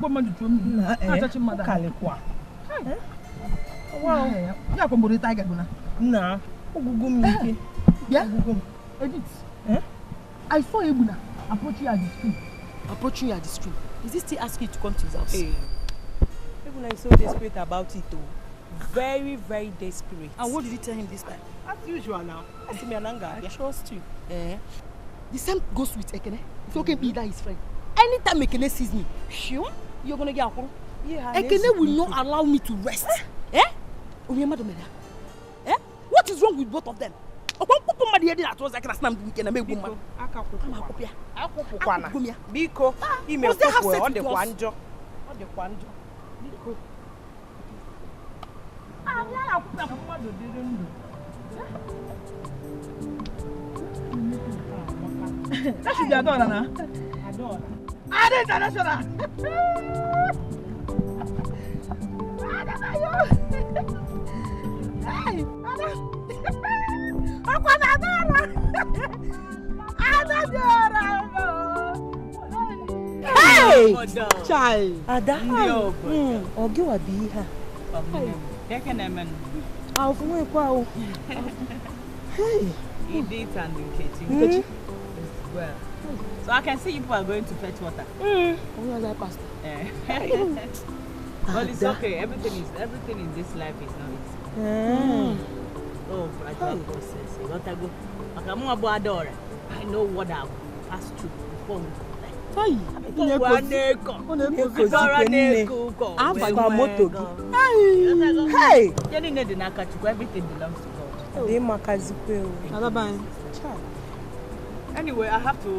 man to me. I touch him, Madame. Wow, you are from the tiger. Nah, yeah, Edith. I saw Ebuna approaching you at the street. Approaching you at the street. Is he still asking you to come to his house? Hey. Ebuna is so desperate about it, though. Very, very desperate. And what did you tell him this time? As usual now. I trust you. The same goes with Ekene. If you can be that his friend. Anytime Ekene sees me, sure, you're gonna get a yeah, Ekene will not allow me to rest. What is wrong with both of them? Biko, email on the Kwanjo. That should be a dollar now. A dollar. Ada international. Hey, Ada. Apa Ada? Hey, child. Ada. Ogi wa bi ha. I'll go. Hey. Edith and the kitchen. Well, so I can see you people are going to fetch water. But it's okay. Everything in this life is not easy. Oh, fragile process. I know what I've passed through before we Hey, everything belongs to God. Anyway, I have to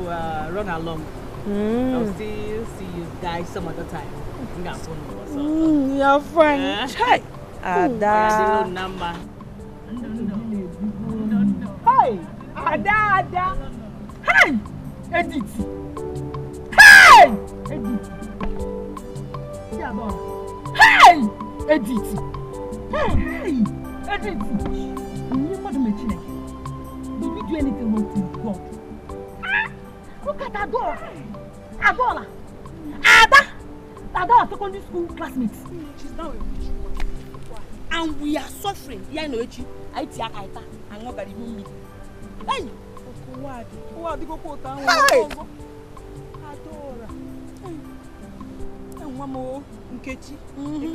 run along. I'll still see you guys some other time. Your friend. Hey, Ada. Number. Hey, Ada. Hey, Edith. Hey, Edith. Hey, Edith. Hey, Edith. Did we do anything wrong to God? Look at Adora. Adora. Ada, secondary school classmates. She's now a witch. And we are suffering. Yeah, no, I I'm not going to me. Hey! What? Hey! Adora. And one more. Nkechi. You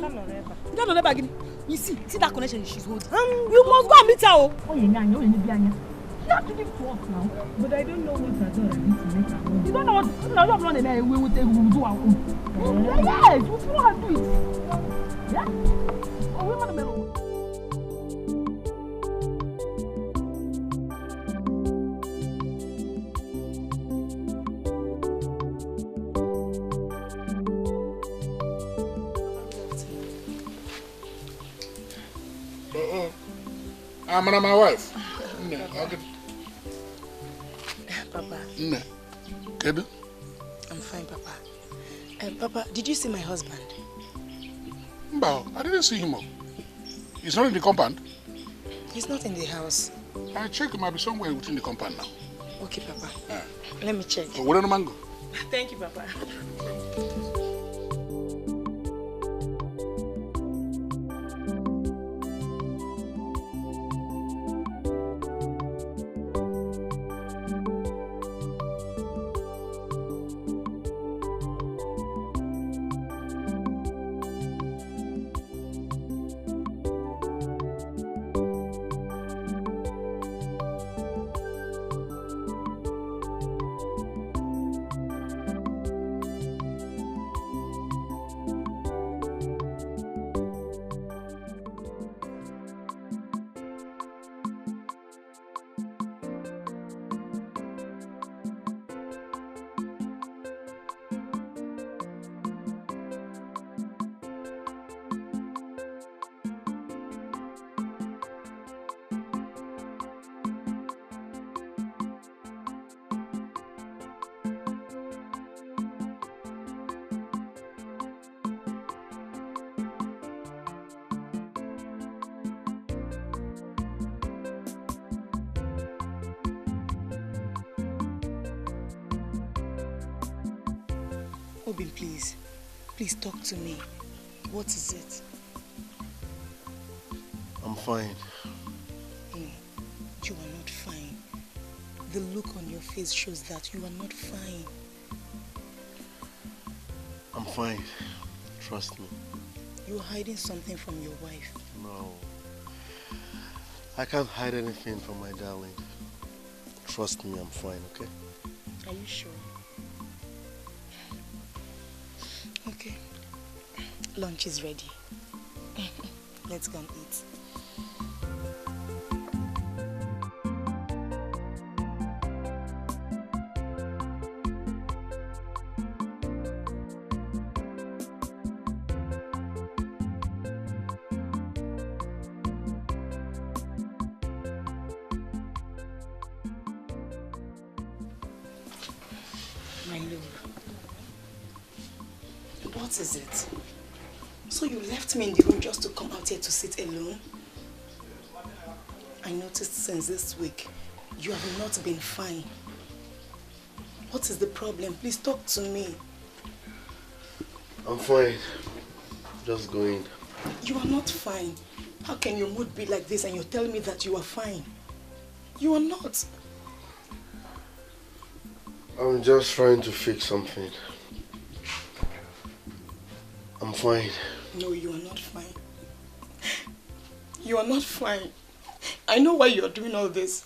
don't know again. You see that connection she's holding. You must go and meet her. Oh, you have to give to us now. But I don't know what Adora needs to make her home. You don't know what? No, you're running there. We will do our own. Yes, we will have to do it. Yeah? Oh, we're not the I'm my wife. Papa. Good. I'm fine, Papa. Papa, did you see my husband? No, I didn't see him. He's not in the compound. He's not in the house. I checked him. Might be somewhere within the compound now. Okay, Papa. Let me check. Where the mango? Thank you, Papa. Obin, please. Please talk to me. What is it? I'm fine. You are not fine. The look on your face shows that you are not fine. I'm fine. Trust me. You're hiding something from your wife. No. I can't hide anything from my darling. Trust me, I'm fine, okay? Are you sure? Okay. Lunch is ready. Let's go and eat. My love, what is it? So you left me in the room just to come out here to sit alone? I noticed since this week, you have not been fine. What is the problem? Please talk to me. I'm fine. Just going. You are not fine. How can your mood be like this and you're telling me that you are fine? You are not. I'm just trying to fix something. I'm fine. No, you are not fine. You are not fine. I know why you're doing all this.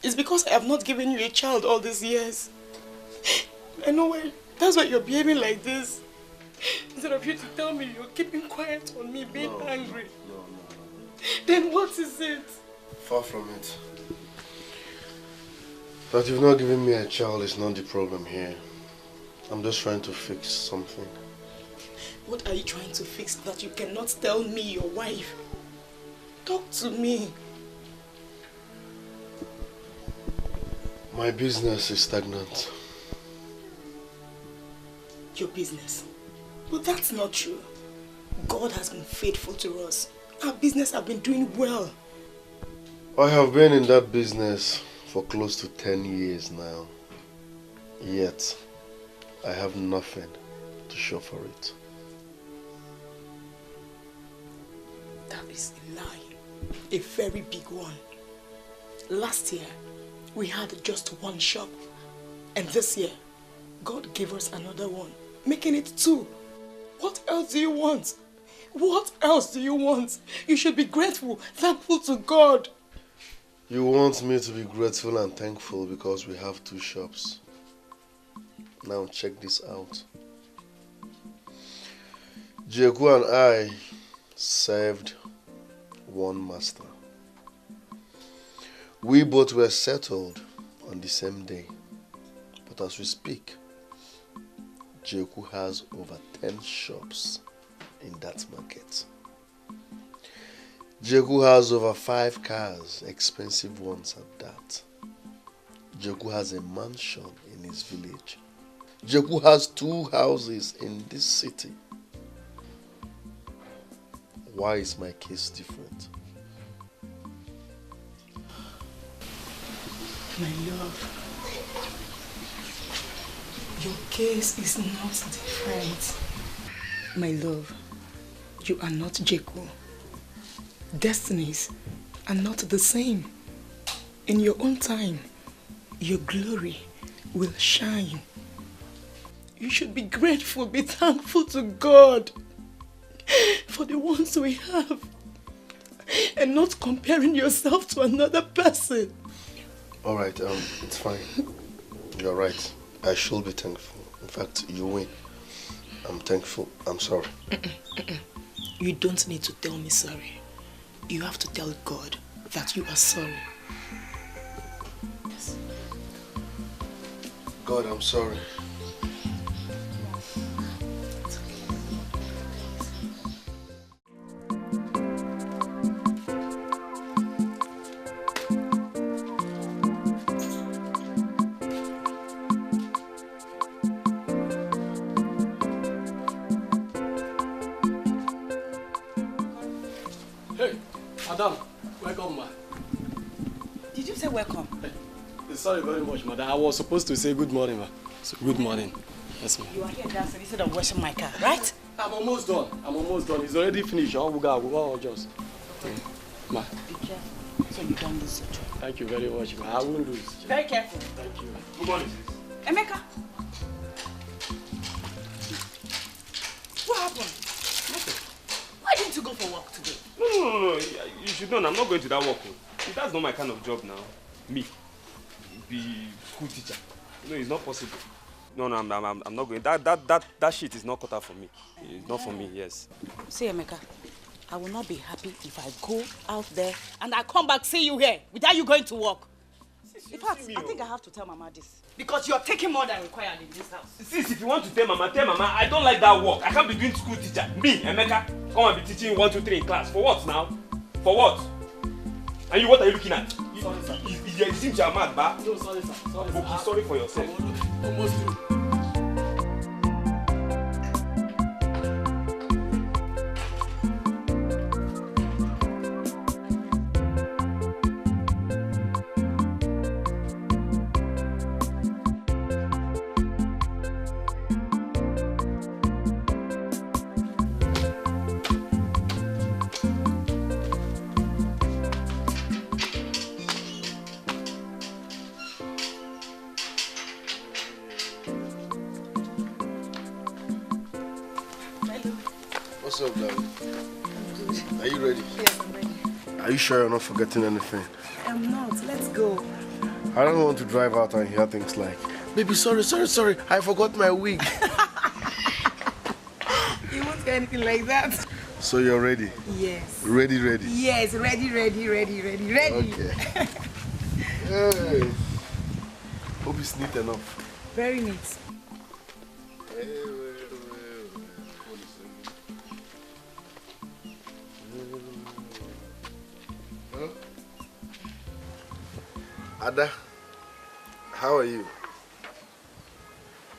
It's because I have not given you a child all these years. I know why. That's why you're behaving like this. Instead of you to tell me you're keeping quiet on me being angry. No. Then what is it? Far from it. That you've not given me a child is not the problem here. I'm just trying to fix something. What are you trying to fix that you cannot tell me, your wife? Talk to me. My business is stagnant. Your business? But that's not true. God has been faithful to us. Our business has been doing well. I have been in that business for close to 10 years now. Yet, I have nothing to show for it. That is a lie. A very big one. Last year, we had just one shop. And this year, God gave us another one, making it 2. What else do you want? What else do you want? You should be grateful, thankful to God. You want me to be grateful and thankful because we have 2 shops. Now check this out. Jeku and I served one master. We both were settled on the same day. But as we speak, Jeku has over 10 shops in that market. Jeku has over 5 cars, expensive ones at that. Jeku has a mansion in his village. Jeku has 2 houses in this city. Why is my case different? My love, your case is not different. My love, you are not Jeku. Destinies are not the same. In your own time, your glory will shine. You should be grateful, be thankful to God for the ones we have and not comparing yourself to another person. Alright, it's fine. You're right. I should be thankful. In fact, you win. I'm thankful. I'm sorry. You don't need to tell me sorry. You have to tell God that you are sorry. Yes. God, I'm sorry. Hey, madam, welcome, ma. Did you say welcome? Sorry very much, madam. I was supposed to say good morning, ma. So, good morning. Yes, ma. You are here dancing instead of washing my car, right? I'm almost done. It's already finished. I'll go just. Ma. Be careful so you don't lose your job. Thank you very much, ma. I won't lose. Very careful. Thank you. Good morning, sis. Emeka. What happened? Why didn't you go for work today? No. You should know I'm not going to that work. That's not my kind of job now. Me. Be school teacher. It's not possible. No, I'm not going. That shit is not cut out for me. It's not for me, yes. See, Emeka, I will not be happy if I go out there and I come back see you here without you going to work. In fact, I think I have to tell Mama this. Because you're taking more than required in this house. Sis, if you want to tell Mama, I don't like that work. I can't be doing school teacher. Me, Emeka, come and be teaching 1, 2, 3 in class. For what now? For what? And you, what are you looking at? Sorry, sir. You seem you're mad, ba? No, sorry, sir. Sorry, sir. Okay, sorry for yourself. Almost through. What's up, darling? Are you ready? Yes, I'm ready. Are you sure you're not forgetting anything? I'm not. Let's go. I don't want to drive out and hear things like, baby, sorry, I forgot my wig. You won't hear anything like that. So you're ready? Yes. Ready? Yes, ready. Okay. Hey. Hope it's neat enough. Very neat. Huh? Ada, how are you?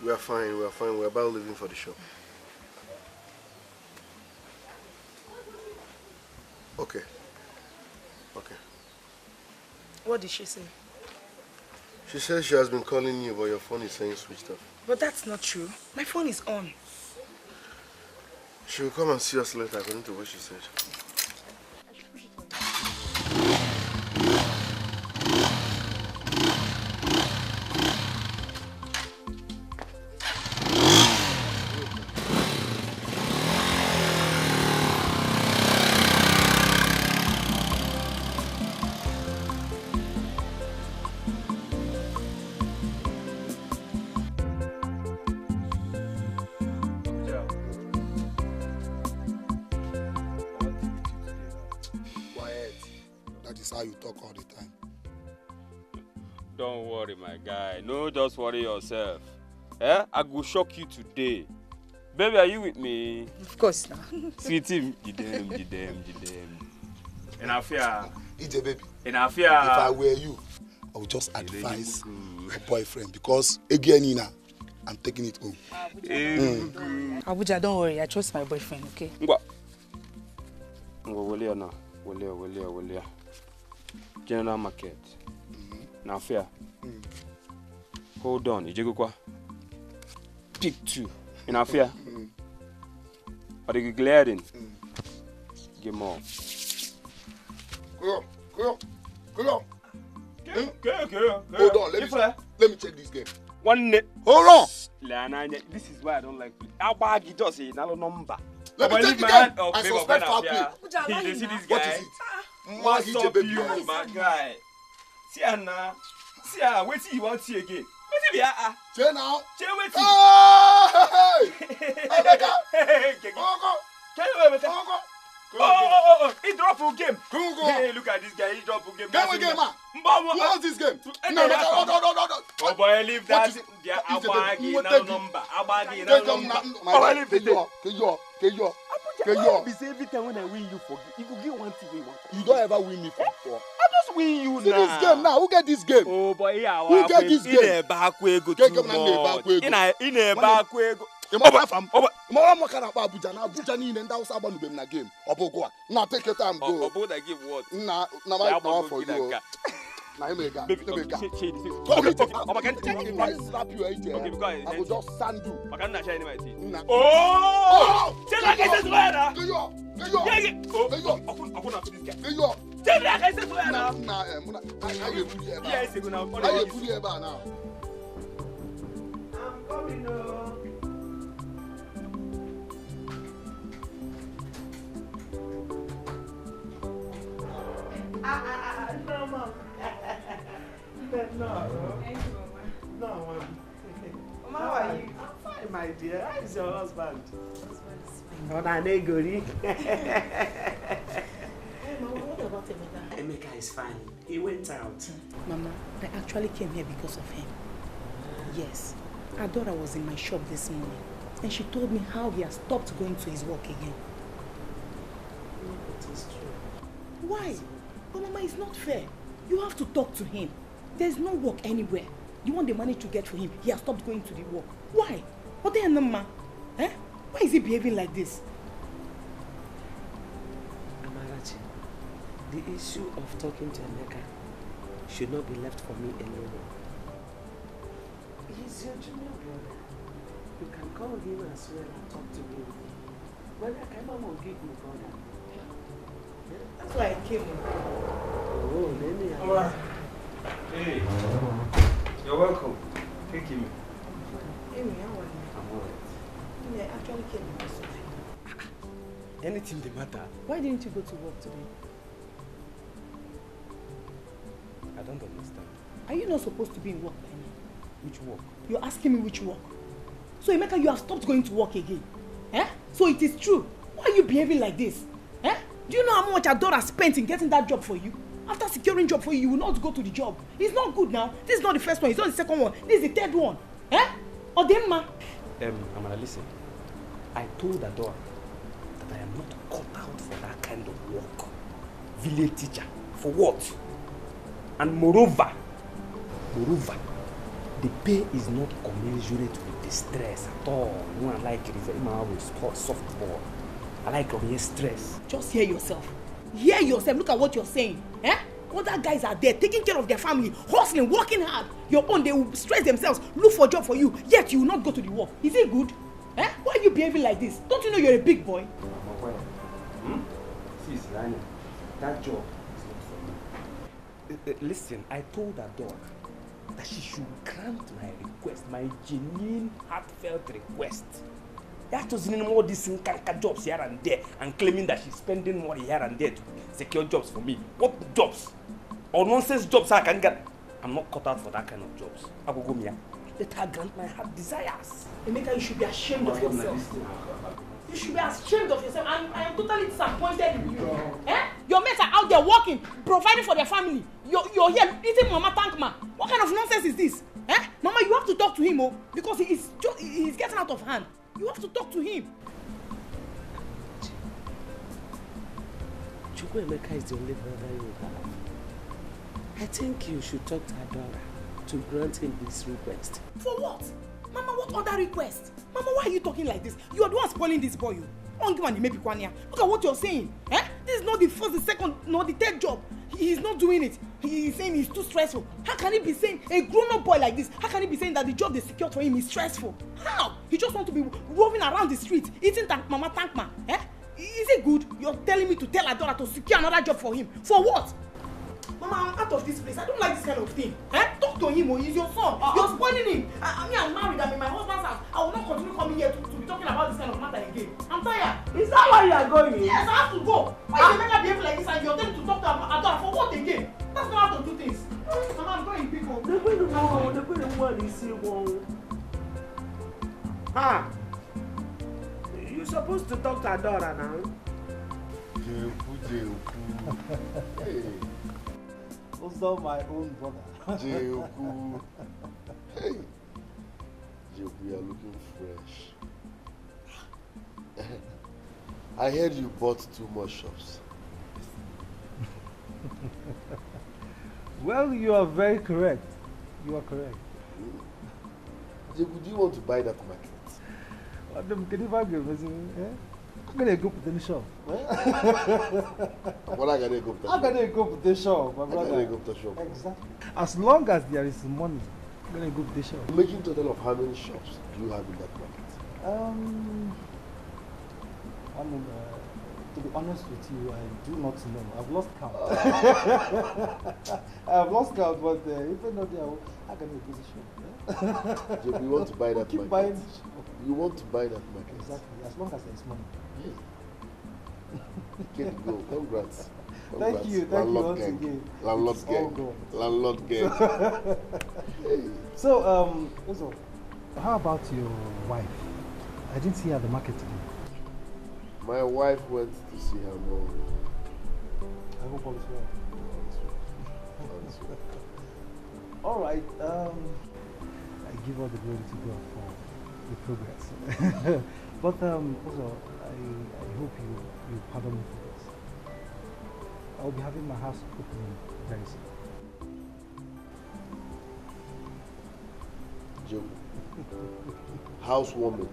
We are fine. We're about leaving for the shop. Okay. What did she say? She says she has been calling you, but your phone is saying switched off. But that's not true. My phone is on. She will come and see us later, according to what she said. How you talk all the time. Don't worry, my guy. No, just worry yourself. I go shock you today. Baby, are you with me? Of course now. Sweetie, Jidem. And I fear. EJ, baby. And I fear. If I were you, I would just advise your boyfriend because again, I'm taking it home. Abuja, don't worry. I trust my boyfriend, okay? Will General Market. Now fair. Hold on, Ijegukwa. Pick 2. In affair. Or the glaring. Give more. Go on. Hold on, let me check this game. One net. Hold on. This is why I don't like play. I'll bag it just a number. Let me check the game. I suspect foul play. You see this guy? What is it? What's up, you, my guy? See Anna. See her. Wait till you want to see again. Wait till you are. Say now. Say wait till. Oh, he dropped a game. Hey, look at this guy. He dropped a game. Game, man. Who owns this game? No. Oh boy, leave that. Abagi na number. Be say every time when I win you forget. You go get one thing you want. You don't ever win me for. I just win you see now. This game now. Who get this game? Oh boy, yeah. Who get this game? In a back way go too much. In a back way go. Abuja ni nenda usa aba nubem na game. Obogwa. Now take your time go. Obo that give what? Na my power for you. Now you make a. Baby, Okay, okay. if I slap you right there, Okay, because I will just sand you. I can't share any my teeth. Oh! Tell me I can say swear now. Hey yo! Yeah. Oh, I couldn't have this guy. hey yo! Tell me I can say swear now. I you put here Yeah, it's a good now. I you put here now. I'm coming up. No, Mom. No. No, Mom. Mama, how are you? I'm fine, my dear. How is your husband? Husband is fine. Oh, Nanegori. Mama, what about Emeka? Emeka is fine. He went out. Mama, I actually came here because of him. Yes. Adora was in my shop this morning, and she told me how he has stopped going to his work again. It is true. Why? But Mama, it's not fair. You have to talk to him. There's no work anywhere. You want the money to get for him, he has stopped going to the work. Why? What the hell, Mama? Eh? Why is he behaving like this? Amarachi, the issue of talking to Emeka should not be left for me alone. He's your junior brother. You can call him as well and talk to him. Well, I can't give me brother. That's why I came. Oh, then Hey, you're welcome. Thank you. Amy, how are you? I'm alright. I actually came because of him. Anything the matter? Why didn't you go to work today? I don't understand. Are you not supposed to be in work by now? Which work? You're asking me which work. So Emeka, you have stopped going to work again. Eh? So it is true. Why are you behaving like this? Eh? Do you know how much Adora spent in getting that job for you? After securing job for you, you will not go to the job. It's not good now. This is not the first one. It's not the second one. This is the third one. Eh? Odemma. Amara, listen. I told Adora that I am not cut out for that kind of work. Village teacher. For what? And moreover, the pay is not commensurate with the stress at all. You know, I like it. Softball. I like stress. Just hear yourself. Hear yourself. Look at what you're saying. Eh? Other guys are there taking care of their family, hustling, working hard. Your own, they will stress themselves, look for a job for you, yet you will not go to the work. Is it good? Eh? Why are you behaving like this? Don't you know you're a big boy? See, Rani, that job is not for me. Listen, I told Adora that she should grant my request, my genuine, heartfelt request. That was in all these jobs here and there and claiming that she's spending money here and there to secure jobs for me. What jobs? Or nonsense jobs I can get. I'm not cut out for that kind of jobs. I will go here. Let her grant my heart desires. Emeka, you should be ashamed of yourself. You should be ashamed of yourself. I am totally disappointed in you. Eh? Your mates are out there working, providing for their family. You're here eating Mama Tankma. What kind of nonsense is this? Eh? Mama, you have to talk to him, because he's getting out of hand. You have to talk to him. Emeka is the only brother you have. I think you should talk to Adora to grant him this request. For what? Mama, what other request? Mama, why are you talking like this? You are the one spoiling this boy. Look at what you're saying. Eh? This is not the first, the second, nor the third job. He's not doing it. He's saying he's too stressful. How can he be saying, a grown-up boy like this, how can he be saying that the job they secured for him is stressful? How? He just wants to be roving around the street, eating Mama Tankma. Eh? Is it good? You're telling me to tell Adora to secure another job for him. For what? Mama, I'm out of this place. I don't like this kind of thing. Eh? Talk to him, he's your son. You're spoiling him. I'm married, I'm in my husband's house. I will not continue coming here to be talking about this kind of matter again. I'm tired. Is that why you are going? Yes, I have to go. Why you make her behave like this and you're telling me to talk to Adora for what again? That's not how to do things. Mama, I'm going, people. They're going to want to see one. Ah! You're supposed to talk to Adora now. Hey. Also my own brother. Jeku. Hey. Jeku, you are looking fresh. I heard you bought 2 more shops. Well, you are very correct. You are correct. Jeku, do you want to buy that market? What the I'm gonna go potential. What I gotta go potential? I'm gonna go potential, my brother. I'm gonna go potential. Exactly. As long as there is money, I'm gonna go potential. Making total of how many shops do you have in that market? I mean, to be honest with you, I do not know. I've lost count. I've lost count, but even though I can make this shop. You want to buy that keep market? Buying. You want to buy that market? Exactly, as long as there is money. Get to go. Congrats. Thank you once again. Landlord gang. Landlord gang. So, also, how about your wife? I didn't see her at the market today. My wife went to see her mom. I hope all is well. All right. I give all the glory to God for the progress. But also, I hope you pardon me for this. I'll be having my house opening very soon. Joe. Housewarming.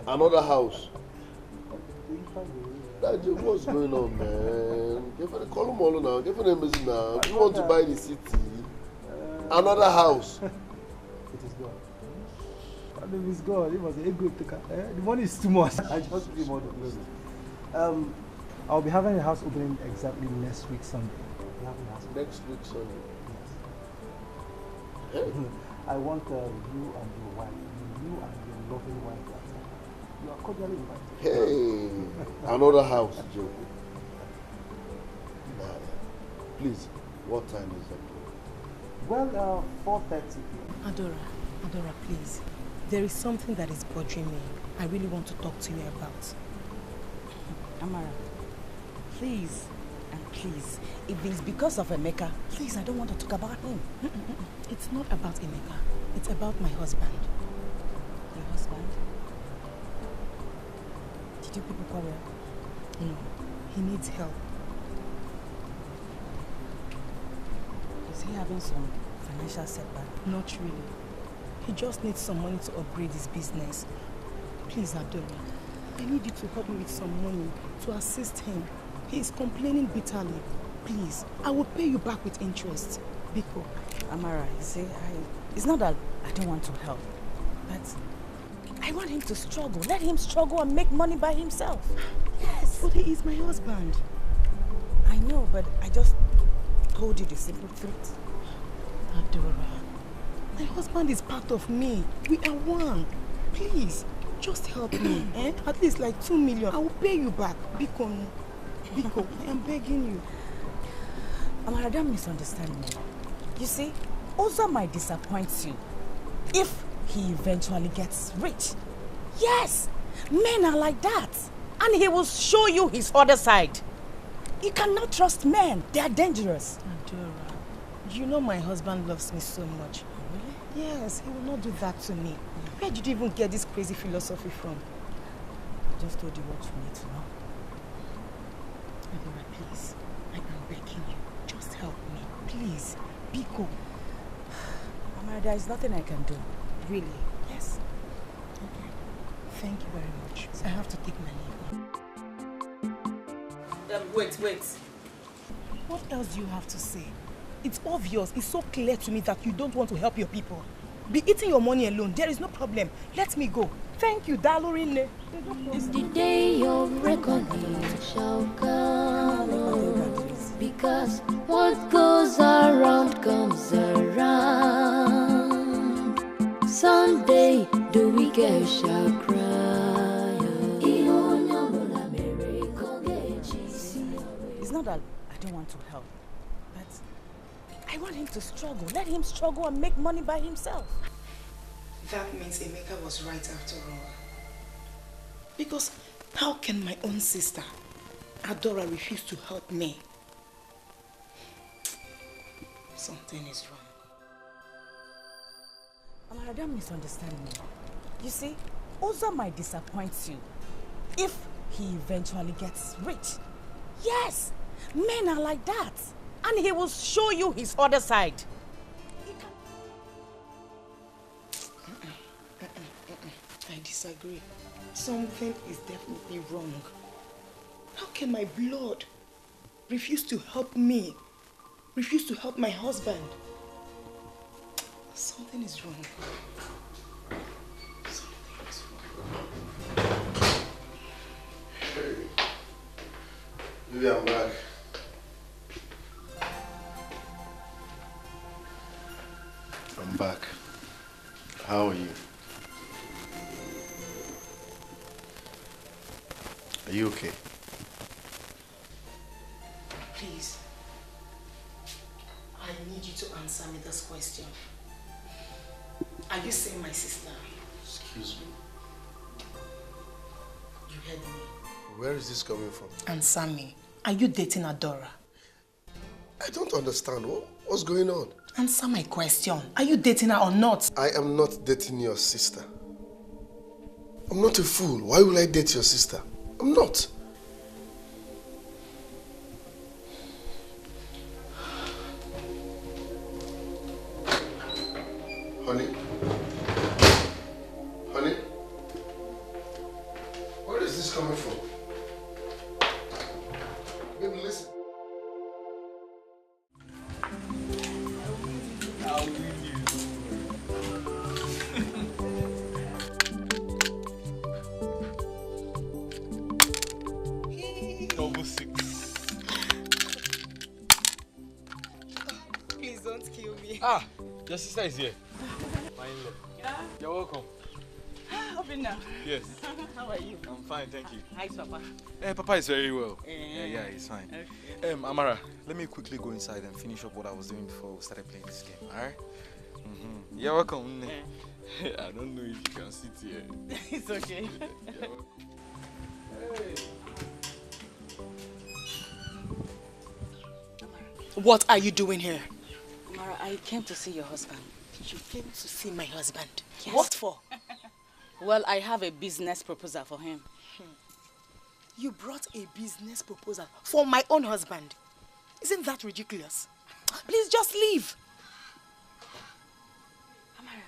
Another house. Joe, what's going on, man? Call him all now. Give him a message now. You want to buy the city? Another house. It is God. My name is God. It was a good taker. The money is too much. I just give all the glory. I'll be having a house opening exactly next week Sunday. Next week Sunday. Yes. I want you and your wife, you and your lovely wife. You are cordially invited. Hey, another house, Joe. Please, what time is that? Well, 4:30 p.m. Adora, please. There is something that is bothering me. I really want to talk to you about. Amara, please and please, if it's because of Emeka, please, I don't want to talk about him. It's not about Emeka. It's about my husband. Your husband? Did you people quarrel? No, he needs help. Is he having some financial setback? Not really. He just needs some money to upgrade his business. Please, Adora, I need you to help me with some money to assist him. He is complaining bitterly. Please, I will pay you back with interest. Biko. Amara, you see, it's not that I don't want to help, but I want him to struggle. Let him struggle and make money by himself. Yes. But he is my husband. I know, but I just told you the simple truth. Adora, my husband is part of me. We are one. Please, just help me. At least like 2 million. I will pay you back. Biko, I am begging you. Amara, don't misunderstand me. You see, Oza might disappoint you if he eventually gets rich. Yes, men are like that. And he will show you his other side. You cannot trust men. They are dangerous. Adora, you know my husband loves me so much. Really? Yes, he will not do that to me. Where did you even get this crazy philosophy from? I just told you what you need to know. Adora, please, I am begging you. Just help me, please. Biko. Amara, there is nothing I can do. Really? Yes. Okay. Thank you very much. I have to take my leave. Wait. What else do you have to say? It's obvious. It's so clear to me that you don't want to help your people. Be eating your money alone. There is no problem. Let me go. Thank you, Dalorine. It's the day your reckoning shall come. Because what goes around comes around. Someday the wicked shall cry. It's not that I don't want to help, but I want him to struggle. Let him struggle and make money by himself. That means Emeka was right after all. Because how can my own sister, Adora, refuse to help me? Something is wrong. Amara, don't misunderstand me. You see, Oza might disappoint you if he eventually gets rich. Yes, men are like that. And he will show you his other side. I disagree. Something is definitely wrong. How can my blood refuse to help me? Refuse to help my husband? Something is wrong. Something is wrong. Hey. Maybe I'm back. I'm back. How are you? Are you okay? Please, I need you to answer me this question. Are you seeing my sister? Excuse me. You heard me. Where is this coming from? Answer me. Are you dating Adora? I don't understand. What's going on? Answer my question. Are you dating her or not? I am not dating your sister. I'm not a fool. Why will I date your sister? I'm not. Honey? Honey? Where is this coming from? Baby, listen. Double 6. Please don't kill me. Ah, your sister is here. My in-law. Yeah. You're welcome. Obina. Yes. How are you? I'm fine, thank you. Hi, Papa. Papa is very well. Yeah, he's fine. Okay. Amara, let me quickly go inside and finish up what I was doing before we started playing this game, alright? You're welcome. I don't know if you can sit here. It's okay. What are you doing here? Mara, I came to see your husband. You came to see my husband? Yes. What for? Well, I have a business proposal for him. You brought a business proposal for my own husband. Isn't that ridiculous? Please just leave. Amara,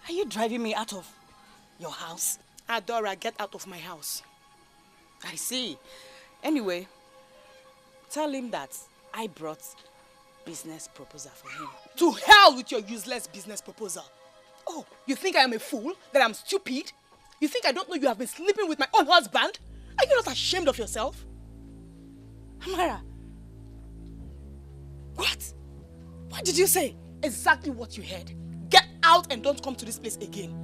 are you driving me out of your house? Adora, get out of my house. I see. Anyway, tell him that I brought business proposal for him. To hell with your useless business proposal. Oh, you think I am a fool? That I'm stupid? You think I don't know you have been sleeping with my own husband? Are you not ashamed of yourself? Amara. What? What did you say? Exactly what you heard. Get out and don't come to this place again.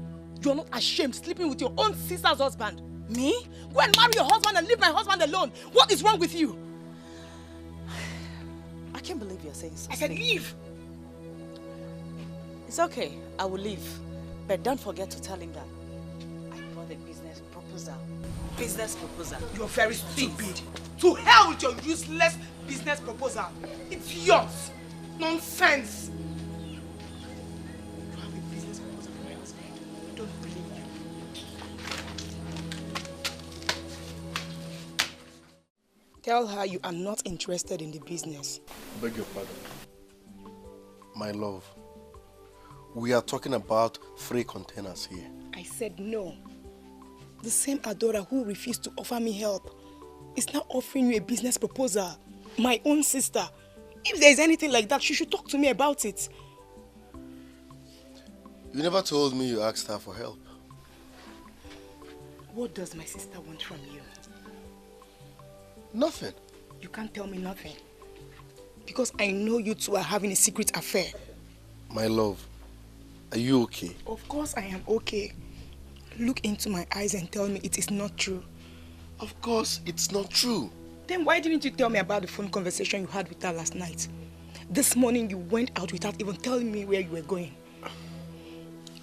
You're not ashamed sleeping with your own sister's husband. Me? Go and marry your husband and leave my husband alone. What is wrong with you? I can't believe you're saying something. I said leave. It's okay. I will leave. But don't forget to tell him that I brought a business proposal. Business proposal. You're very stupid. To hell with your useless business proposal. It's yours. Nonsense. You have a business proposal for my husband. I don't believe you. Tell her you are not interested in the business. Beg your pardon. My love, we are talking about 3 containers here. I said no. The same Adora who refused to offer me help is now offering you a business proposal. My own sister. If there is anything like that, she should talk to me about it. You never told me you asked her for help. What does my sister want from you? Nothing. You can't tell me nothing. Because I know you two are having a secret affair. My love, are you okay? Of course I am okay. Look into my eyes and tell me it is not true. Of course, it's not true. Then why didn't you tell me about the phone conversation you had with her last night? This morning you went out without even telling me where you were going.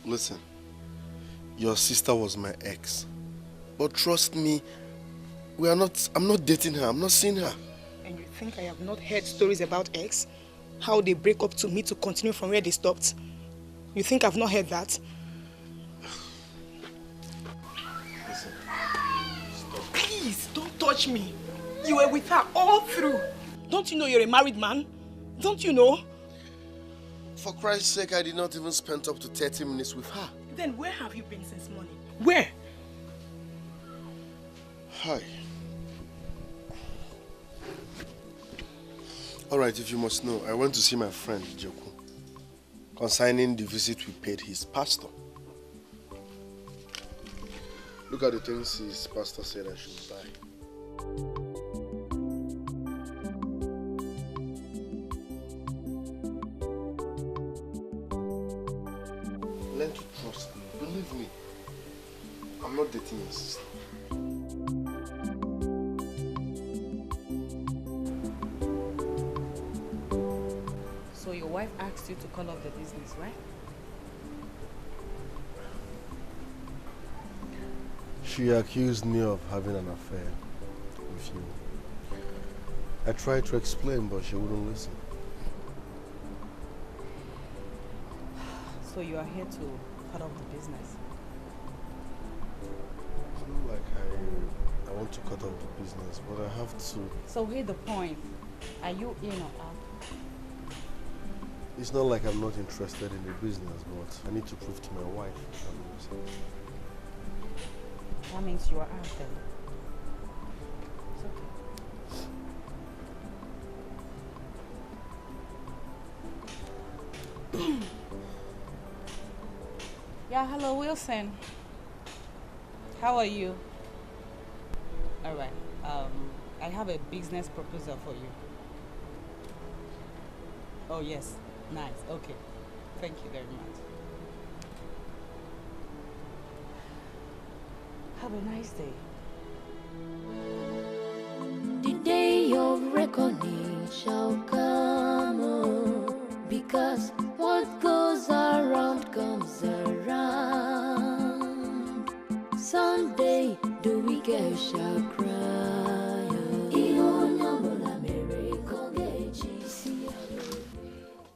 Listen, your sister was my ex. But trust me, I'm not dating her, I'm not seeing her. And you think I have not heard stories about ex? How they break up to me to continue from where they stopped? You think I've not heard that? Listen, stop. Please, don't touch me. You were with her all through. Don't you know you're a married man? Don't you know? For Christ's sake, I did not even spend up to 30 minutes with her. Then where have you been since morning? Where? Hi. Alright, if you must know, I went to see my friend, Joku, concerning the visit we paid his pastor. Look at the things his pastor said I should buy. Learn to trust me. Believe me. I'm not dating your sister. So your wife asked you to call off the business, right? She accused me of having an affair with you. I tried to explain, but she wouldn't listen. So you are here to cut off the business? It's not like I want to cut off the business, but I have to. So here's the point. Are you in or out? It's not like I'm not interested in the business, but I need to prove to my wife I'm innocent. That means you are out then. It's okay. Yeah, hello Wilson. How are you? Alright. I have a business proposal for you. Oh yes. Nice. Okay. Thank you very much. Have a nice day. The day of reckoning shall come, oh, because what goes around comes around. Someday the wicked shall cry.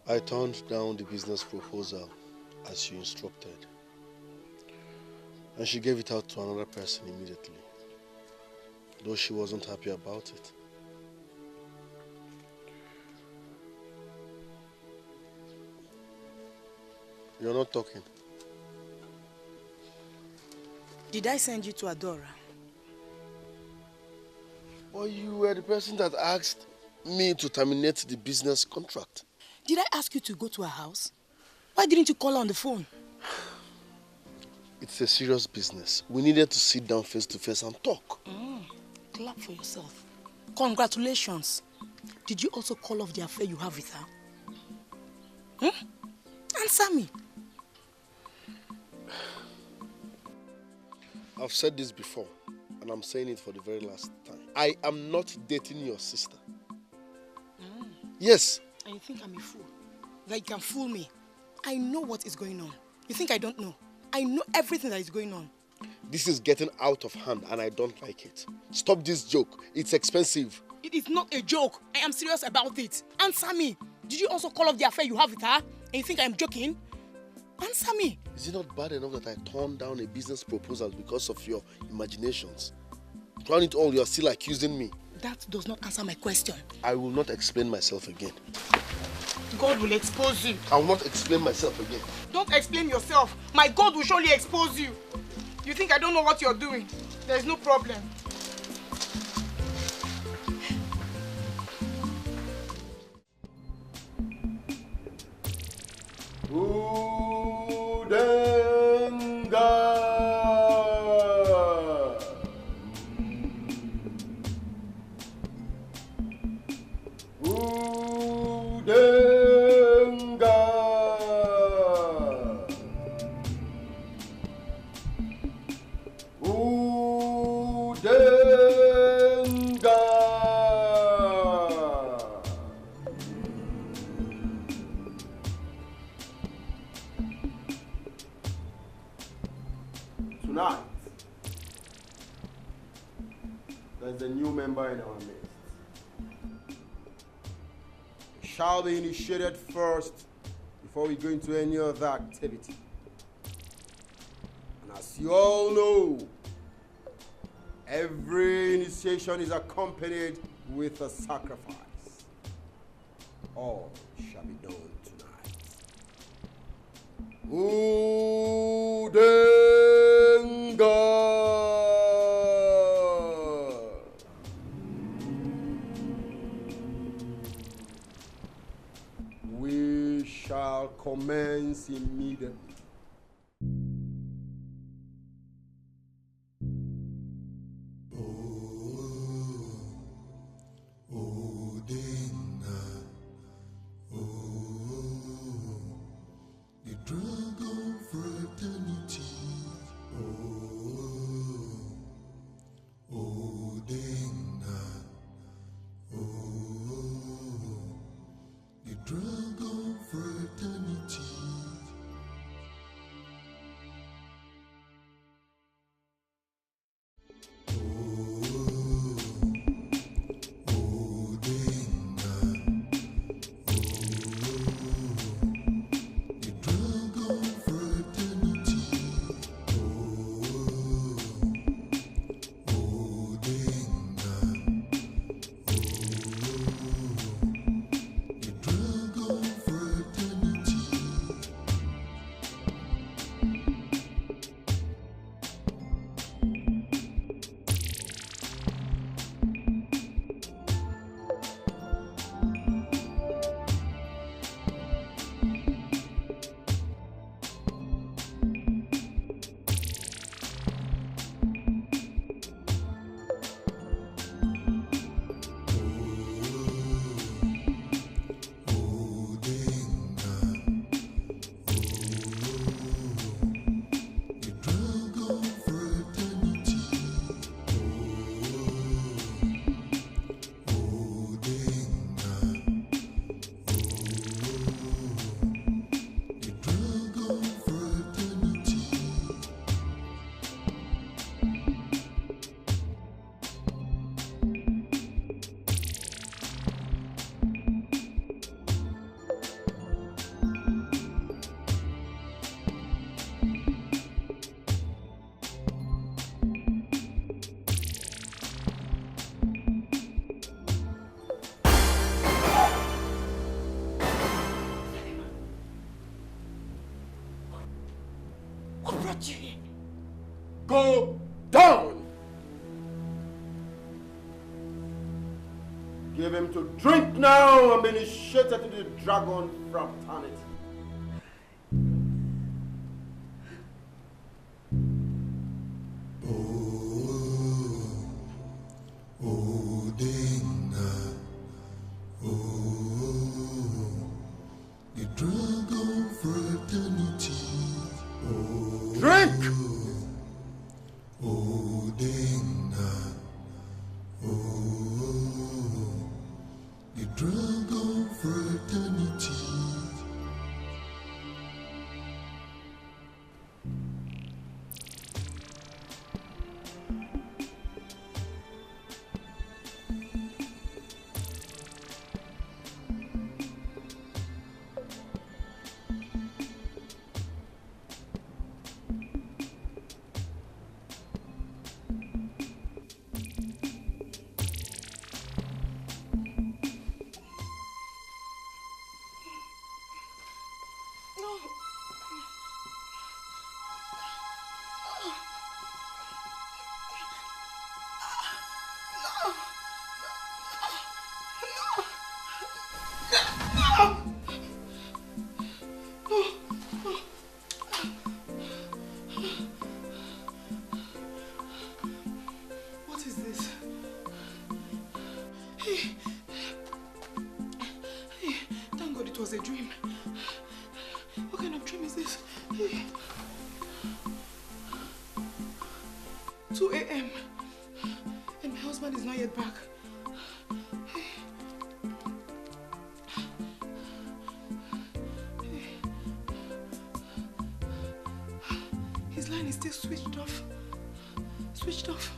I turned down the business proposal as you instructed, and she gave it out to another person immediately, though she wasn't happy about it. You're not talking. Did I send you to Adora? Well, you were the person that asked me to terminate the business contract. Did I ask you to go to her house? Why didn't you call her on the phone? It's a serious business. We needed to sit down face to face and talk. Clap for yourself. Congratulations. Did you also call off the affair you have with her? Answer me. I've said this before, and I'm saying it for the very last time. I am not dating your sister. Yes. And you think I'm a fool? That you can fool me? I know what is going on. You think I don't know? I know everything that is going on. This is getting out of hand and I don't like it. Stop this joke. It's expensive. It is not a joke. I am serious about it. Answer me. Did you also call off the affair you have with her? And you think I'm joking? Answer me. Is it not bad enough that I turned down a business proposal because of your imaginations? Crown it all, you are still accusing me. That does not answer my question. I will not explain myself again. God will expose you. I will not explain myself again. Don't explain yourself. My God will surely expose you. You think I don't know what you're doing? There is no problem. Tonight, there's a new member in our midst. It shall be initiated first before we go into any other activity. And as you all know, every initiation is accompanied with a sacrifice. All shall be done tonight. Udenga. We shall commence immediately. Go down! Give him to drink now and be initiated into the dragon fraternity. The dragon fraternity. Drink! The dragon fraternity. A dream. What kind of dream is this? 2 a.m. and my husband is not yet back. His line is still switched off. Switched off.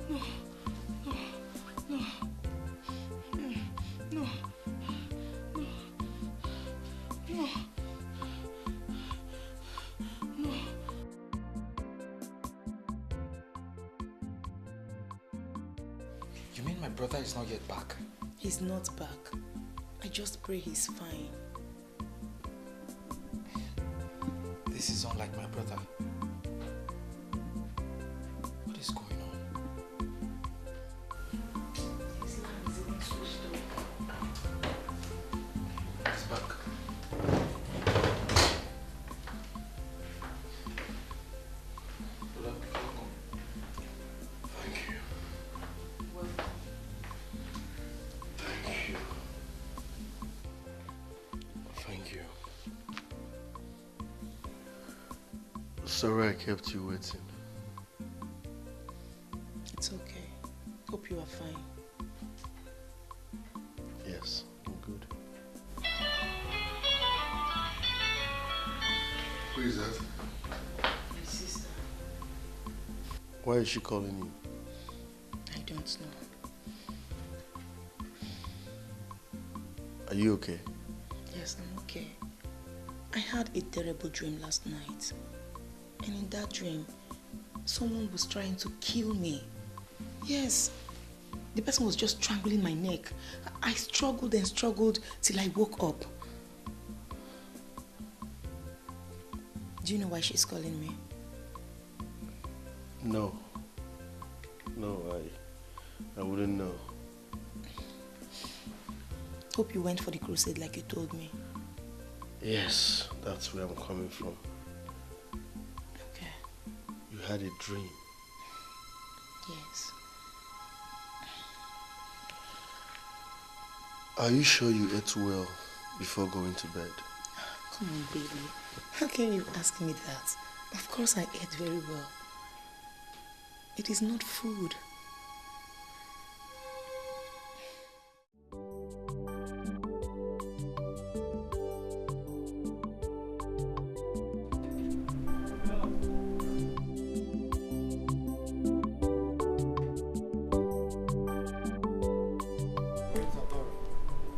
No. No. No. No. No. No. No. You mean my brother is not yet back? He's not back. I just pray he's fine. This is unlike my brother. What is going on? He's back. Thank you. Thank you. Thank you. Sorry I kept you waiting. It's okay. Hope you are fine. Yes, I'm good. Who is that? My sister. Why is she calling you? I don't know. Are you okay? Yes, I'm okay. I had a terrible dream last night. And in that dream, someone was trying to kill me. Yes. The person was just strangling my neck. I struggled and struggled till I woke up. Do you know why she's calling me? No. No, I wouldn't know. Hope you went for the crusade like you told me. Yes, that's where I'm coming from. Okay. You had a dream. Yes. Are you sure you ate well before going to bed? Come on, baby. How can you ask me that? Of course I ate very well. It is not food.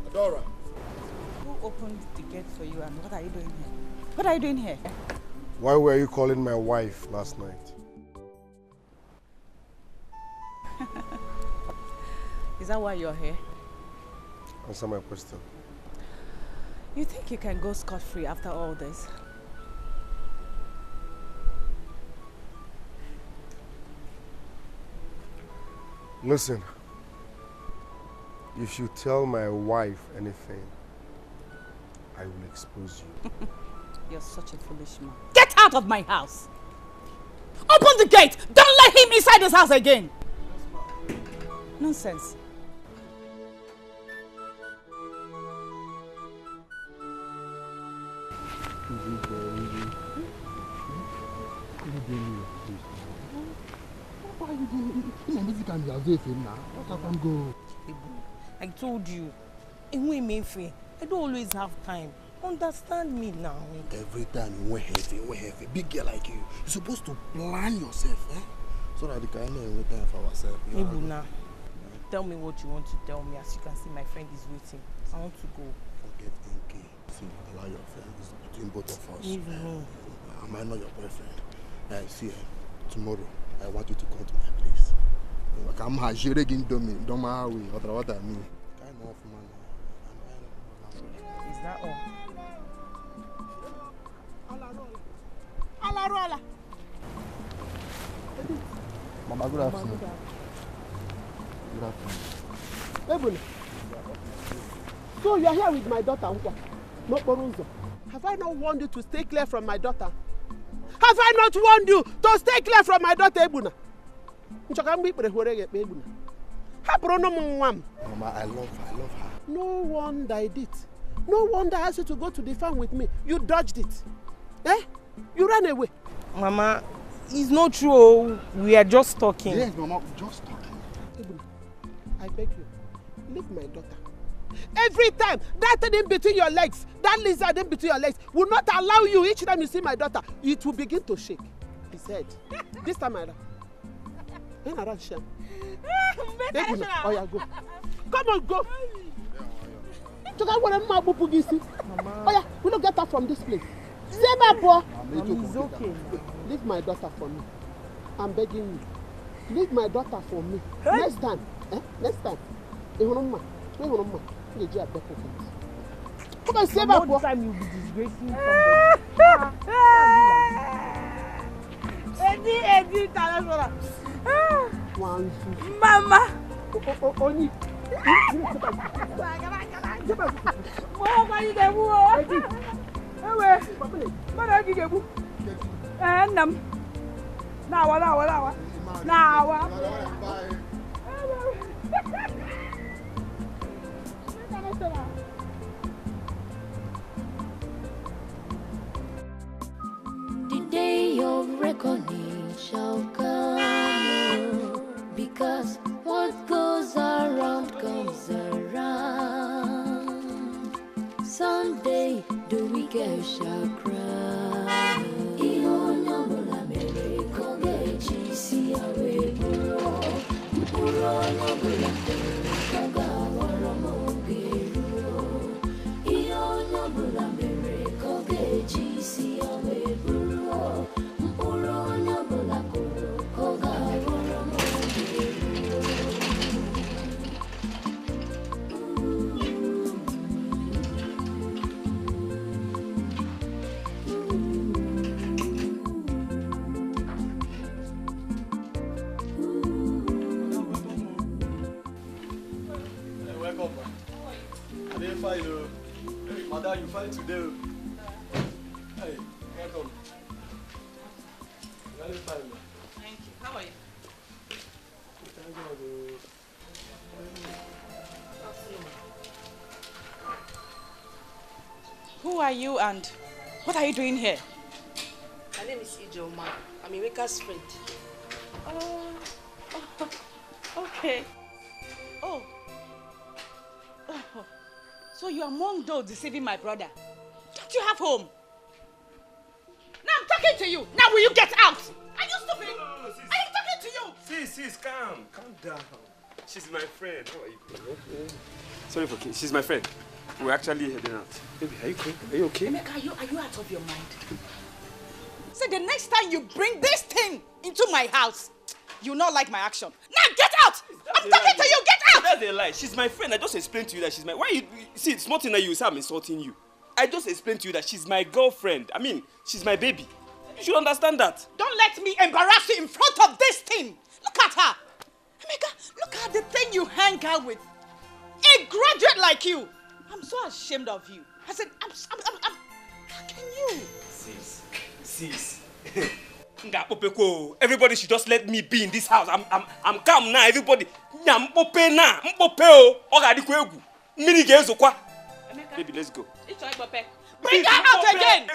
Adora. Who opened the gate for you and what are you doing here? What are you doing here? Why were you calling my wife last night? Is that why you're here? Answer my question. You think you can go scot-free after all this? Listen, if you tell my wife anything, I will expose you. You're such a foolish man. Get out of my house! Open the gate! Don't let him inside this house again! Nonsense. Why are you doing this? Music can be available now. Let her go. I told you, I don't always have time. Understand me now. Every time you went heavy, big girl like you, you're supposed to plan yourself, eh? So that you can have time for ourselves. Ebuna, tell me what you want to tell me. As you can see, my friend is waiting. I want to go. Forget thinking. See, allow your friends between both of us. Leave me. Am I not your boyfriend? See, tomorrow, I want you to come to my place. I'm Nigerian Nollywood. Don't mind what I mean. Kind of man. Is that all? Alarola. Mama, good afternoon. Good afternoon. Ebony. So you are here with my daughter, Nkwa? No Boruzo. Have I not warned you to stay clear from my daughter? Have I not warned you to stay clear from my daughter, Ebuna? Mama, I love her. No wonder I did. No wonder I asked you to go to the farm with me. You dodged it. Eh? You ran away. Mama, it's not true. We are just talking. Yes, Mama, just talking. Ebuna, I beg you, leave my daughter. Every time, that thing in between your legs, that lizard in between your legs, will not allow you, each time you see my daughter, it will begin to shake his head. This time around. In around Shem. Oh yeah, go. Come on, go. Oh yeah, we don't get her from this place. It's okay. Leave my daughter for me. I'm begging you. Leave my daughter for me. Hey. Next time. Next time. Come on, save her. Next time you'll be disgracing somebody. Mama. The day of reckoning shall come, because what goes around comes around. Someday the wicked shall cry. Madam, you find today. Hey, welcome. Very fine. Thank you. How are you? Thank God. Who are you and what are you doing here? My name is Ijoma. I'm Emeka's friend. Okay. Oh. So you're among those deceiving my brother. Don't you have home? Now I'm talking to you. Now will you get out? Are you stupid? No, sis. Are you talking to you? Sis, calm down. She's my friend. How are you? Okay. Sorry for kidding. She's my friend. We're actually heading out. Baby, are you okay? Are you okay? Emeka, are you out of your mind? So the next time you bring this thing into my house, you not like my action. Now get out! I'm talking to you, get out! That's a lie. She's my friend. I just explained to you that she's my... Why you... See, it's not in that you say I'm insulting you. I just explained to you that she's my girlfriend. I mean, she's my baby. You should understand that. Don't let me embarrass you in front of this thing. Look at her. Emeka, look at the thing you hang out with. A graduate like you. I'm so ashamed of you. I said, I'm how can you? Sis. Everybody should just let me be in this house. I'm calm now. Everybody. Baby, let's go. Bring her out again.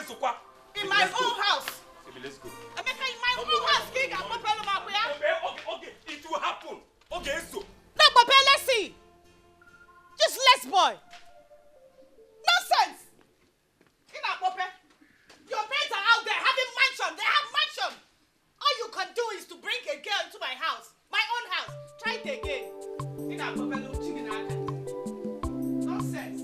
In my own house. Baby, let's go. Emeka, in my own house. Okay. It will happen. Okay, so. No, Papa, let's see. Just let's boy. Nonsense. Your parents are out there having mansion. They have mansion. All you can do is to bring a girl into my house. My own house. Try it again. Nonsense.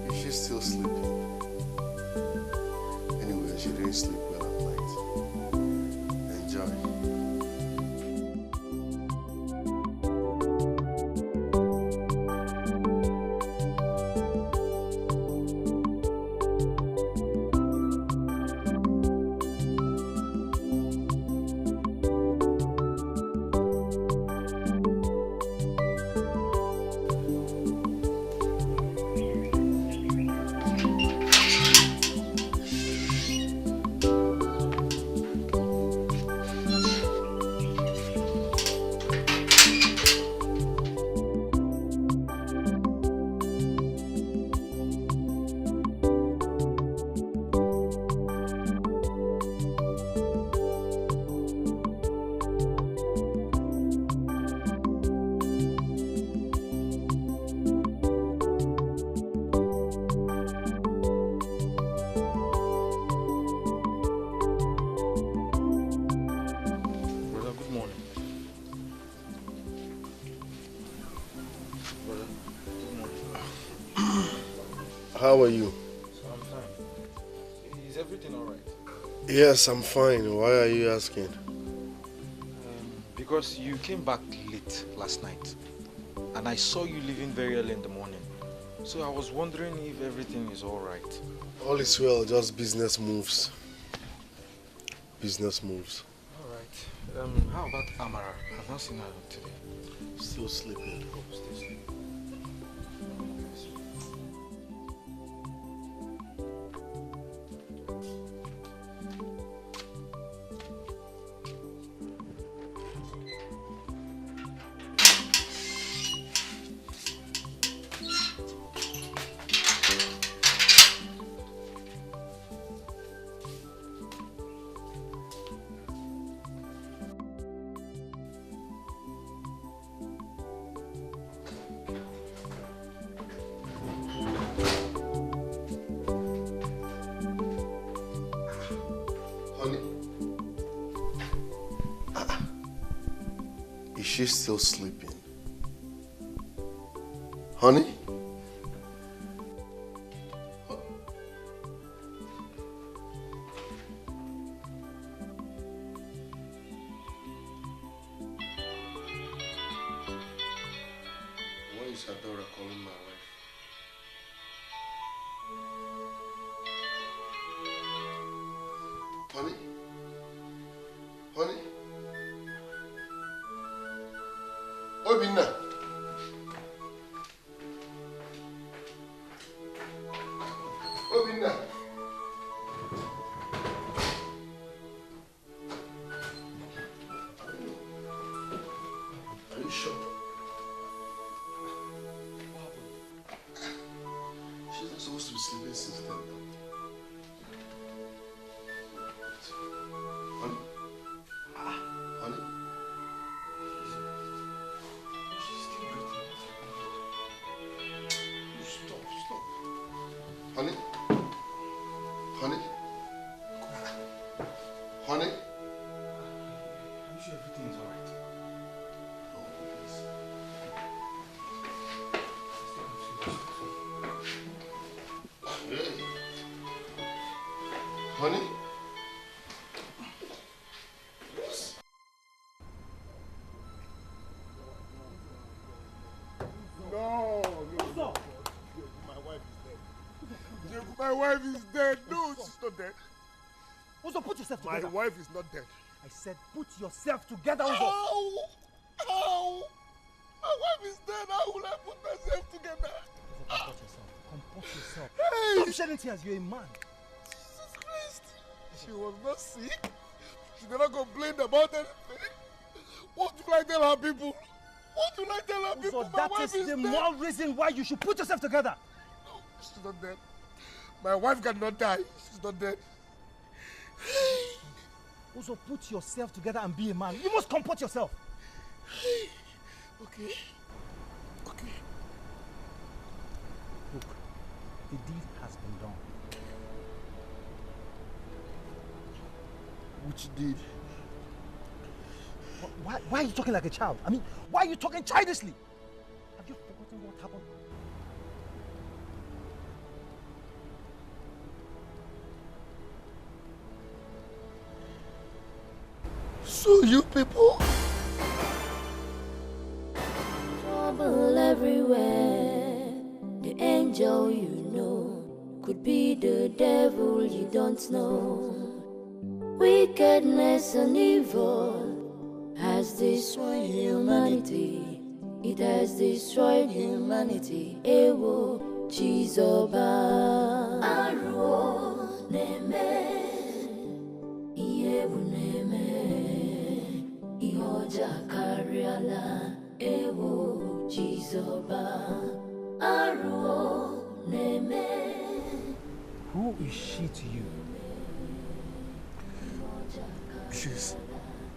Is she still sleeping? Anyway, she didn't sleep well at night. Enjoy. How are you? So I'm fine. Is everything alright? Yes, I'm fine. Why are you asking? Because you came back late last night and I saw you leaving very early in the morning. So I was wondering if everything is all right. All is well, just business moves. Business moves. All right. How about Amara? I've not seen her today. Still sleeping. Still sleeping. She's still sleeping. Honey? Why is Adora calling my wife? Honey? Honey? Obinna. Obinna. Are you sure? She's not supposed to be sleeping since then. Honey? Honey? Honey? Honey? Honey? Are you sure everything is alright? No, please. Hey. Honey? No. My wife is dead. No, she's not dead. Uzo, put yourself together. My wife is not dead. I said put yourself together, Uzo. How? How? My wife is dead. How will I put myself together? Uzo, comport yourself. Comport yourself. Hey! Stop shedding tears. You're a man. Jesus Christ. She was not sick. She never complained about anything. What will I tell her people? What will I tell her people? So that is the more reason why you should put yourself together. No, she's not dead. My wife cannot die. She's not dead. Also, put yourself together and be a man. You must comport yourself. Okay. Okay. Look, the deed has been done. Which deed? Why are you talking like a child? I mean, why are you talking childishly? Have you forgotten what happened? So you people? Trouble everywhere. The angel you know could be the devil you don't know. Wickedness and evil has destroyed humanity. It has destroyed humanity. Ewo Chizoba Aruo Neme Iyebu Neme Ihoja Kariala Ewo Chizoba Aruo Neme. Who is she to you?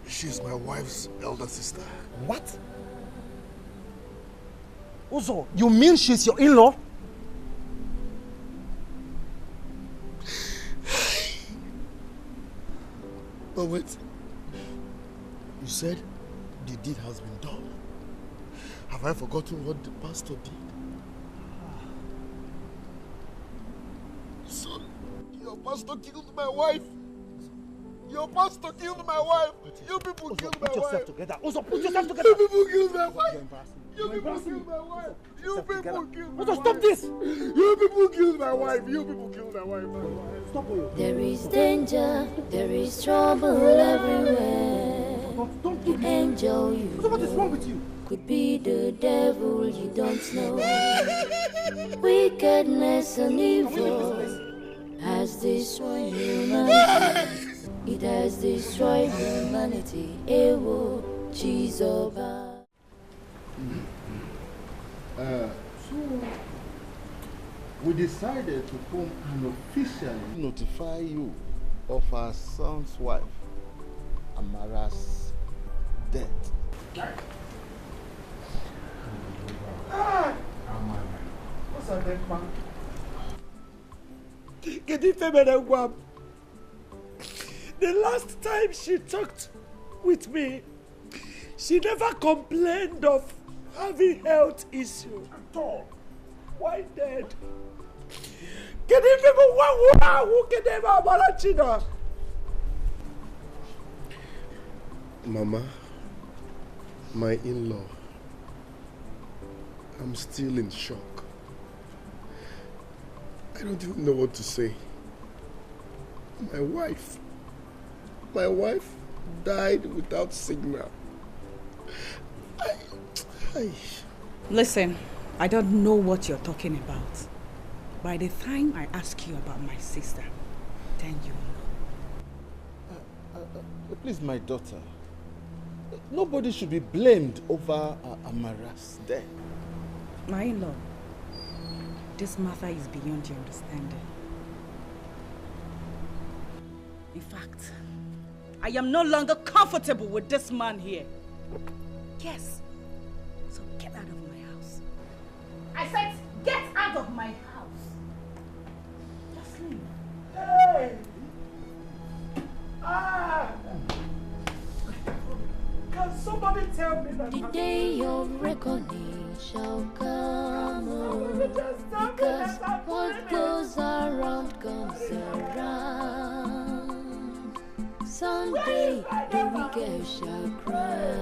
She's my wife's elder sister. What? Uzo, you mean she's your in-law? But wait, you said the deed has been done. Have I forgotten what the pastor did? So, your pastor killed my wife. Your pastor killed my wife. You people killed my wife. Put yourself together. Also, put yourself together. You people killed my wife. You're You people embarrassing me. killed my wife. You people killed my Also, wife. stop this. You people killed my wife. You people killed my wife. Stop it. There is danger, there is trouble everywhere. The angel you What is wrong with you? could be the devil you don't know. Wickedness and evil has destroyed humanity. It has destroyed humanity. Ewo Chizoba. So we decided to come and officially notify you of our son's wife, Amara's death. What's her death, man? The last time she talked with me, she never complained of having health issues at all. Why dead? Can you people who can ever Amarachina? Mama, my in-law, I'm still in shock. I don't even know what to say. My wife died without signal. Listen, I don't know what you're talking about. By the time I ask you about my sister, then you know. Please, my daughter, nobody should be blamed over Amara's death. My in-law, this matter is beyond your understanding. In fact, I am no longer comfortable with this man here. Yes, so get out of my house. I said, get out of my house. Just leave. Hey! Ah! Can somebody tell me that? The day of reckoning shall come, because what goes around comes around. Someday the wicked shall cry.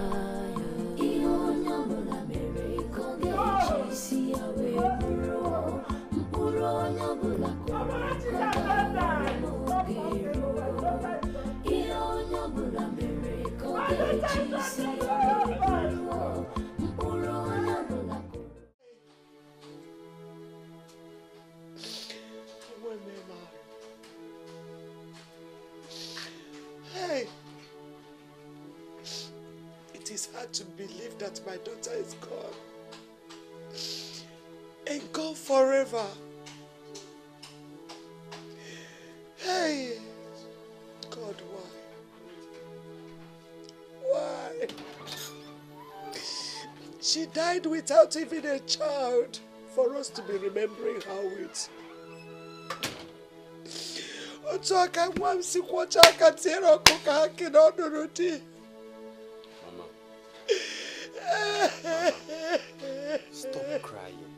Hey, it is hard to believe that my daughter is gone. And gone forever. Hey, God, why? She died without even a child for us to be remembering her with. Mama, stop crying.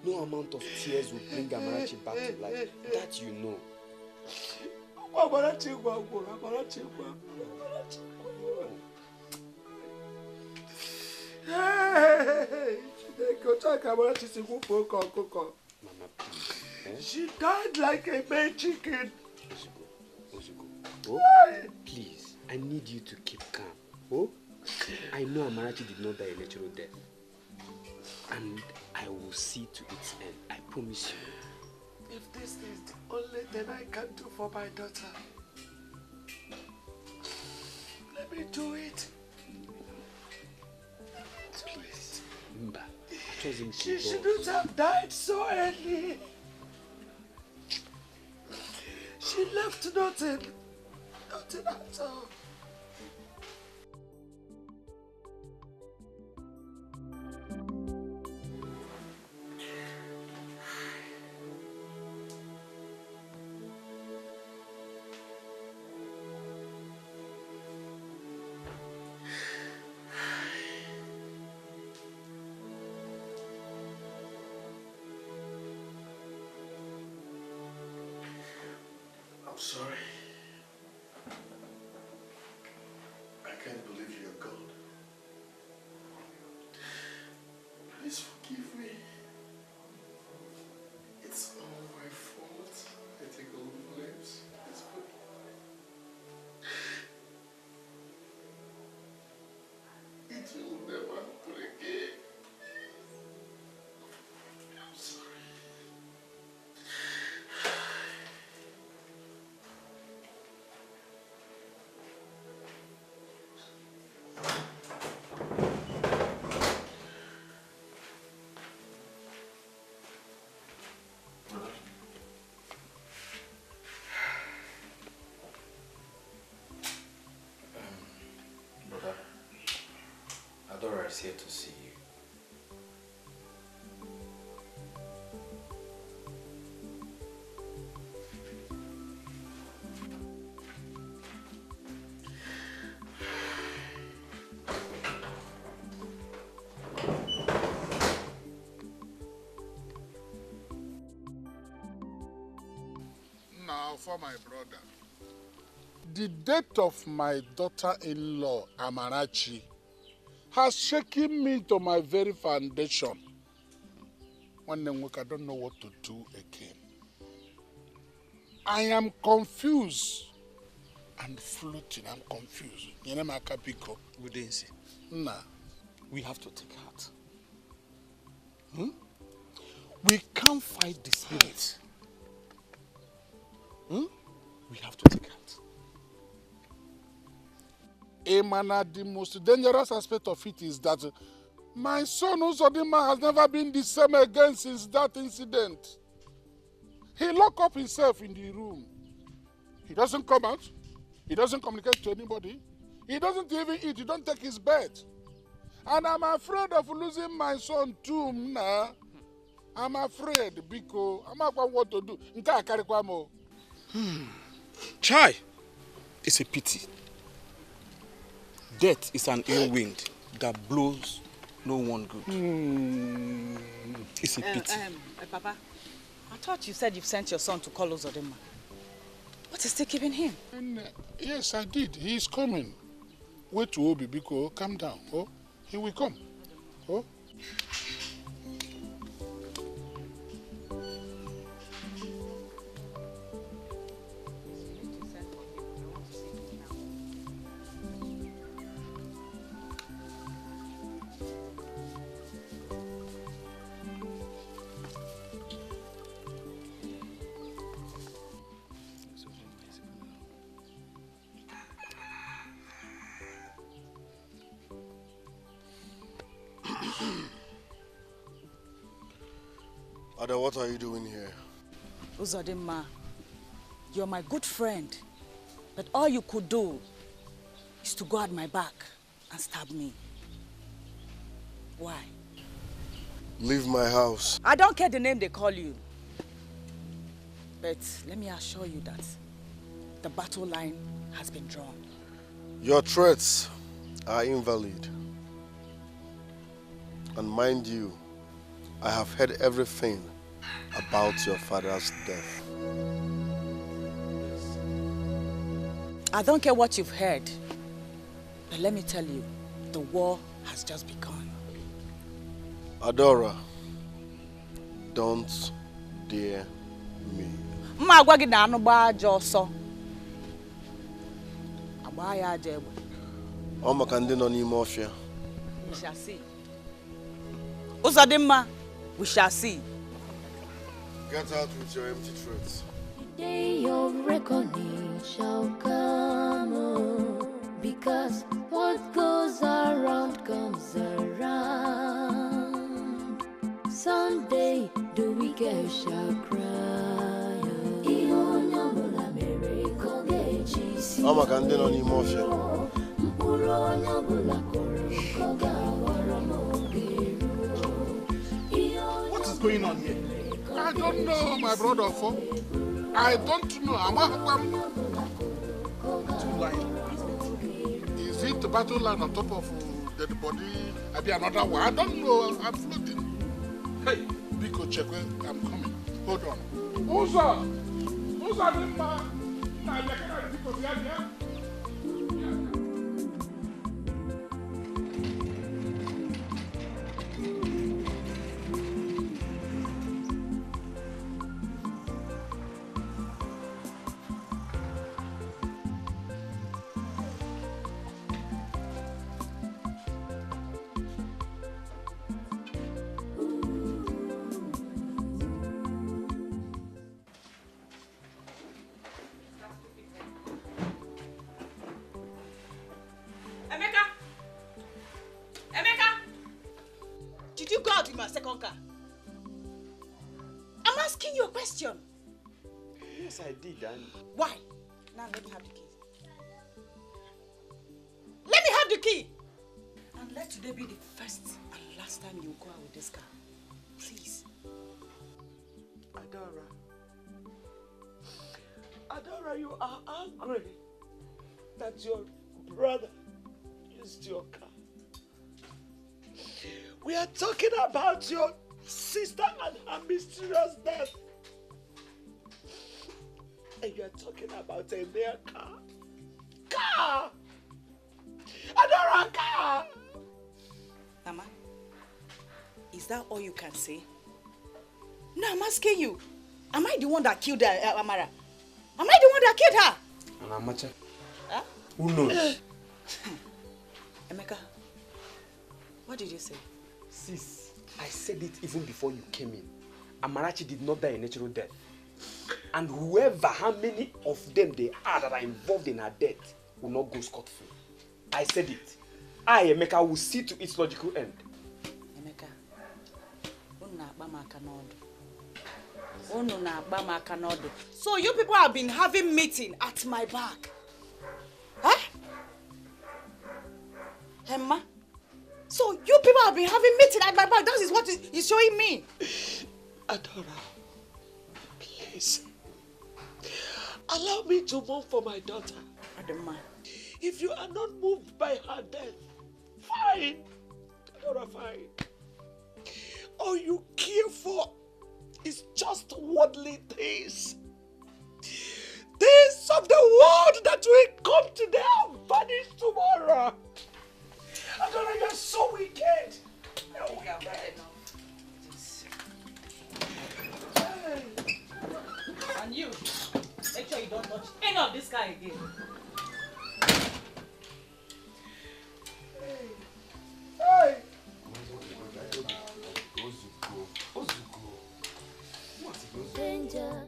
No amount of tears will bring Amarachi back to life. That you know. Mama, please. She died like a bad chicken. Ozugo. Oh, please, I need you to keep calm. Oh, I know Amarachi did not die a natural death. And I will see to its end. I promise you. If this is the only thing I can do for my daughter, let me do it. Please, Mba. She shouldn't have died so early. She left nothing at all. I'm sorry. is here to see you. Now for my brother. The death of my daughter-in-law, Amarachi, has shaken me to my very foundation. One day, I don't know what to do again. I am confused and floating. I'm confused. You know, my capiko. We didn't see. Nah. We have to take heart. We can't fight the spirit. We have to take heart. Emana, the most dangerous aspect of it is that my son Uzodima has never been the same again since that incident. He locked up himself in the room. He doesn't come out. He doesn't communicate to anybody. He doesn't even eat. He don't take his bed. And I'm afraid of losing my son too. Nah. I'm afraid because I'm not going what to do. Chai! It's a pity. Death is an ill wind that blows no one good. It's a pity. Papa, I thought you said you've sent your son to call Uzodima. What is still keeping him? Yes, I did. He is coming. Wait to Obi Biko. Calm down. Oh, he will come. Oh. Ada, what are you doing here? Uzodima, you're my good friend, but all you could do is to go at my back and stab me. Why? Leave my house. I don't care the name they call you. But let me assure you that the battle line has been drawn. Your threats are invalid. And mind you, I have heard everything about your father's death. I don't care what you've heard, but let me tell you, the war has just begun. Adora, don't dare me. We shall see. Uzodima, we shall see. Get out with your empty threats. The day of reckoning shall come, because what goes around comes around. Someday the wicked shall cry. What is going on here? I don't know, my brother. I don't know. Is it the battle line on top of dead body? Maybe another one. I don't know. I'm floating. Hey, Biko Chekwe, I'm coming. Hold on. Uza! Uza, Did you go out with my second car? I'm asking you a question. Yes, I did, and... Why? Now let me have the key. Let me have the key! And let today be the first and last time you go out with this girl. Please. Adora, you are angry that your brother used your car. We are talking about your sister and her mysterious death. And you are talking about a mere car. Car! Adora, car! Mama, is that all you can say? No, I'm asking you. Am I the one that killed Amara? Am I the one that killed her? And Amacha? Huh? Who knows? Emeka, what did you say? Sis, I said it even before you came in. Amarachi did not die a natural death. And whoever, how many of them they are that are involved in her death will not go scot-free. I said it. I, Emeka, will see to its logical end. Emeka, so you people have been having meeting at my back. Huh? Emma? So you people have been having meeting at my back. That is what he's showing me. Adora, please. Allow me to mourn for my daughter. Adama. If you are not moved by her death, fine. Adora, fine. All you care for is just worldly things. Things of the world that will come today and vanish tomorrow. Adora, you're so wicked. You're wicked. And you, make sure you don't touch any of this guy again. Hey! Danger.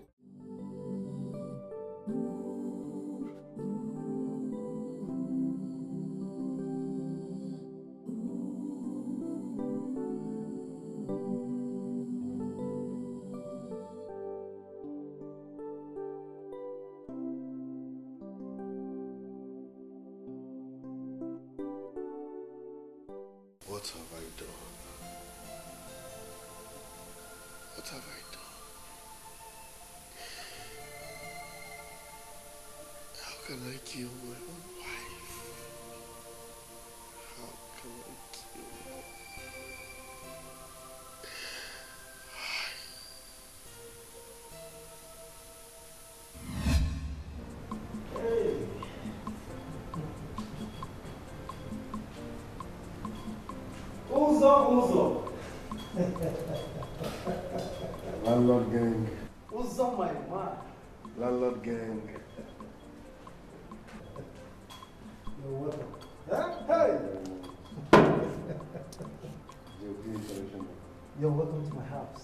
What have I done? What have I done? How can I kill my own wife? How can I kill her? Uzo. Landlord gang. Uzo, my man. Landlord gang. You're welcome. Huh? Hey! You're welcome to my house.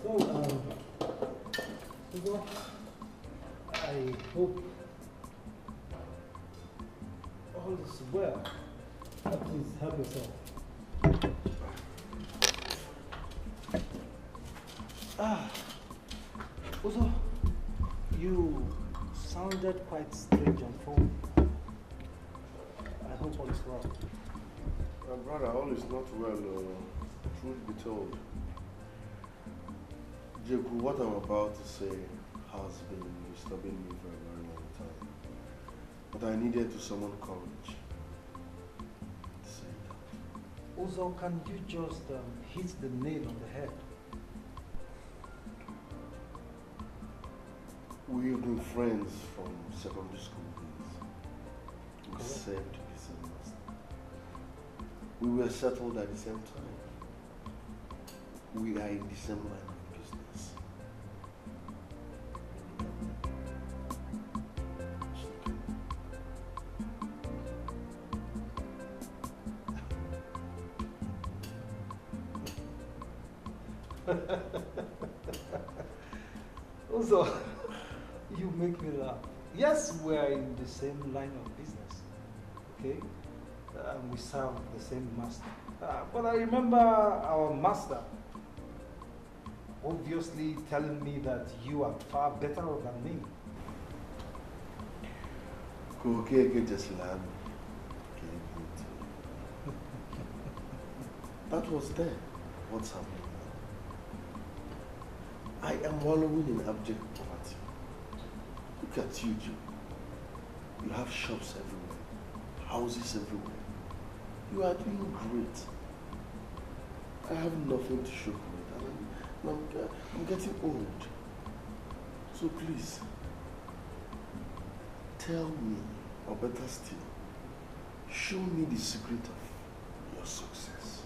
So, Uzo, I hope all is well. Please help yourself. Also, you sounded quite strange on phone. I hope all is well. Brother, all is not well. Truth be told, Jeku, what I'm about to say has been disturbing me for a very long time. But I needed to summon courage to say that. Also, can you just hit the nail on the head? We've been friends from secondary school days. We served the same master. We were settled at the same time. We are in the same line of business. Also, you make me laugh. Yes, we are in the same line of business, okay? And we serve the same master. But I remember our master obviously telling me that you are far better than me. Just land. That was there. What's happening now? I am wallowing in abject poverty. Look at you, Joe. You have shops everywhere, houses everywhere. You are doing great. I have nothing to show for it, and I'm getting old. So please, tell me, or better still, show me the secret of your success.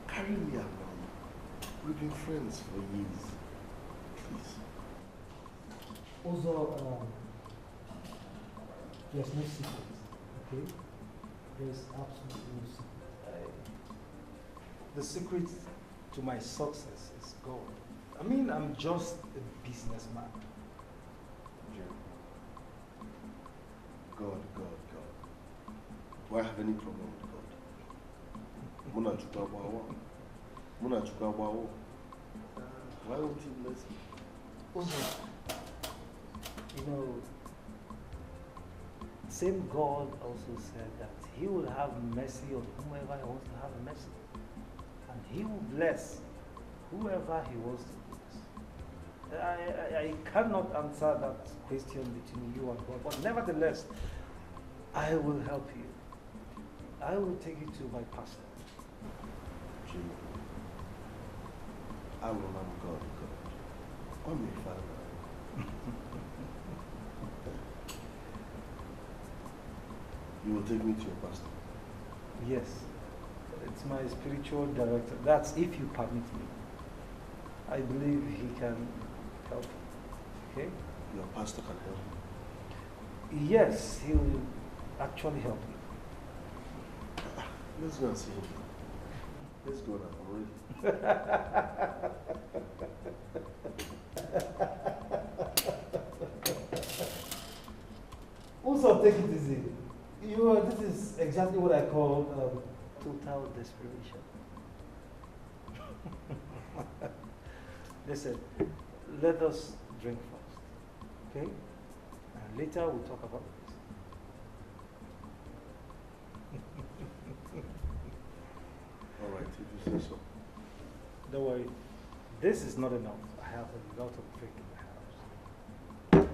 Carry me around. We've been friends for years. Please. Also, there's no secret, okay? There's absolutely no secret. The secret to my success is God. I mean, I'm just a businessman. God. Do I have any problem with God? Why won't he bless me? Also, you know, same God also said that he will have mercy on whomever he wants to have mercy. And he will bless whoever he wants to bless. I cannot answer that question between you and God, but nevertheless, I will help you. I will take you to my pastor. I will not God. I'm your father. You will take me to your pastor? Yes. It's my spiritual director. That's if you permit me. I believe he can help you. Okay? Your pastor can help you? Yes, he will actually help you. Let's go and see him. Let's go now. I'm ready. Also, take it easy. This is exactly what I call total desperation. Listen, let us drink first, okay? And later we'll talk about this. All right, if you say so. Don't worry, this is not enough. I have a lot of drink in the house.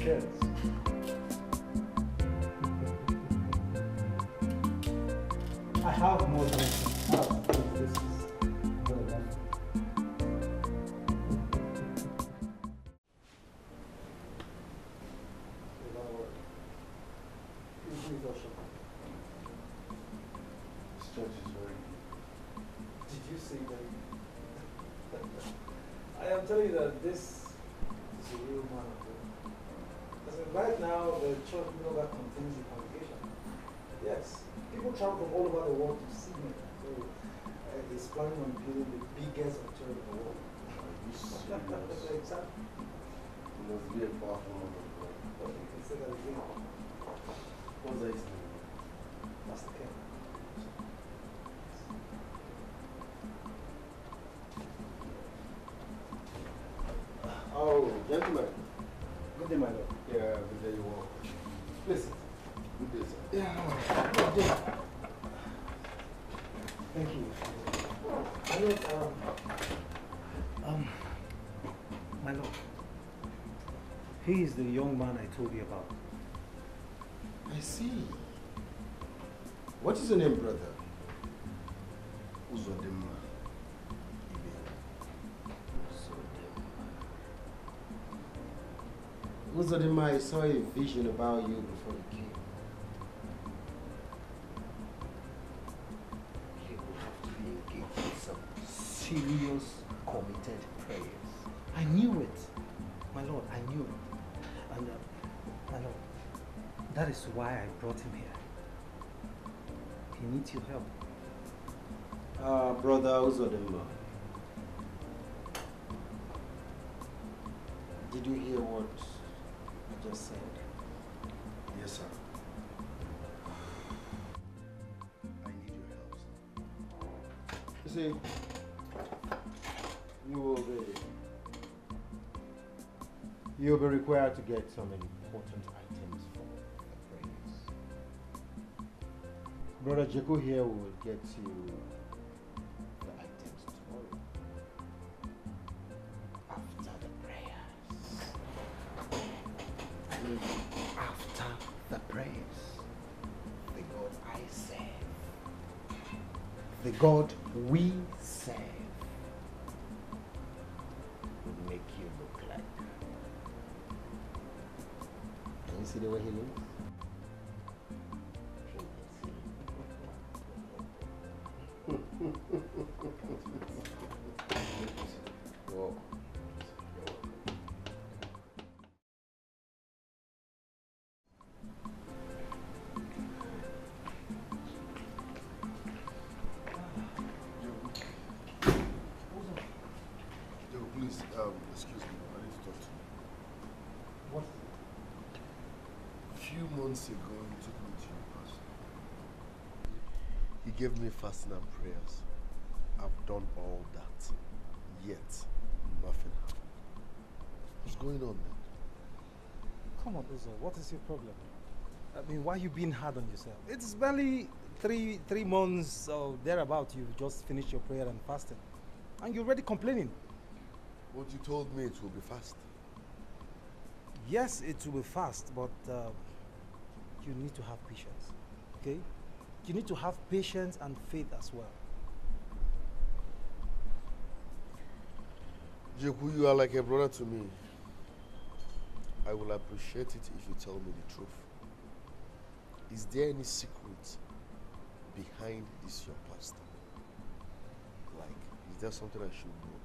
Cheers. I have more drinks in the house. This is not enough. This church is very deep. Did you see that? I am telling you that this is a real man of God. Because right now, the church no longer contains the congregation. Yes, people travel from all over the world to see me. So he's planning on building the biggest church in the world. Exactly. You must be a powerful man of God. But you can say that again. What's that his name? Master Ken. Oh, gentlemen. Good day, my lord. Yeah, good day, you all. Listen. Good day, sir. Yeah, good day. Thank you. My lord, my lord, he is the young man I told you about. I see. What is your name, brother? Uzodimma. Uzodimma, I saw a vision about you before you came. You will have to be engaged in some serious, committed prayers. I knew it. My lord, I knew it. And, my lord, that is why I brought him here. He needs your help. Brother Uzodimma, did you hear what I just said? Yes, sir. I need your help. You see, you'll be required to get some important items for the prayers. Brother Jeko here will get you the items tomorrow after the prayers. After the prayers, the God I serve, the God we serve, will make you look like. Can you see the way he looks? Whoa. Please, excuse me, I need to talk to you. What? A few months ago, he took me to your pastor. He gave me fasting and prayers. I've done all that, yet nothing happened. What's going on, man? Come on, Uzo, what is your problem? I mean, why are you being hard on yourself? It's barely three months or thereabout. You just finished your prayer and fasting, and you're already complaining. But you told me it will be fast. Yes, it will be fast, but you need to have patience, okay? You need to have patience and faith as well. Jeku, you are like a brother to me. I will appreciate it if you tell me the truth. Is there any secret behind this your pastor? Like, is there something I should know?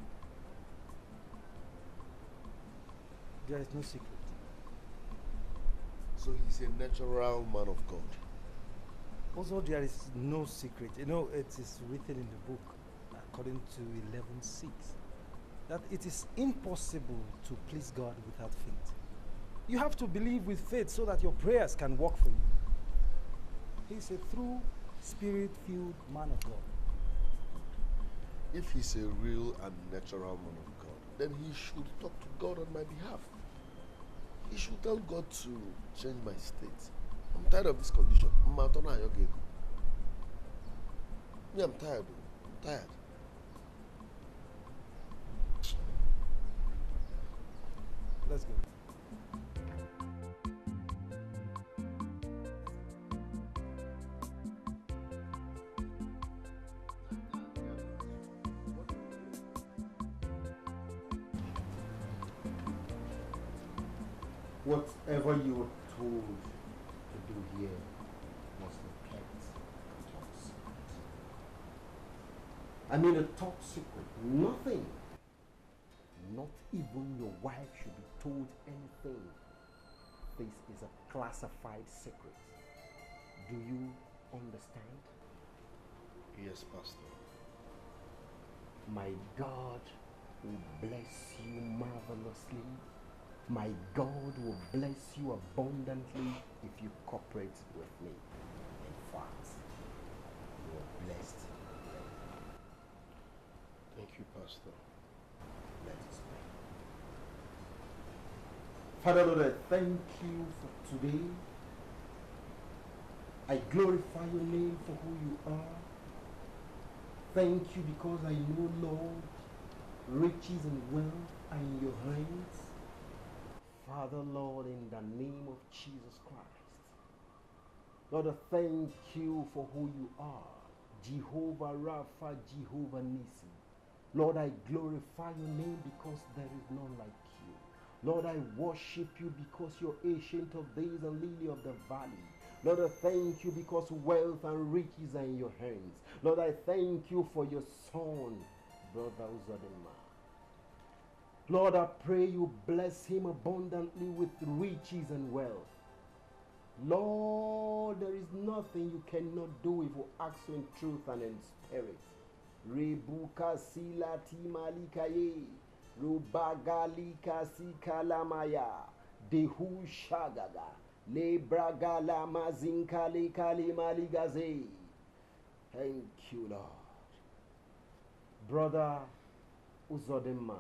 There is no secret. So he's a natural man of God. Also, there is no secret. You know, it is written in the book, according to 11:6, that it is impossible to please God without faith. You have to believe with faith so that your prayers can work for you. He's a true, spirit-filled man of God. If he's a real and natural man of God, then he should talk to God on my behalf. He should tell God to change my state. I'm tired of this condition. Me, I'm tired. I'm tired. Let's go. Whatever you were told to do here must be kept top secret. I mean a top secret. Nothing. Not even your wife should be told anything. This is a classified secret. Do you understand? Yes, Pastor. My God will bless you marvelously. My God will bless you abundantly if you cooperate with me. In fact, you are blessed. Thank you, Pastor. Let us pray. Father Lord, I thank you for today. I glorify your name for who you are. Thank you because I know, Lord, riches and wealth are in your hands. Father, Lord, in the name of Jesus Christ, Lord, I thank you for who you are. Jehovah Rapha, Jehovah Nissi. Lord, I glorify your name because there is none like you. Lord, I worship you because you're ancient of days and lily of the valley. Lord, I thank you because wealth and riches are in your hands. Lord, I thank you for your son, Brother Uzodema. Lord, I pray you bless him abundantly with riches and wealth. Lord, there is nothing you cannot do if you ask in truth and in spirit. Rebuka silati malikaye, rubagalika sikalamaya, dehu shagaga, lebragala mazinkali kalimaligaze. Thank you, Lord. Brother Uzodinma,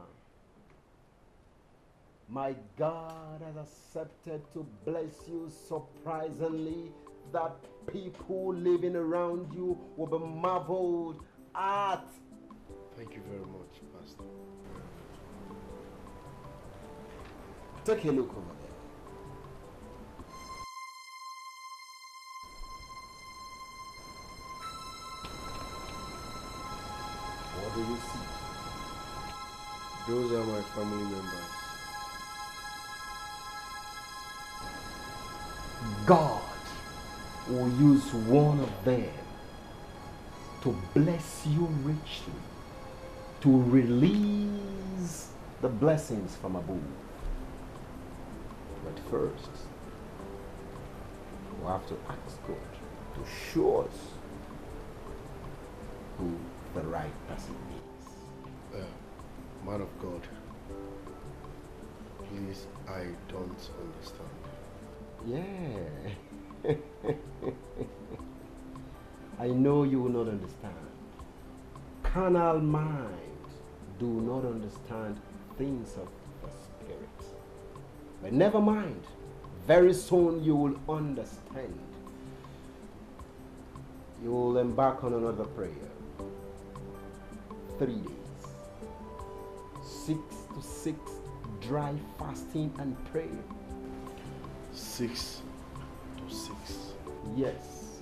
my God has accepted to bless you surprisingly that people living around you will be marveled at. Thank you very much, Pastor. Take a look over there. What do you see? Those are my family members. God will use one of them to bless you richly, to release the blessings from above. But first, we have to ask God to show us who the right person is. Man of God, please, I don't understand. Yeah. I know you will not understand. Carnal minds do not understand things of the Spirit. But never mind, very soon you will understand. You will embark on another prayer. 3 days. 6 to 6 dry fasting and prayer. 6 to 6. Yes.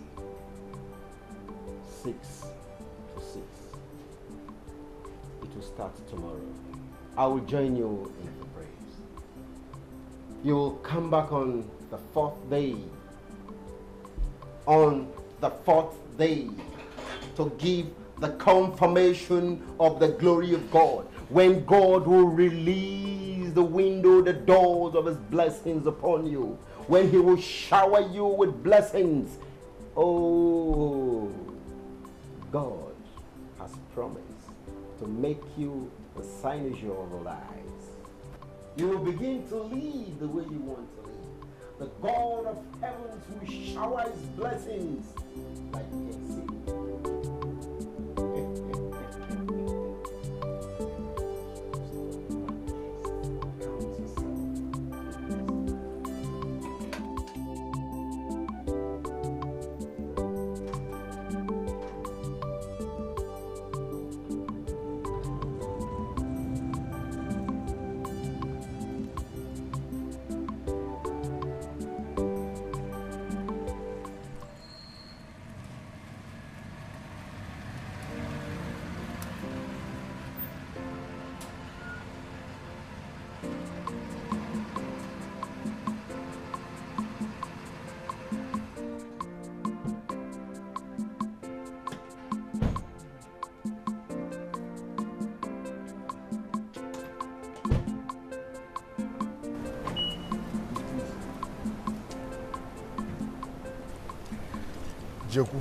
6 to 6. It will start tomorrow. I will join you in the prayers. You will come back on the 4th day. On the 4th day to give the confirmation of the glory of God. When God will release the window, the doors of his blessings upon you. When he will shower you with blessings. Oh, God has promised to make you the signature of the lives. You will begin to live the way you want to live. The God of heavens will shower his blessings like you can see. Joku,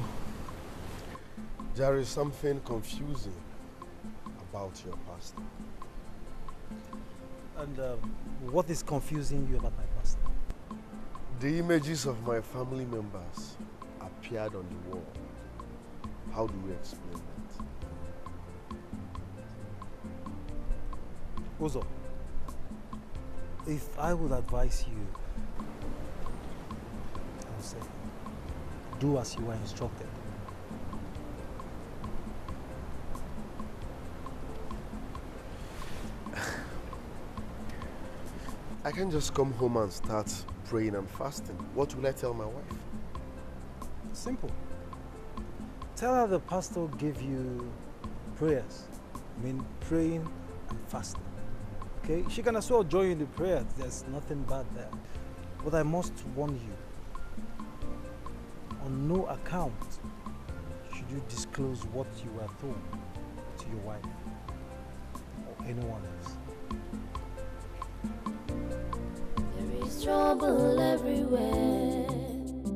there is something confusing about your pastor. And what is confusing you about my pastor? The images of my family members appeared on the wall. How do we explain that? Uzo, if I would advise you, I would say, do as you were instructed. I can just come home and start praying and fasting. What will I tell my wife? Simple. Tell her the pastor gave you prayers. I mean, praying and fasting. Okay? She can as well join in the prayer. There's nothing bad there. But I must warn you, on no account should you disclose what you were told to your wife or anyone else. There is trouble everywhere.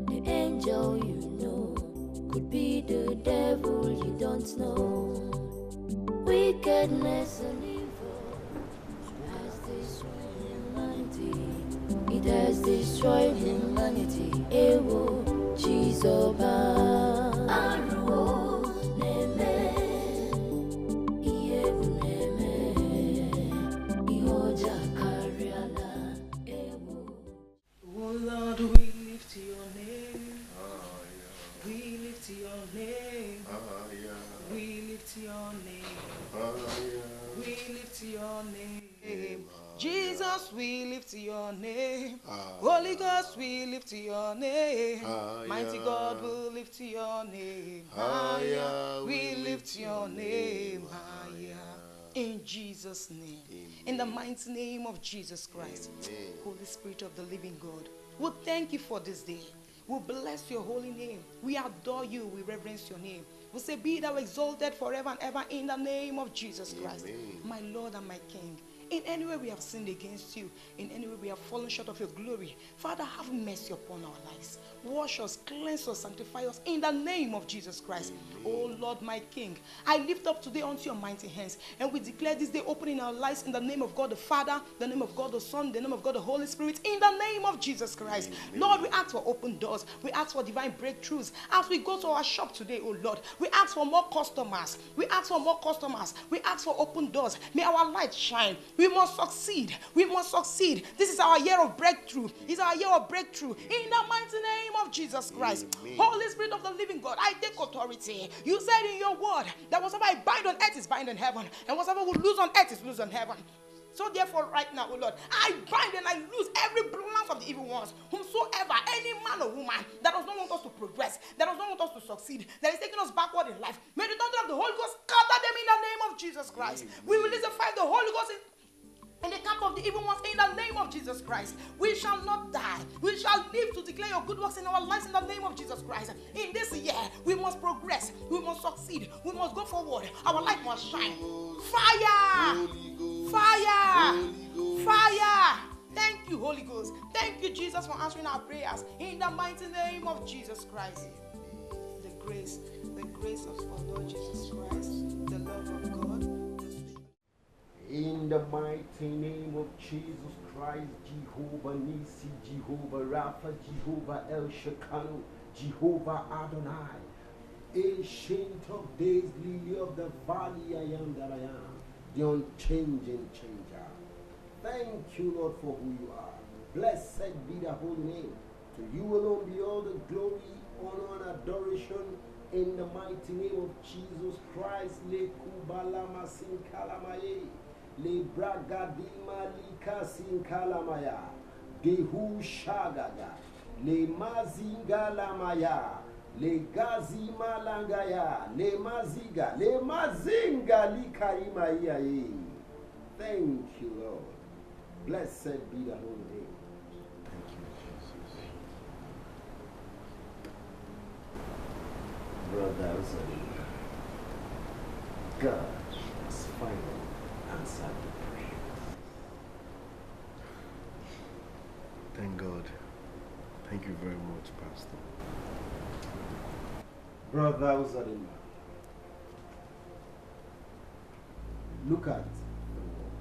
The angel you know could be the devil you don't know. Wickedness and evil has destroyed humanity. It has destroyed humanity. Ewo. Chizoba Aruo Neme your name. We lift your name. We lift your name. We lift your name. Jesus, we lift your name. Holy Ghost, we lift your name. Mighty God, we lift your name. We lift your name. In Jesus' name. In the mighty name of Jesus Christ. Holy Spirit of the living God, we thank you for this day. We bless your holy name. We adore you. We reverence your name. We say, be thou exalted forever and ever in the name of Jesus Christ. My Lord and my King. In any way we have sinned against you, in any way we have fallen short of your glory, Father, have mercy upon our lives. Wash us, cleanse us, sanctify us in the name of Jesus Christ. Oh Lord, my King, I lift up today unto your mighty hands, and we declare this day open in our lives in the name of God the Father, the name of God the Son, the name of God the Holy Spirit, in the name of Jesus Christ. Lord, we ask for open doors. We ask for divine breakthroughs. As we go to our shop today, oh Lord, we ask for more customers. We ask for more customers. We ask for open doors. May our light shine. We must succeed. We must succeed. This is our year of breakthrough. It's our year of breakthrough. In the mighty name of Jesus Christ. Holy Spirit of the living God, I take authority. You said in your word that whatever I bind on earth is bind in heaven, and whatever we lose on earth is lose on heaven. So therefore right now, oh Lord, I bind and I lose every plans of the evil ones, whomsoever, any man or woman that does not want us to progress, that does not want us to succeed, that is taking us backward in life, may the thunder of the Holy Ghost scatter them in the name of Jesus Christ. We release the fire of the Holy Ghost in the camp of the evil ones in the name of Jesus Christ. We shall not die. We shall live to declare your good works in our lives in the name of Jesus Christ. In this year, we must progress. We must succeed. We must go forward. Our light must shine. Fire! Fire! Fire! Thank you, Holy Ghost. Thank you, Jesus, for answering our prayers. In the mighty name of Jesus Christ. The grace of our Lord Jesus Christ, the love of God. In the mighty name of Jesus Christ, Jehovah Nisi, Jehovah Rapha, Jehovah El Shekinah, Jehovah Adonai, Ancient of Days, Lily of the Valley, I am that I am, the unchanging changer. Thank you, Lord, for who you are. Blessed be the holy name. To you alone be all the glory, honor, and adoration. In the mighty name of Jesus Christ, Le Kubalama Sinkalamaye. Le bragadima lika sinkalamaya, dehu shagaga, le mazingalamaya, le gazima langaya, le maziga, le mazinga likaimaya. Thank you, Lord. Blessed be the holy name. Thank you, Jesus. Brothers, God has finally answered the prayer. Thank God. Thank you very much, Pastor. Brother Uzadima, look at the wall.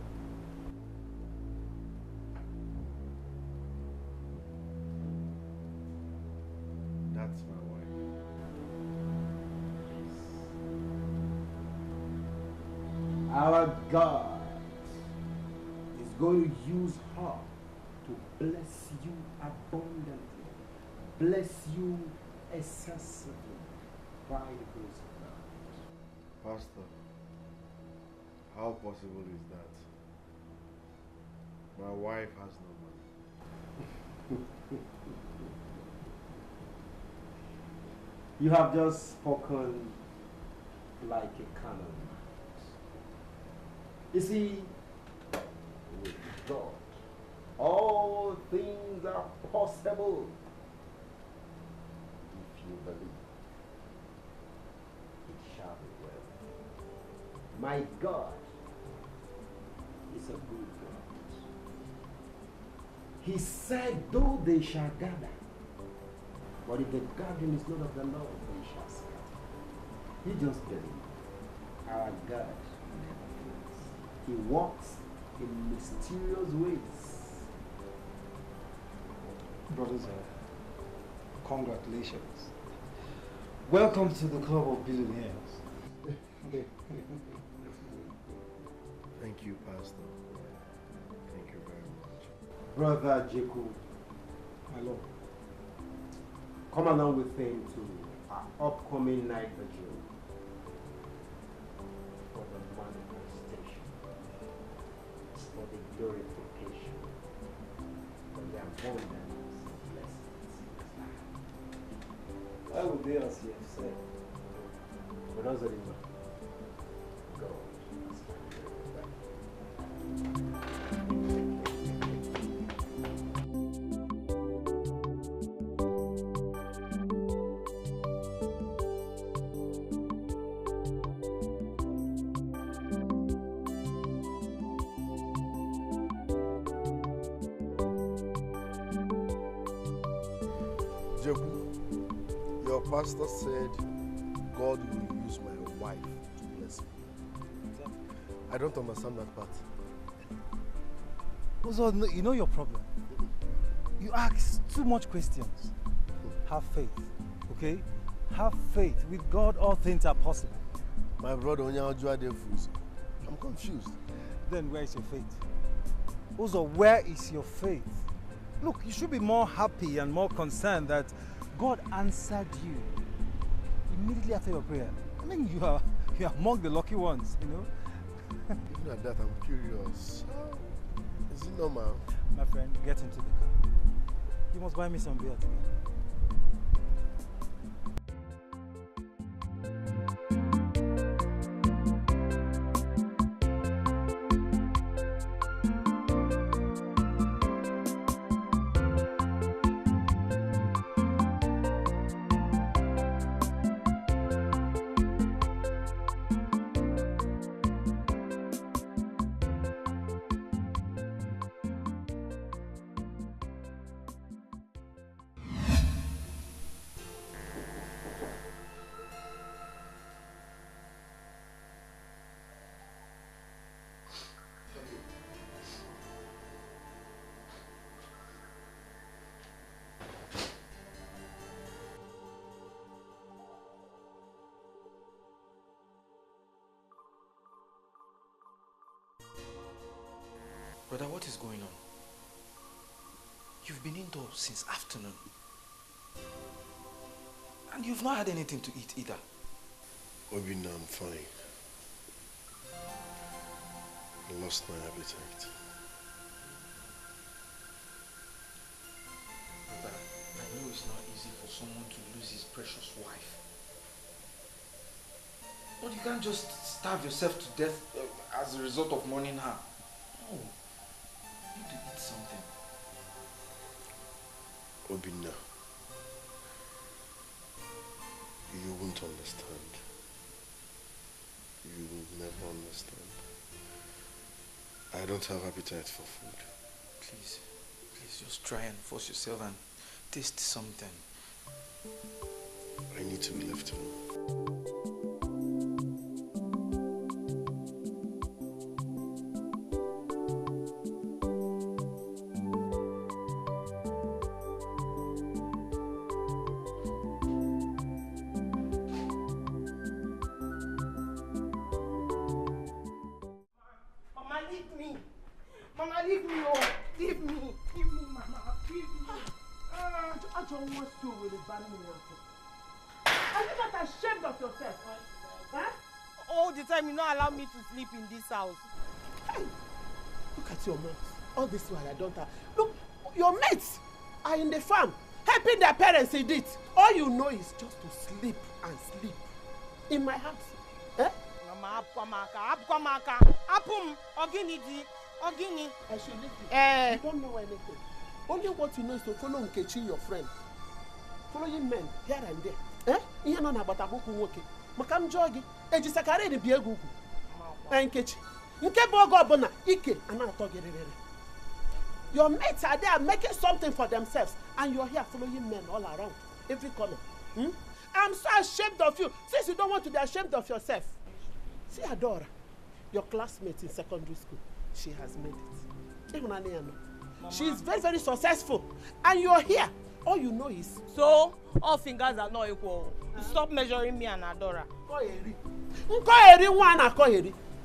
That's my wife. Our God is going to use her to bless you abundantly, bless you excessively by the grace of God. Pastor, how possible is that? My wife has no money. You have just spoken like a canon. You see, with God, all things are possible if you believe. It shall be well. My God is a good God. He said, though they shall gather, but if the gathering is not of the Lord, they shall scatter. You just believe. Our God never fails. He walks in mysterious ways. Brothers, congratulations. Welcome to the club of billionaires. Thank you, Pastor. Thank you very much. Brother Jacob, my lord, come along with him to our upcoming night vigil for the manifestation, for the glorification, for the abundance of blessings. I will be as you have said. But also remember, God Jebu, your pastor said God will use my wife to bless me. I don't understand that part. Also, you know your problem. You ask too much questions. Have faith, okay? Have faith. With God, all things are possible. My brother, I'm confused. Then where is your faith? Also, where is your faith? Look, you should be more happy and more concerned that God answered you immediately after your prayer. I mean, you are among the lucky ones, you know? Even at that, I'm curious. Is it normal? My friend, get into the car. You must buy me some beer together. Brother, what is going on? You've been indoors since afternoon. And you've not had anything to eat either. Obina, I'm fine. I lost my appetite. Brother, I know it's not easy for someone to lose his precious wife. But you can't just starve yourself to death as a result of mourning her. No. You need to eat something. Obina, you won't understand. You will never understand. I don't have appetite for food. Please just try and force yourself and taste something. I need to be left alone. You not allow me to sleep in this house. Hey, look at your mates. All this while I don't have. Look, your mates are in the farm helping their parents in it. All you know is just to sleep and sleep in my house. Eh? Mama, apum, ogini. I should leave you. You don't know anything. Only what you know is to follow Nkechi, your friend. Following men here and there. Eh? Ihe no na batabuku nwoke. Maka m jụọ gị ejisakara iri bie ugwu Nkechi nke bụ oge ọbụla ike a na-atọ gị rịrịrị. Your mates are there making something for themselves and you're here following men all around every corner. I'm so ashamed of you since you don't want to be ashamed of yourself. See Adora, your classmate in secondary school, she has made it. She is very, very successful and you're here. All you know is... So, all fingers are not equal. Stop measuring me and Adora.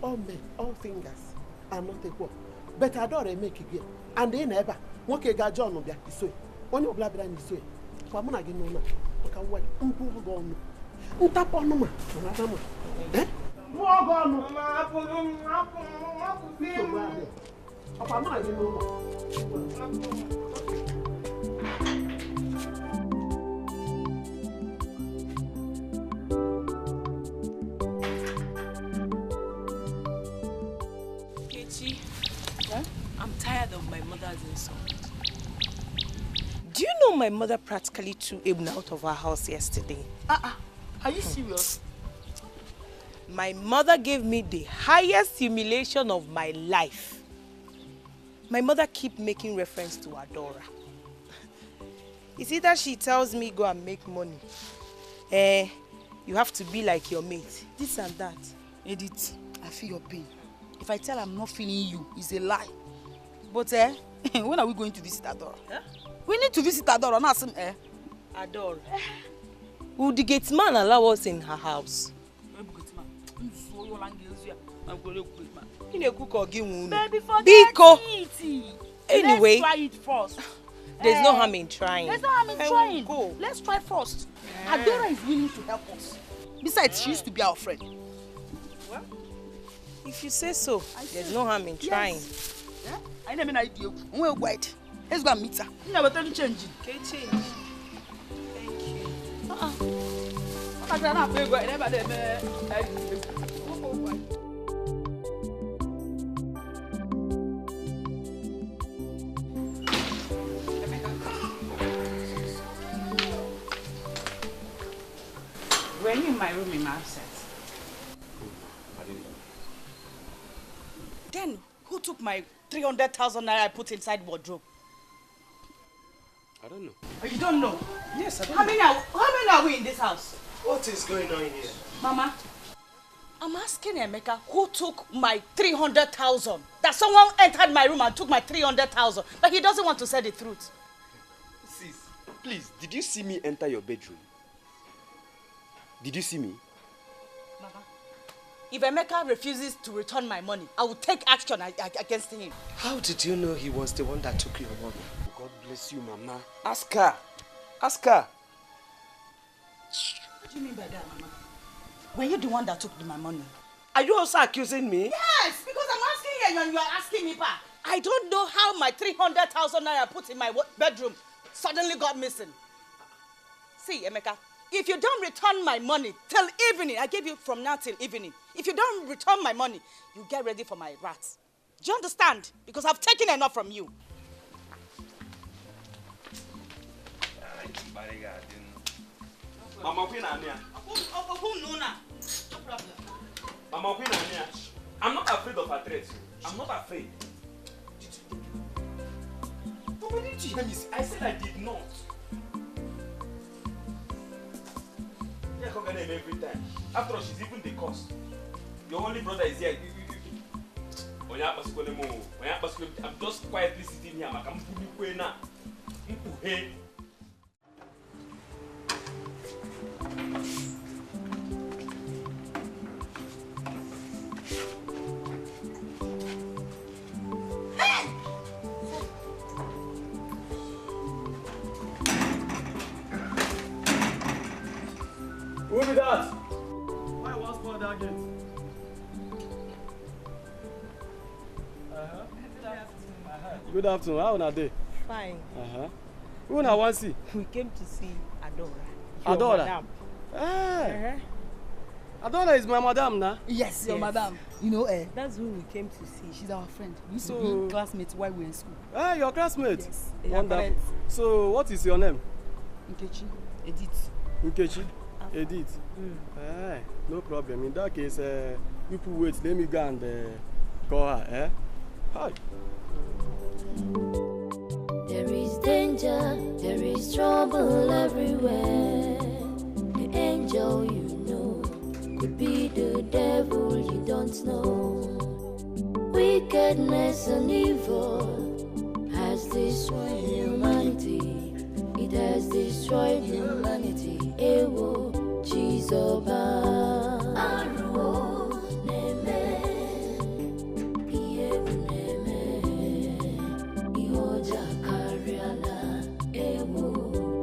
All men, all fingers are not equal. But Adora make again. And they never. Kwa mụ na gị n'ụlọ maka nwa mkpu gị ọnụ. Ntapụ ọnụ ma nata ma. Mụọ gị ọnụ. Ọkwa mụ na gị n'ụlọ. I'm tired of my mother's insult. Do you know my mother practically threw Abner out of our house yesterday? Are you serious? My mother gave me the highest humiliation of my life. My mother keep making reference to Adora. It's either she tells me go and make money. You have to be like your mate. This and that. Edith, I feel your pain. If I tell I'm not feeling you, it's a lie. But when are we going to visit Adora? We need to visit Adora, not some Adora. Will the gate man allow us in her house? Baby, Biko. Let's Anyway, try it first. There's no harm in trying. There's no harm in trying. Go. Let's try first. Adora is willing to help us. Besides, she used to be our friend. Well, if you say so, there's no harm in trying. I never know idea. We'll wait. Let's go and meet her. You never tell me change. Okay, change. Thank you. Were you in my room in my absence? Then who took my 300,000 naira I put inside wardrobe? I don't know. Oh, you don't know? Yes, I don't How know. many are we in this house? What is going on here? Mama, I'm asking Emeka who took my 300,000. That someone entered my room and took my 300,000, but he doesn't want to say the truth. Sis, please, did you see me enter your bedroom? Did you see me? Mama, if Emeka refuses to return my money, I will take action against him. How did you know he was the one that took your money? God bless you, Mama. Ask her. Ask her. What do you mean by that, Mama? Were you the one that took my money? Are you also accusing me? Yes, because I'm asking you and you are asking me back. I don't know how my 300,000 naira I put in my bedroom suddenly got missing. See, Emeka, if you don't return my money till evening, I gave you from now till evening. If you don't return my money, you get ready for my rats. Do you understand? Because I've taken enough from you. Mama Queen Ania. Who know now? No problem. Mama Queen Ania. I'm not afraid of her threats. I'm not afraid. But why didn't you hear me? I said I did not. Yeah, come get every time. After all, she's even the cause. Your only brother is here. I'm just quietly sitting here. I'm putting now. Who be that? Why was for that gate? Good afternoon. How are they? Fine. Who I want to see? We came to see Adora. Adora? Madam. Adora is my madam now. Yes, your madam. You know, that's who we came to see. She's our friend. We used to be classmates while we were in school. Your classmate? Yes. Wonderful. So, what is your name? Nkechi. Edith. Nkechi? Edith? No problem. In that case, people wait. Let me go and call her. Hi. There is danger, there is trouble everywhere. The angel you know could be the devil you don't know. Wickedness and evil has destroyed humanity. It has destroyed humanity. Ewo Chizoba Aruo Neme Iyebu Neme Ihoja Kariala Ewo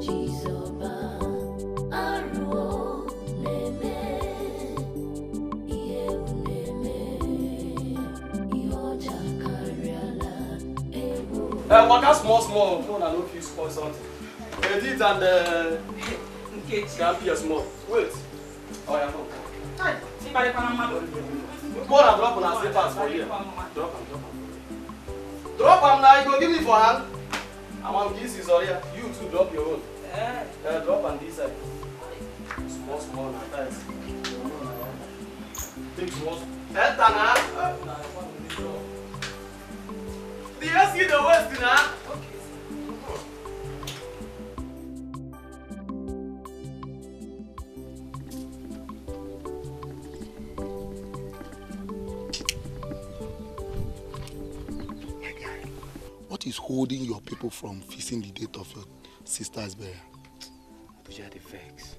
Chizoba. waka small. No, I don't feel small something. Edith and Scampi are small. Wait. Oh, yeah, come. Go and drop on our slippers for you. Drop them now, you go give me for hand. I want this is all here. You too, drop your own. Drop on this side. Small, now, guys. Take small. Enter now. Do you see the West now? Okay. What is holding your people from fixing the date of your sister's burial? But you are the vex.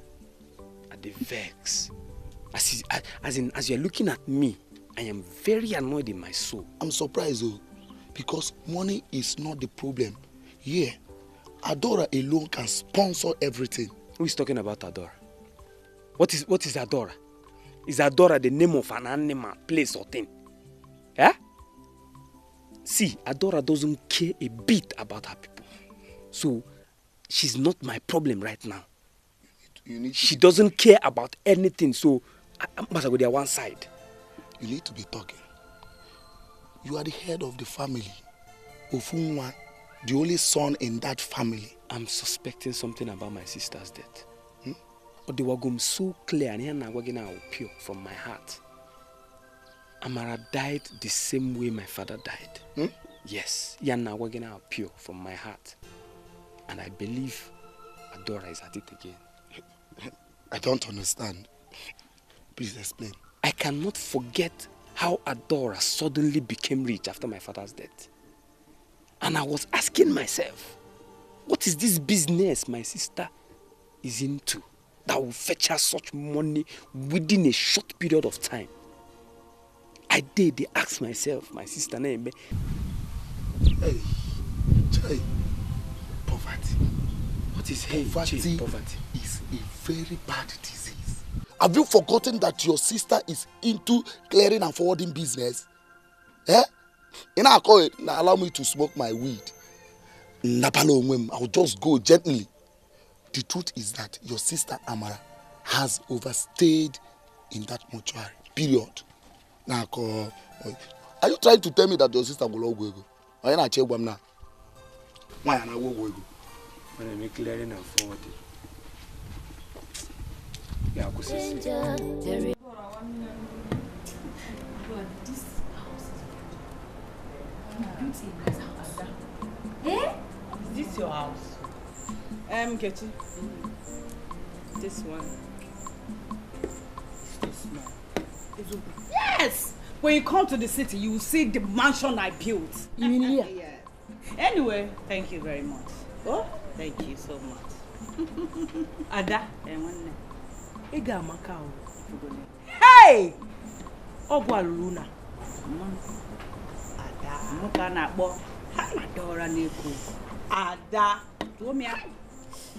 At the vex. As you're looking at me, I am very annoyed in my soul. I'm surprised though, because money is not the problem. Yeah, Adora alone can sponsor everything. Who is talking about Adora? What is Adora? Is Adora the name of an animal, place or thing? Yeah? See, Adora doesn't care a bit about her people. So, she's not my problem right now. She doesn't care about anything, so I must go there one side. You need to be talking. You are the head of the family. Ofunwa, the only son in that family. I'm suspecting something about my sister's death. But they were going so clear and here pure from my heart. Amara died the same way my father died. Yes, Yana Wagena pure from my heart. And I believe Adora is at it again. I don't understand. Please explain. I cannot forget how Adora suddenly became rich after my father's death. And I was asking myself, what is this business my sister is into that will fetch her such money within a short period of time? I asked myself, my sister name. Hey, poverty. What is poverty? Poverty is a very bad disease. Have you forgotten that your sister is into clearing and forwarding business? Eh? And I call it, now allow me to smoke my weed. I'll just go gently. The truth is that your sister Amara has overstayed in that mortuary. Period. Now, are you trying to tell me that your sister will not go? Why not check them now? Why not go? When I make clearing and forwarding. Yeah, I Danger. Eh? Is this your house? Kechi. This one. This one. Yes! When you come to the city, you will see the mansion I built. You mean here? Yeah. Anyway, thank you very much. Oh? Thank you so much. Ada? Ega Macau. Hey! Ogwa Luna. Ada. Muka na bo. Adora neku. Ada. Tumia.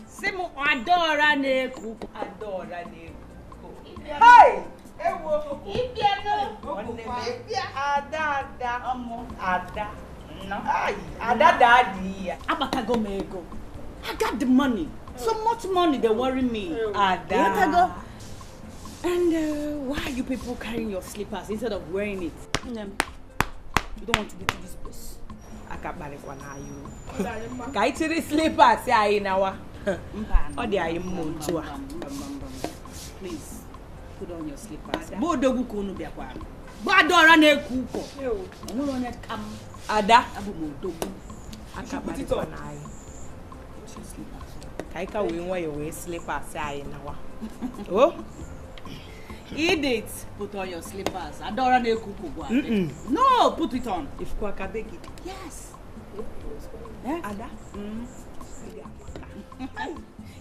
Simu adora neku. Adora neku. Hey! Ewo. Ibiano. Ada. Ada. No. Ada daddy. Abakago mego. I got the money. So much money they worry me. Ada. Let her go. And why are you people carrying your slippers instead of wearing it? You don't want to be to this place. I can't buy it for you. Can you see the slippers? Yeah, in our. Oh, they are in please put on your slippers. Bodogu kunu biakwa. Badora ne kuko. Omo no come. Ada abu modogu. I can't buy it for you. Kaika we wear your slippers in our. Oh. Eat it. Put on your slippers. Adora ne kuku. No, put it on. If Kwaka beg it. Yes. Ada.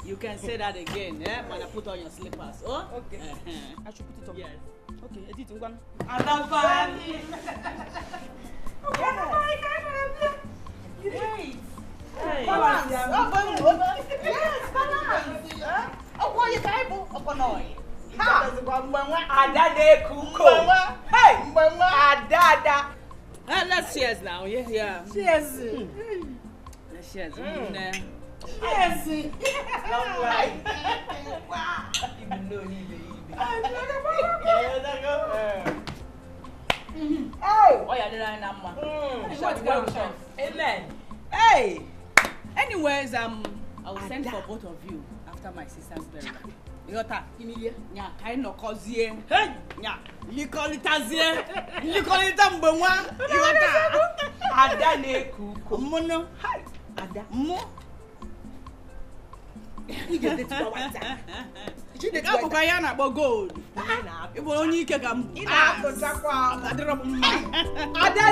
You can say that again, when I put on your slippers. Oh? Okay. I should put it on. Yes. Okay, edit it. Ada Fanny. Wait. Balance. Yes, balance. Oh, why you Bible? Oh, Ada de kuko. Hey, Ada. Let's cheers now. Yeah. Cheers. shares. Yes. Long life. Even though he Hey! Oh, yeah, there are Amen. Hey! Anyways, I will send for both of you after my sister's burial. You got that? Yeah, kind of cozy. Hey! Yeah, you call it as you call it number one. You got that? Ada ne kuku. Mono. Hi. Ada. Mo. You get it for what? You get it for yana about gold. You will only get a Ada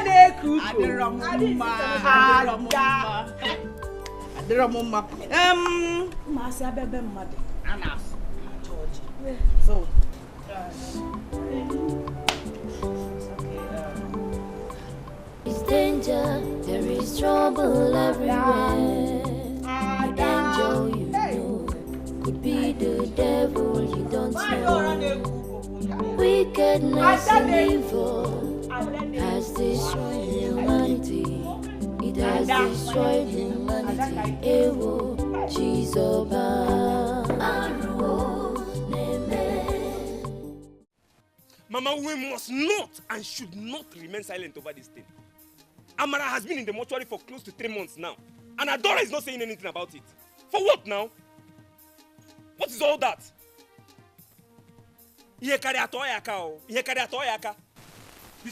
ne kuku. Ada. Masa bebe mother. Anas. George. So. It's danger, there is trouble everywhere. The angel you know could be the devil you don't know. Wickedness and evil has destroyed humanity. It has destroyed humanity. Ewo, Chizoba, Mama, we must not and should not remain silent over this thing. Amara has been in the mortuary for close to 3 months now. And Adora is not saying anything about it. For what now? What is all that? This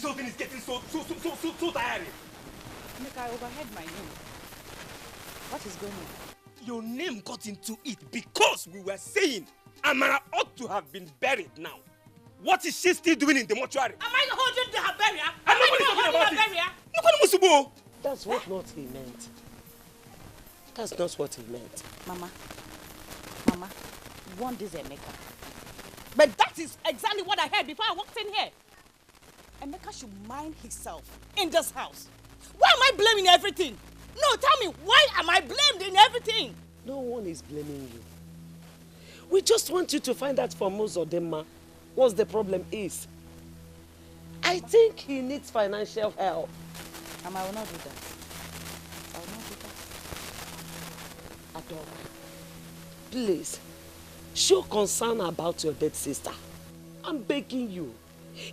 whole thing is getting so tiring. Make I overheard my name. What is going on? Your name got into it because we were saying Amara ought to have been buried now. What is she still doing in the mortuary? Am I holding her burial? I'm not talking about it. That's what he meant. That's not what he meant. Mama, you want this Emeka. But that is exactly what I heard before I walked in here. Emeka should mind himself in this house. Why am I blaming everything? No, tell me, why am I blamed in everything? No one is blaming you. We just want you to find out from Uzodimma what the problem is. I think he needs financial help. And I will not do that. I will not do that. Adora, please, show concern about your dead sister. I'm begging you.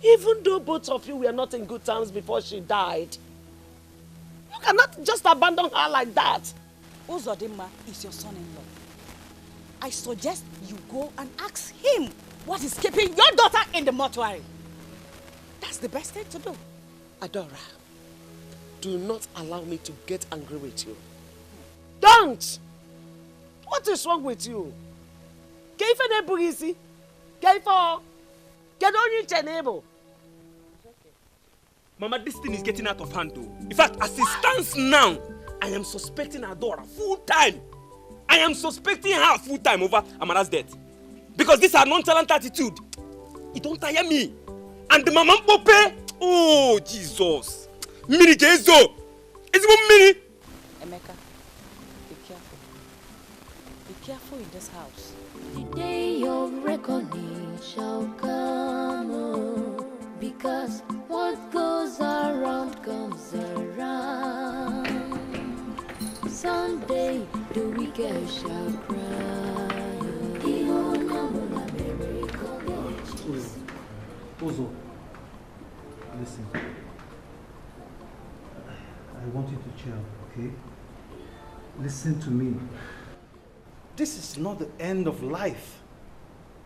Even though both of you were not in good terms before she died, you cannot just abandon her like that. Uzodimma is your son-in-law. I suggest you go and ask him what is keeping your daughter in the mortuary. That's the best thing to do. Adora, do not allow me to get angry with you. Don't! What is wrong with you? Mama, this thing is getting out of hand though. In fact, as it stands now, I am suspecting Adora full time. I am suspecting her full time over Amara's death. Because this her nonchalant attitude, it don't tire me. And the Mama Pope, oh Jesus. Mini Kezo. It's even mini. Emeka, be careful. Be careful in this house. The day of reckoning shall come, because what goes around comes around. Someday the wicked shall cry. Ozo, listen. I want you to chill, okay? Listen to me. This is not the end of life,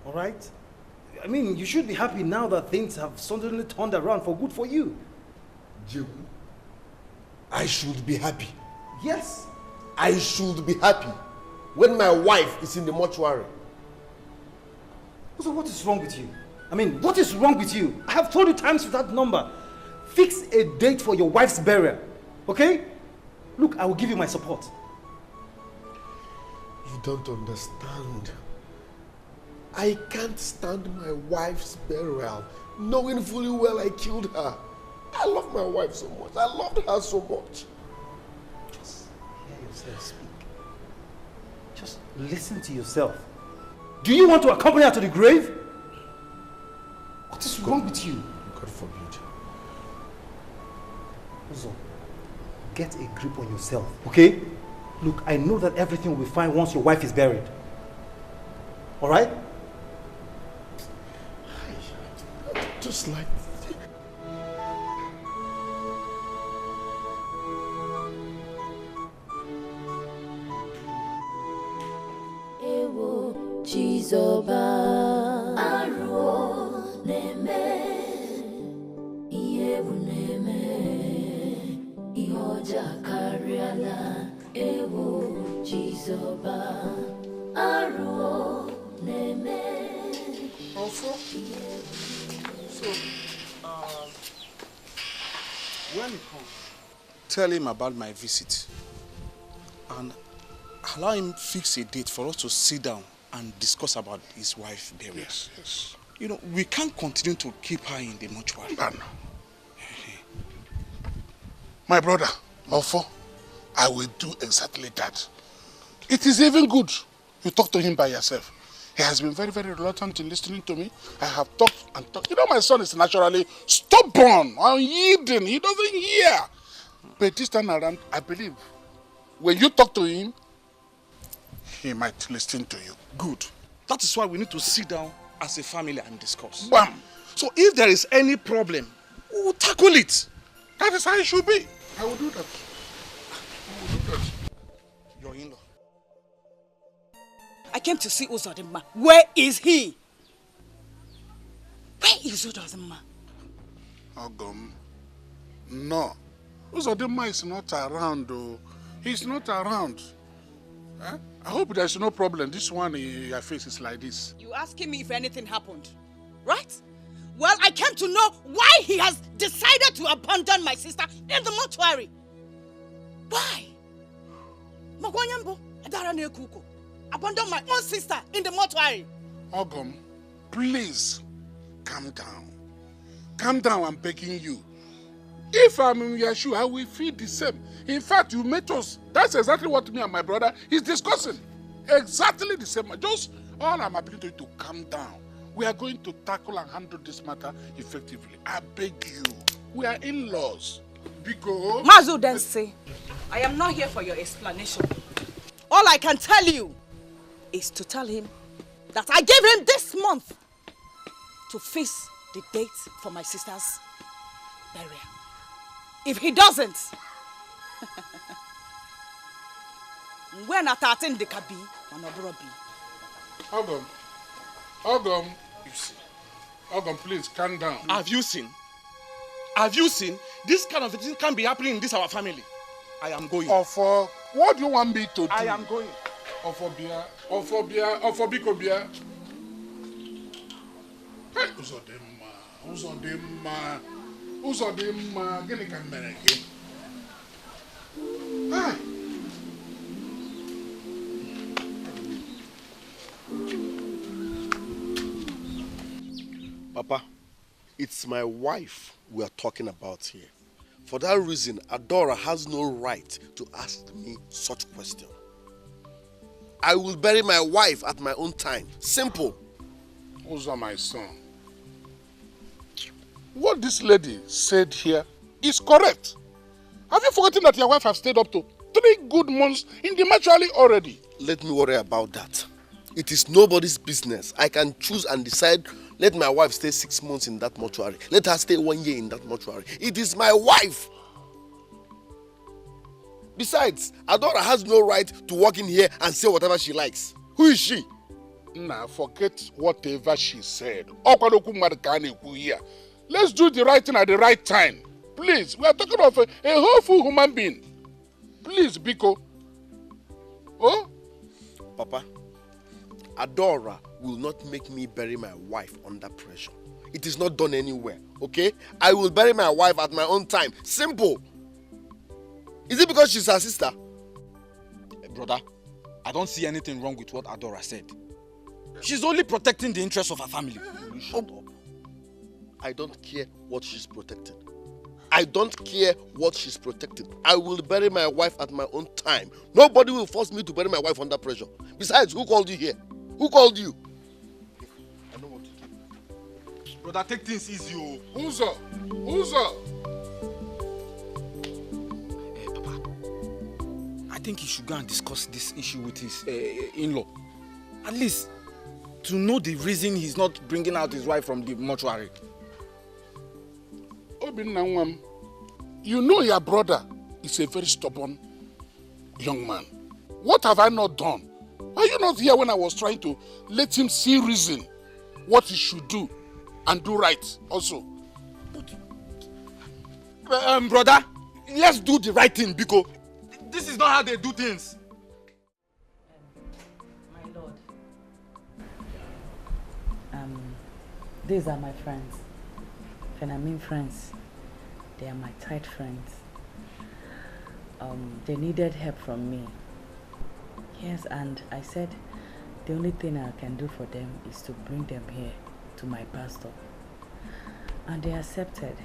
all right? I mean, you should be happy now that things have suddenly turned around for good for you. Jim, I should be happy. Yes. I should be happy when my wife is in the mortuary. So what is wrong with you? I mean, what is wrong with you? I have told you times with that number. Fix a date for your wife's burial, okay? Look, I will give you my support. You don't understand. I can't stand my wife's burial, knowing fully well I killed her. I love my wife so much. I loved her so much. Just hear yourself speak. Just listen to yourself. Do you want to accompany her to the grave? What is wrong with you? God forbid. Uzo, get a grip on yourself, okay? Look, I know that everything will be fine once your wife is buried. Alright? Just like... Ewo Chizoba Aruo Neme Iyebu Neme Ihoja Kariala Ewo Chizoba Aruo Neme. Also, so, when he comes, tell him about my visit and allow him fix a date for us to sit down and discuss about his wife burial. Yes, yes. You know, we can't continue to keep her in the mortuary. No. My brother, Ofo, I will do exactly that. It is even good you talk to him by yourself. He has been very, very reluctant in listening to me. I have talked and talked. You know, my son is naturally stubborn, unyielding. He doesn't hear. But this time around, I believe, when you talk to him, he might listen to you. Good. That is why we need to sit down as a family and discuss. Bam! So if there is any problem, we will tackle it. That is how it should be. I will do that. I will do that. Your in-law. I came to see Uzodimma. Where is he? Where is Uzodimma? Ogum. No. Uzodimma is not around, though. He's not around. Huh? I hope there's no problem. This one, your face is like this. You asking me if anything happened, right? Well, I came to know why he has decided to abandon my sister in the mortuary. Why? Magwanyambo, Adara Nekuko. Abandon my own sister in the mortuary. Ogum, please, calm down. Calm down, I'm begging you. If I'm in your shoe, I will feel the same. In fact, you met us. That's exactly what me and my brother is discussing. Exactly the same. Just all I'm appealing to you to calm down. We are going to tackle and handle this matter effectively. I beg you. We are in-laws. Because... Mazu Dense, I am not here for your explanation. All I can tell you is to tell him that I gave him this month to fix the date for my sister's burial. If he doesn't, when I in the kabi, Ogum, Ogum, you see. Ogum, please calm down. Have you seen? Have you seen? This kind of thing can't be happening in this our family. I am going. Ofo, what do you want me to do? I am going. Ofobia, Ofobikobia. Hey, Uzodimma, gini ka mere gị? Papa, it's my wife we are talking about here. For that reason, Adora has no right to ask me such question. I will bury my wife at my own time. Simple. Uzo, my son. What this lady said here is correct. Have you forgotten that your wife has stayed up to 3 good months in the mortuary already? Let me worry about that. It is nobody's business. I can choose and decide, let my wife stay 6 months in that mortuary. Let her stay 1 year in that mortuary. It is my wife. Besides, Adora has no right to walk in here and say whatever she likes. Who is she? Nah, forget whatever she said. Let's do the right thing at the right time. Please, we are talking of a hopeful human being. Please, Biko. Oh? Papa, Adora will not make me bury my wife under pressure. It is not done anywhere, okay? I will bury my wife at my own time. Simple. Is it because she's her sister? Brother, I don't see anything wrong with what Adora said. She's only protecting the interests of her family. You shut up. I don't care what she's protecting. I don't care what she's protecting. I will bury my wife at my own time. Nobody will force me to bury my wife under pressure. Besides, who called you here? Who called you? I know what to do. Brother, take things easy. Uzo! Uzo! Hey, Papa. I think he should go and discuss this issue with his in-law. At least to know the reason he's not bringing out his wife from the mortuary. Obinna, you know your brother is a very stubborn young man. What have I not done? Are you not here when I was trying to let him see reason what he should do and do right also? Brother, let's do the right thing because this is not how they do things. My lord, these are my friends. When I mean friends, they are my tight friends. They needed help from me. Yes, and I said the only thing I can do for them is to bring them here to my pastor. And they accepted.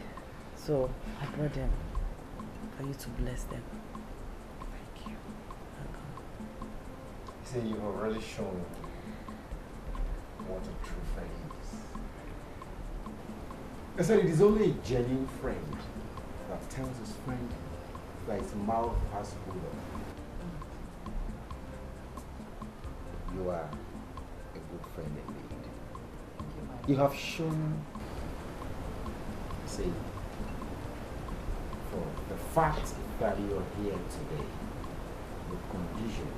So I brought them for you to bless them. Thank you. You see, you've already shown what a true friend is. I said it is only a genuine friend that tells his friend that his mouth has full of. You are a good friend indeed. You have shown, see, for the fact that you are here today, the condition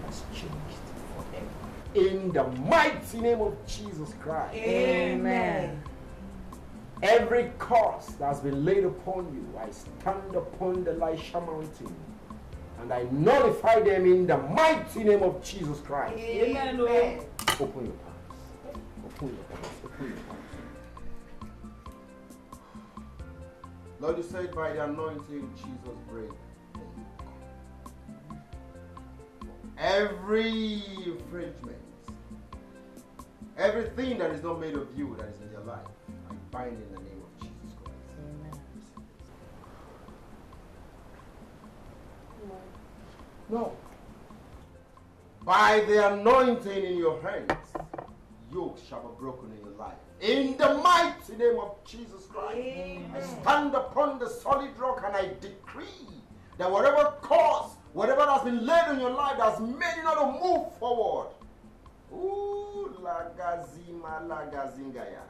has changed forever. In the mighty name of Jesus Christ. Amen. Every curse that has been laid upon you, I stand upon the Elisha mountain and I nullify them in the mighty name of Jesus Christ. Amen. Open your palms. Open your palms. Open your palms. Lord, you said by the anointing Jesus break every infringement, everything that is not made of you that is in your life, I bind in the name of Jesus Christ. Amen. No. By the anointing in your hands, yokes shall be broken in your life. In the mighty name of Jesus Christ, amen. I stand upon the solid rock and I decree that whatever cause, whatever has been laid on your life that has made you not to move forward. Ooh, lagazima lagazingaya.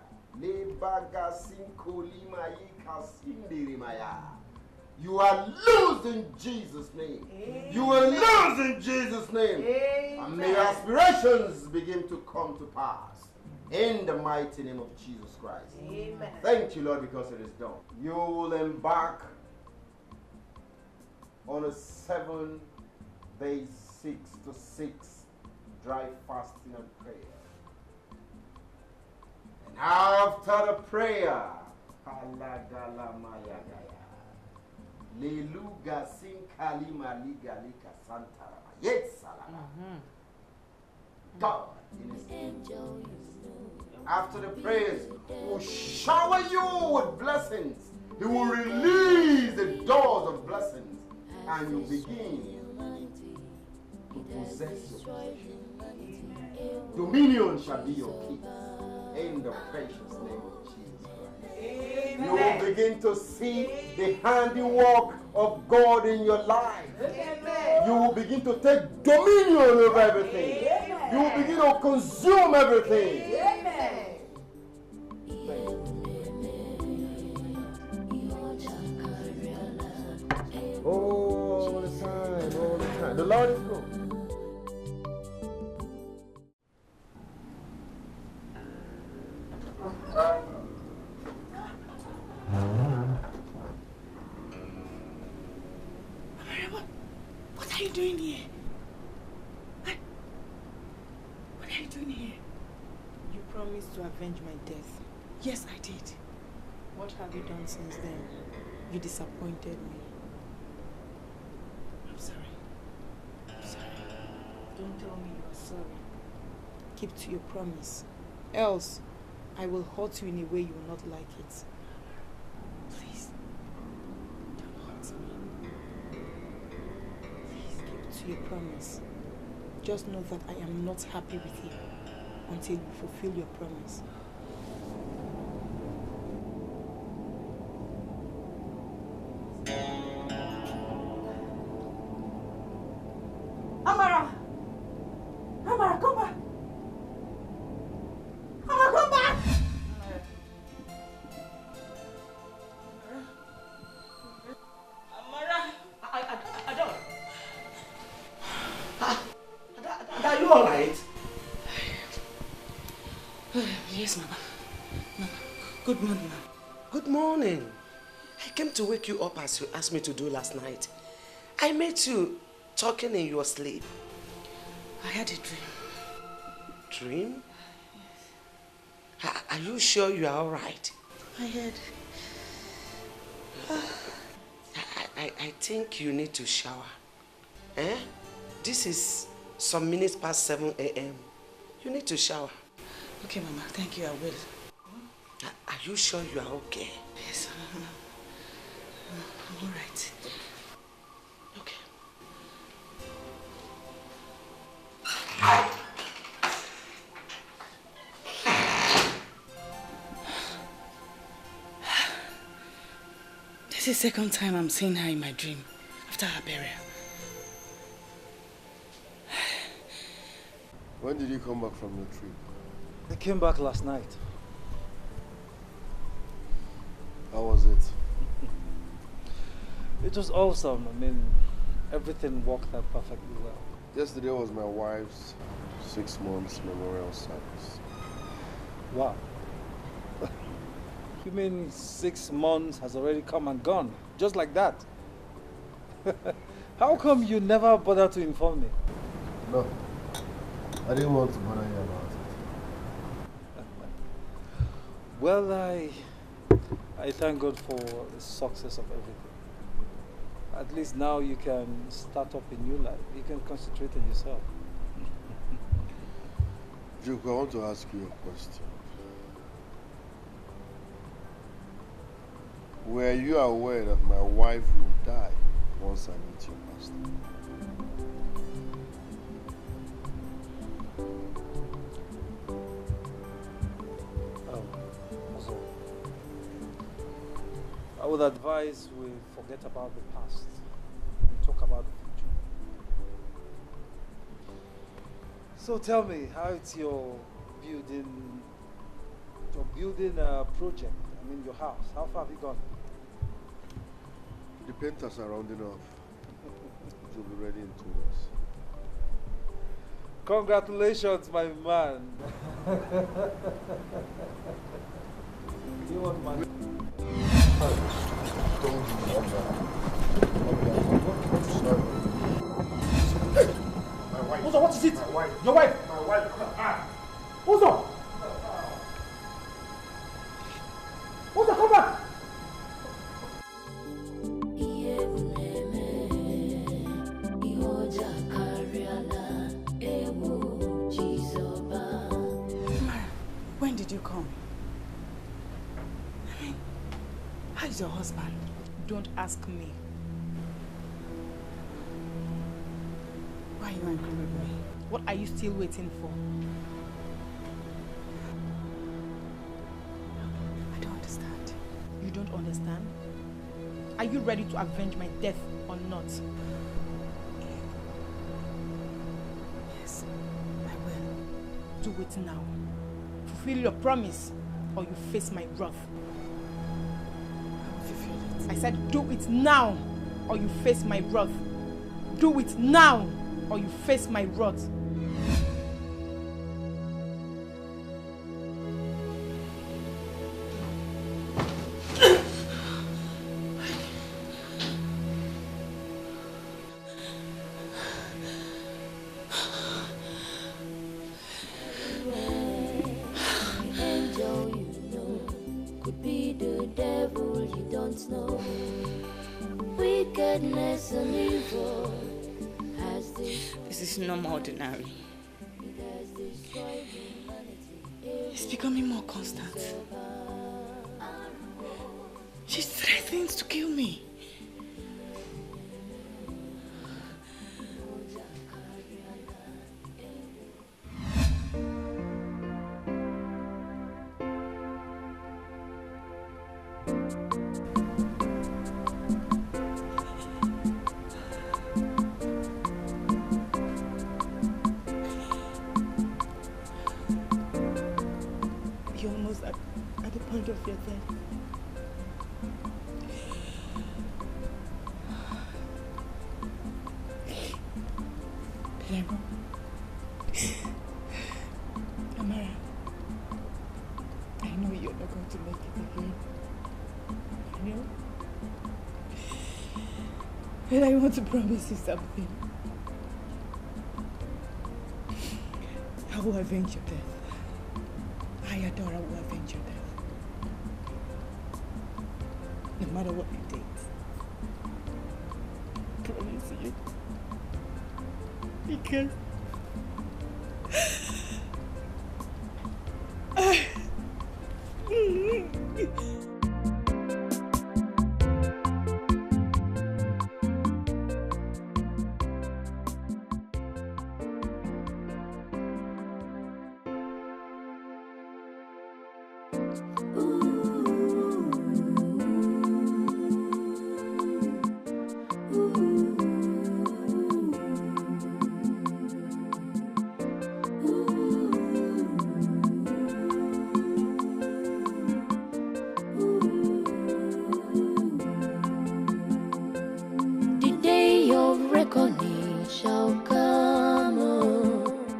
You are loose in Jesus' name. Amen. You are loose in Jesus' name. Amen. And may your aspirations begin to come to pass. In the mighty name of Jesus Christ. Amen. Thank you, Lord, because it is done. You will embark on a 7-day, 6 to 6 dry fasting and prayer. And after the prayer, Leluga Sinkalima Liga Lika Santara. Yes, God in his angel. After the prayers, He will shower you with blessings. He will release the doors of blessings, and you begin to possess your possession. Dominion shall be your keys in the precious name of Jesus Christ. Amen. You will begin to see the handiwork of God in your life. Amen. You will begin to take dominion over everything. Amen. You will begin to consume everything. Amen. All the time, all the time. The Lord is good. What are you doing here? What are you doing here? You promised to avenge my death. Yes, I did. What have you done since then? You disappointed me. I'm sorry. I'm sorry. Don't tell me you're sorry. Keep to your promise. Else, I will hurt you in a way you will not like it. Please, don't hurt me. Please keep to your promise. Just know that I am not happy with you until you fulfill your promise. Yes, Mama. Mama. Good morning, Mama. Good morning. I came to wake you up as you asked me to do last night. I met you talking in your sleep. I had a dream. Dream? Are you sure you are all right? I heard. I think you need to shower. Eh? This is some minutes past 7 a.m. You need to shower. Okay, Mama. Thank you. I will. Are you sure you are okay? Yes, I'm all right. Okay. This is the second time I'm seeing her in my dream after her burial. When did you come back from your trip? I came back last night. How was it? It was awesome. I mean, everything worked out perfectly well. Yesterday was my wife's 6 months memorial service. Wow. You mean 6 months has already come and gone, just like that? How come you never bothered to inform me? No, I didn't want to bother you about it. Well, I thank God for the success of everything. At least now you can start up a new life. You can concentrate on yourself. Duke, I want to ask you a question. Were you aware that my wife will die once I meet your pastor? Also, I would advise we forget about the past and talk about the future. So tell me, how is your building project? I mean, your house. How far have you gone? The painters are rounding off. It will be ready in 2 weeks. Congratulations, my man. You want money? Hey! My wife. Uzo, what is it? My wife. Your wife? My wife. Uzo! Uzo, come back! When did you come? I mean, how is your husband? Don't ask me. Why are you angry with me? What are you still waiting for? I don't understand. You don't understand? Are you ready to avenge my death or not? Yes, I will. Do it now. Fulfill your promise or you face my wrath. I will fulfill it. I said do it now or you face my wrath. Do it now or you face my wrath. This is not ordinary. It's becoming more constant. She threatens to kill me. Of your death. Lemo. Amara, not going to make it again. You know? And I want to promise you something. I will avenge your death. I, Adora, will avenge your death. No matter what it takes. Promise you.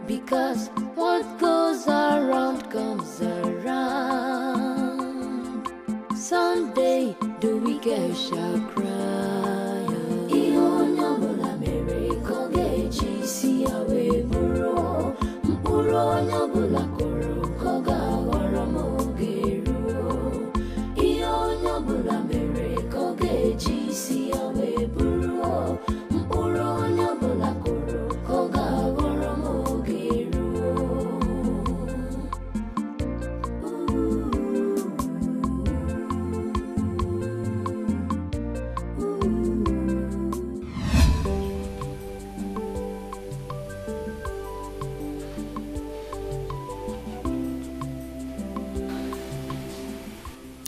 Because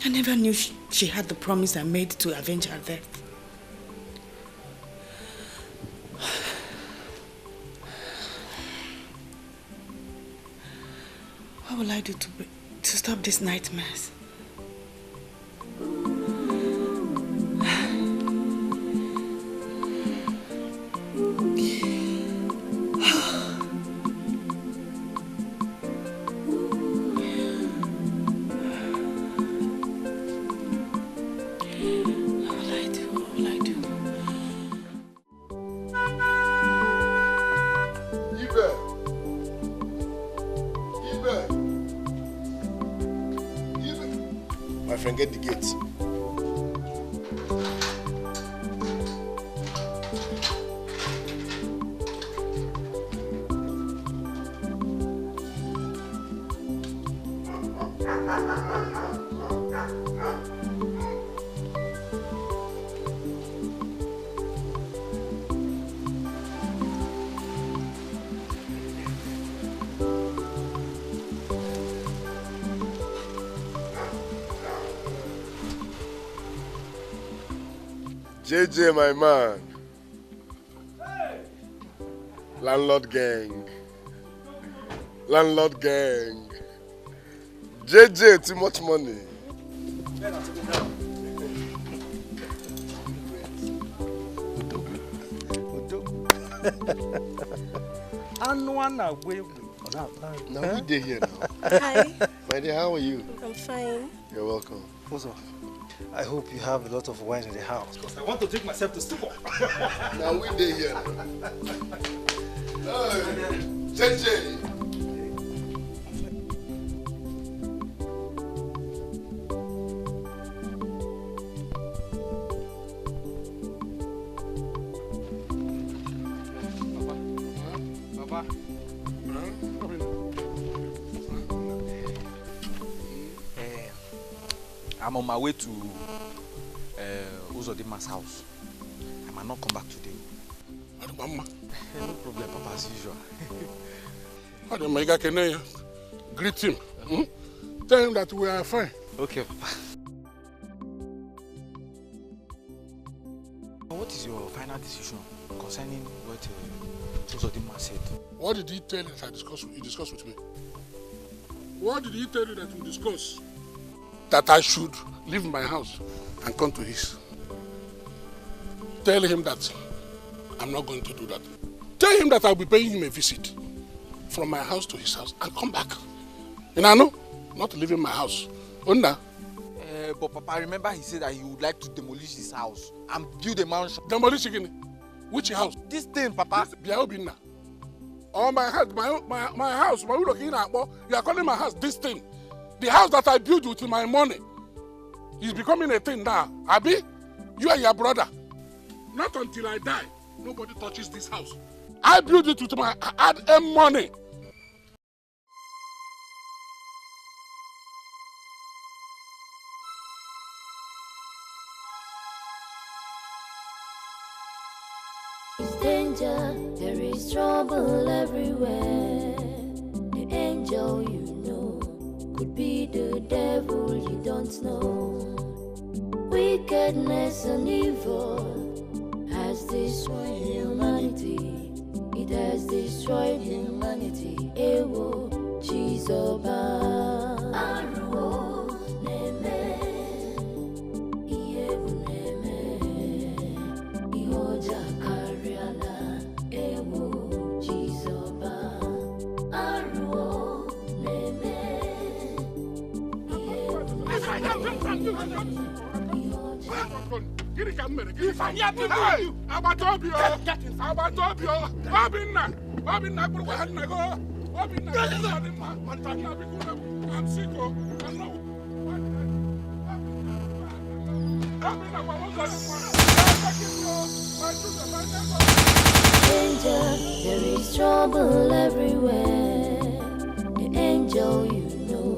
I never knew she had the promise I made to avenge her death. What will I do to stop these nightmares? Get the gates. JJ, my man. Hey. Landlord gang. Landlord gang. JJ, too much money. Now we day here now. Hi. My dear, how are you? I'm fine. You're welcome. Also, I hope you have a lot of wine in the house. Because I want to drink myself to stupor. Now we day here. JJ. Papa. I'm on my way to Uzodima's house. I might not come back today. Mama. No problem, Papa, as usual. Greet him. Tell him that we are fine. Okay, Papa. What is your final decision concerning what Uzodima said? What did he tell you that you discussed with me? What did he tell you that we discussed? That I should leave my house and come to his. Tell him that I'm not going to do that. Tell him that I'll be paying him a visit from my house to his house and come back. And I know, not leaving my house Unna? But Papa, I remember he said that he would like to demolish his house and build a mansion. Demolish again? Which house? This thing, Papa. Biaobina. Oh, my house, my house, my looking at, you are calling my house this thing. The house that I built with my money is becoming a thing now. Abi, you and your brother. Not until I die, nobody touches this house. I built it with my hard-earned money. Danger, there is trouble everywhere. The angel you know could be the devil you don't know. Wickedness and evil has destroyed humanity. It has destroyed humanity. Ewo, Chizoba, Aruo, Neme, Iewu Neme, Ioja Kariala, Ewo, Chizoba, Aruo, Neme, Danger, there is trouble everywhere. The angel you know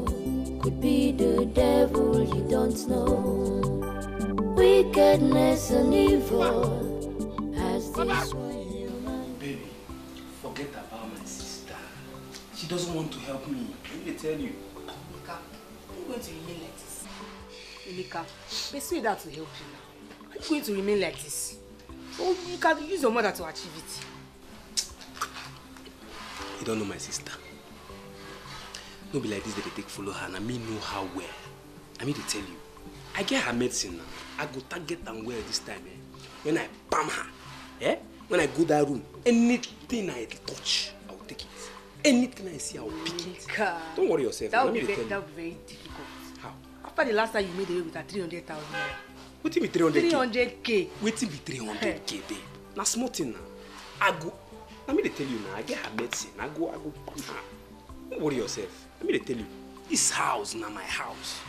could be the devil you don't know. Wickedness and evil has destroyed humanity. Baby, forget about my sister. She doesn't want to help me. Let me tell you. Emeka, are you going to remain like this? Emeka, persuade her to help you now. Are you going to remain like this? Oh, you can use your mother to achieve it. You don't know my sister. No be like this that they take follow her, and I mean know her well. I mean to tell you, I get her medicine now. I go target and well this time. When I palm her, when I go that room, anything I touch, I will take it. Anything I see, I will pick it. Don't worry yourself. That would be very difficult. How? After the last time you made away with her 300,000 naira. What be 300k? 300k. What be 300k, babe? Now small thing now. I go. Let me tell you now. I get her medicine. I go palm her. Don't worry yourself. Let me tell you. This house now my house.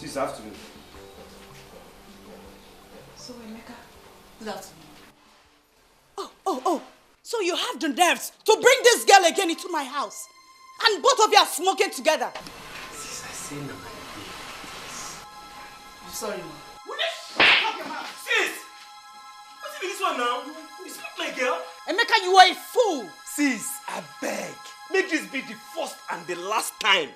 This afternoon. So, Emeka, good afternoon. Oh, so you have the nerves to bring this girl again into my house. And both of you are smoking together. Sis, I say now my babe. I'm sorry, ma. Will you shut up your mouth? Sis! What's this one now? You smoke my girl? Emeka, you are a fool. Sis, I beg. Make this be the first and the last time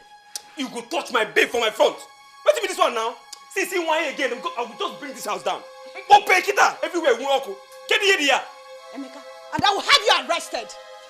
you go touch my babe for my front. What's this one now? Sis, in one again, I will just bring this house down. Open kita everywhere we walk. Get the idea. Emeka, and I will have you arrested.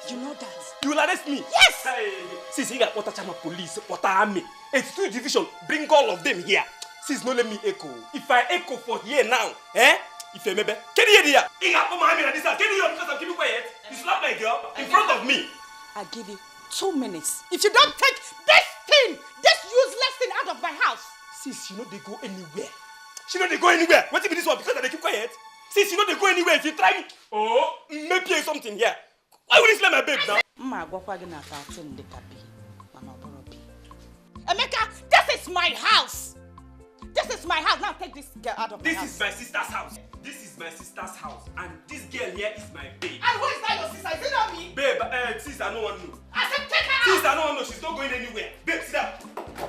You know that. You will arrest me? Yes! Hey, sis, you got water chama police, water army, 82 division, bring all of them here. Sis, no let me echo. If I echo for here now, if you maybe, get the idea. You got my army this house. Get the idea because I'm keeping quiet. You slap my girl in front of me. I give you 2 minutes. If you don't take this useless thing out of my house. Sis, you know they go anywhere. She know they go anywhere. What if this one because they keep quiet? Sis, you know they go anywhere if you try me. Oh, maybe something here. Why would you slap my babe now? Emeka, this is my house. This is my house. Now take this girl out of my house. This is my sister's house. This is my sister's house. And this girl here is my babe. And who is that your sister? Is it not me? Babe, sis, I don't want to know. I said take her out. Sis, I don't want to know. She's not going anywhere. Babe, sit down.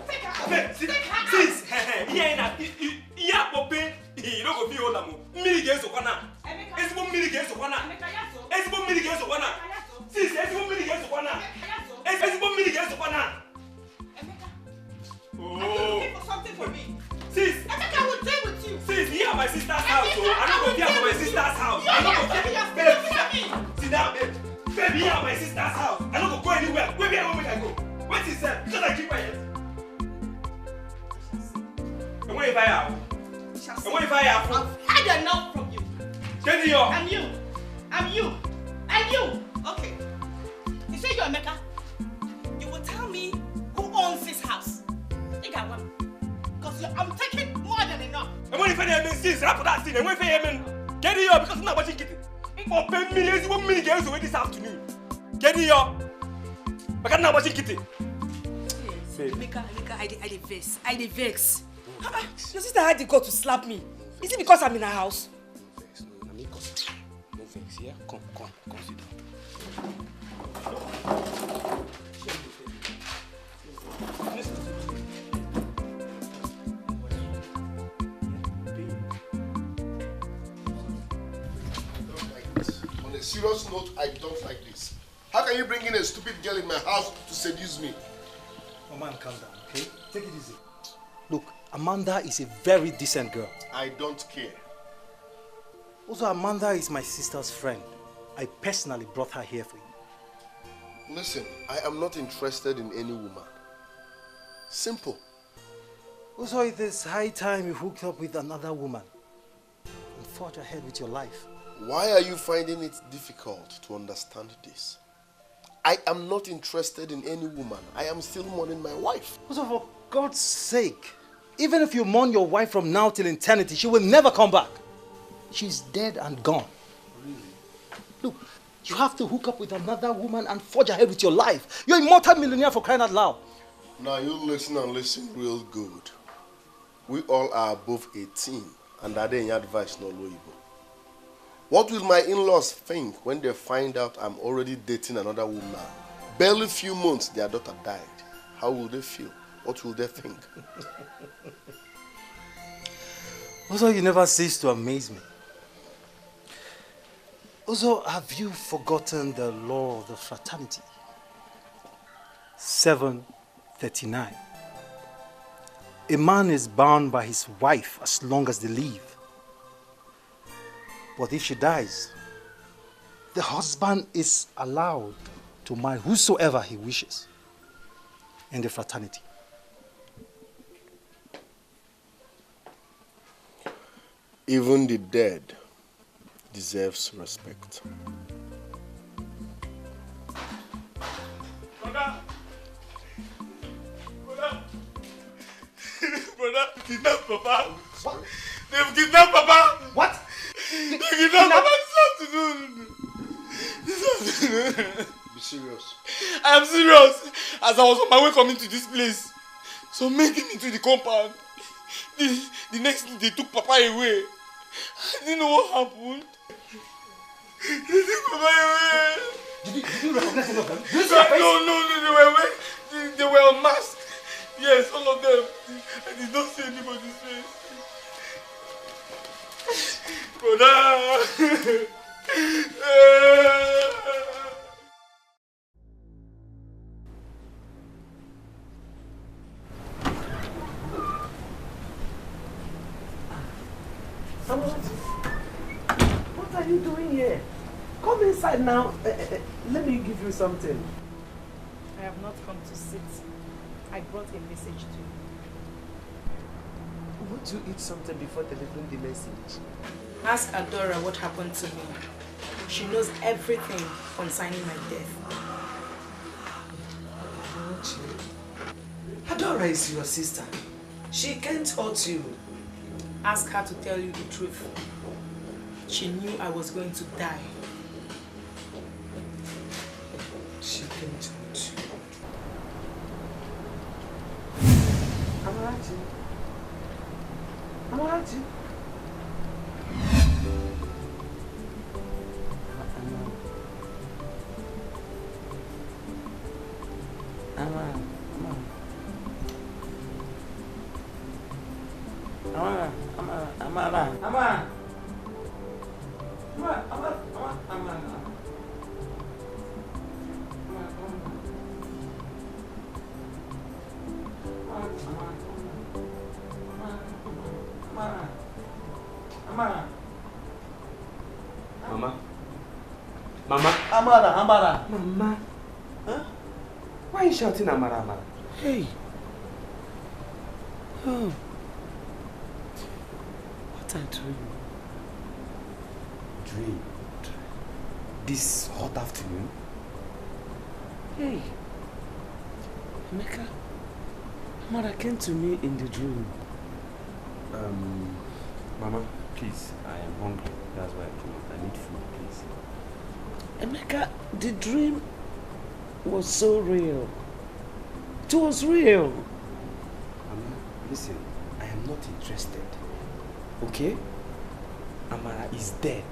Take her out. Babe, sit down. Sis, here, Poppy. You don't go be old. Mini games of one. It's one mini games of one. It's one mini games of one. Sis, it's one mini games of one. It's one mini games of one. Are you looking for something for me? Sis, Emeka will deal with you. Sis, here my sister's house. So I'm not going to for my sister's house. You are Babe, sit down, babe. Babe, here my sister's house. I'm not going to go anywhere. Where will I go? What is that? Because I keep quiet. And what if I have? And what if I have? I've had enough from you. Get here. And you. Okay. You say you're Emeka. You will tell me who owns this house. Because I'm taking more than enough. And when you find him since after that scene, and when you find him get it up because I'm not watching it. For 10 million, you want me to get away this afternoon. Get it up. But I'm not watching kitty. Mika, I dey vex. Your sister had the gut to slap me. Is it because I'm in her house? No vex, yeah? Come, sit down. On a serious note, I don't like this. How can you bring in a stupid girl in my house to seduce me? Oh man, calm down, okay? Take it easy. Look, Amanda is a very decent girl. I don't care. Also, Amanda is my sister's friend. I personally brought her here for you. Listen, I am not interested in any woman. Simple. Also, it is high time you hooked up with another woman and forge ahead with your life. Why are you finding it difficult to understand this? I am not interested in any woman. I am still mourning my wife. Also, for God's sake, even if you mourn your wife from now till eternity, she will never come back. She's dead and gone. Really? Look, you have to hook up with another woman and forge ahead with your life. You're a multi-millionaire for crying out loud. Now you listen and listen real good. We all are above 18 and are there any advice no loyable. What will my in-laws think when they find out I'm already dating another woman? Barely a few months their daughter died. How will they feel? What will they think? Also, you never cease to amaze me. Also, have you forgotten the law of the fraternity? 739. A man is bound by his wife as long as they live. But if she dies, the husband is allowed to marry whosoever he wishes in the fraternity. Even the dead deserves respect. Brother, kidnap Papa. What? They've kidnapped Papa. What? They kidnapped Papa this afternoon. Be serious. I am serious. As I was on my way coming to this place, so making it to the compound, the next thing they took Papa away. I didn't know what happened. They took Papa away. Did you recognize any of them? No, they were unmasked. Yes, all of them. I did not see anybody's face. Brother! What are you doing here? Come inside now. Let me give you something. I have not come to sit. I brought a message to you. Won't you eat something before delivering the message? Ask Adora what happened to me. She knows everything concerning my death. Won't you? Adora is your sister. She can't hurt you. Ask her to tell you the truth. She knew I was going to die. She can't hurt you. Amarachi. Amarachi. Amara. Mama. Huh? Why are you shouting Amara? Hey. Oh. What I dreamed. Dreamed? This hot afternoon? Hey. Emeka. Mother came to me in the dream. Mama, please, I am hungry. That's why I came out. I need food, please. Emeka, the dream was so real. It was real. Mama, listen, I am not interested. Okay? Amara is dead.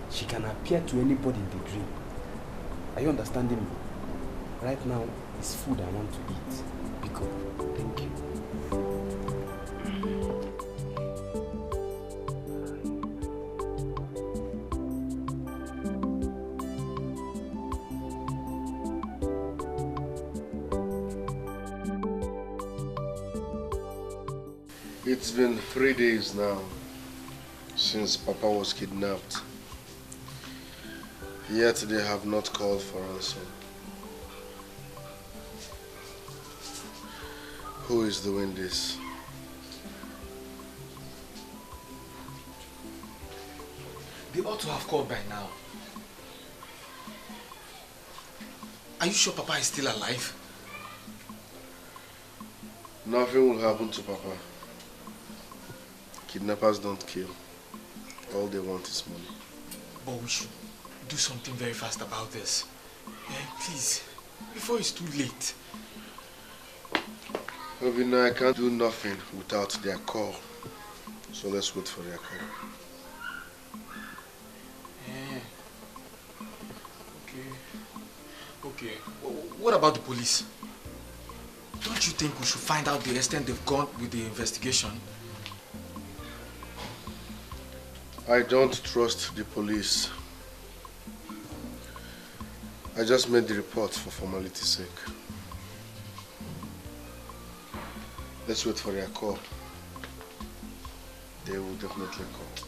She can appear to anybody in the dream. Are you understanding me? Right now, it's food I want to eat. Biko, thank you. It's been 3 days now since Papa was kidnapped. Yet they have not called for ransom. Who is doing this? They ought to have called by now. Are you sure Papa is still alive? Nothing will happen to Papa. Kidnappers don't kill. All they want is money. But we should do something very fast about this. Please, before it's too late. Obina, I can't do nothing without their call. So let's wait for their call. Okay. What about the police? Don't you think we should find out the extent they've gone with the investigation? I don't trust the police. I just made the report for formality's sake. Let's wait for their call. They will definitely call.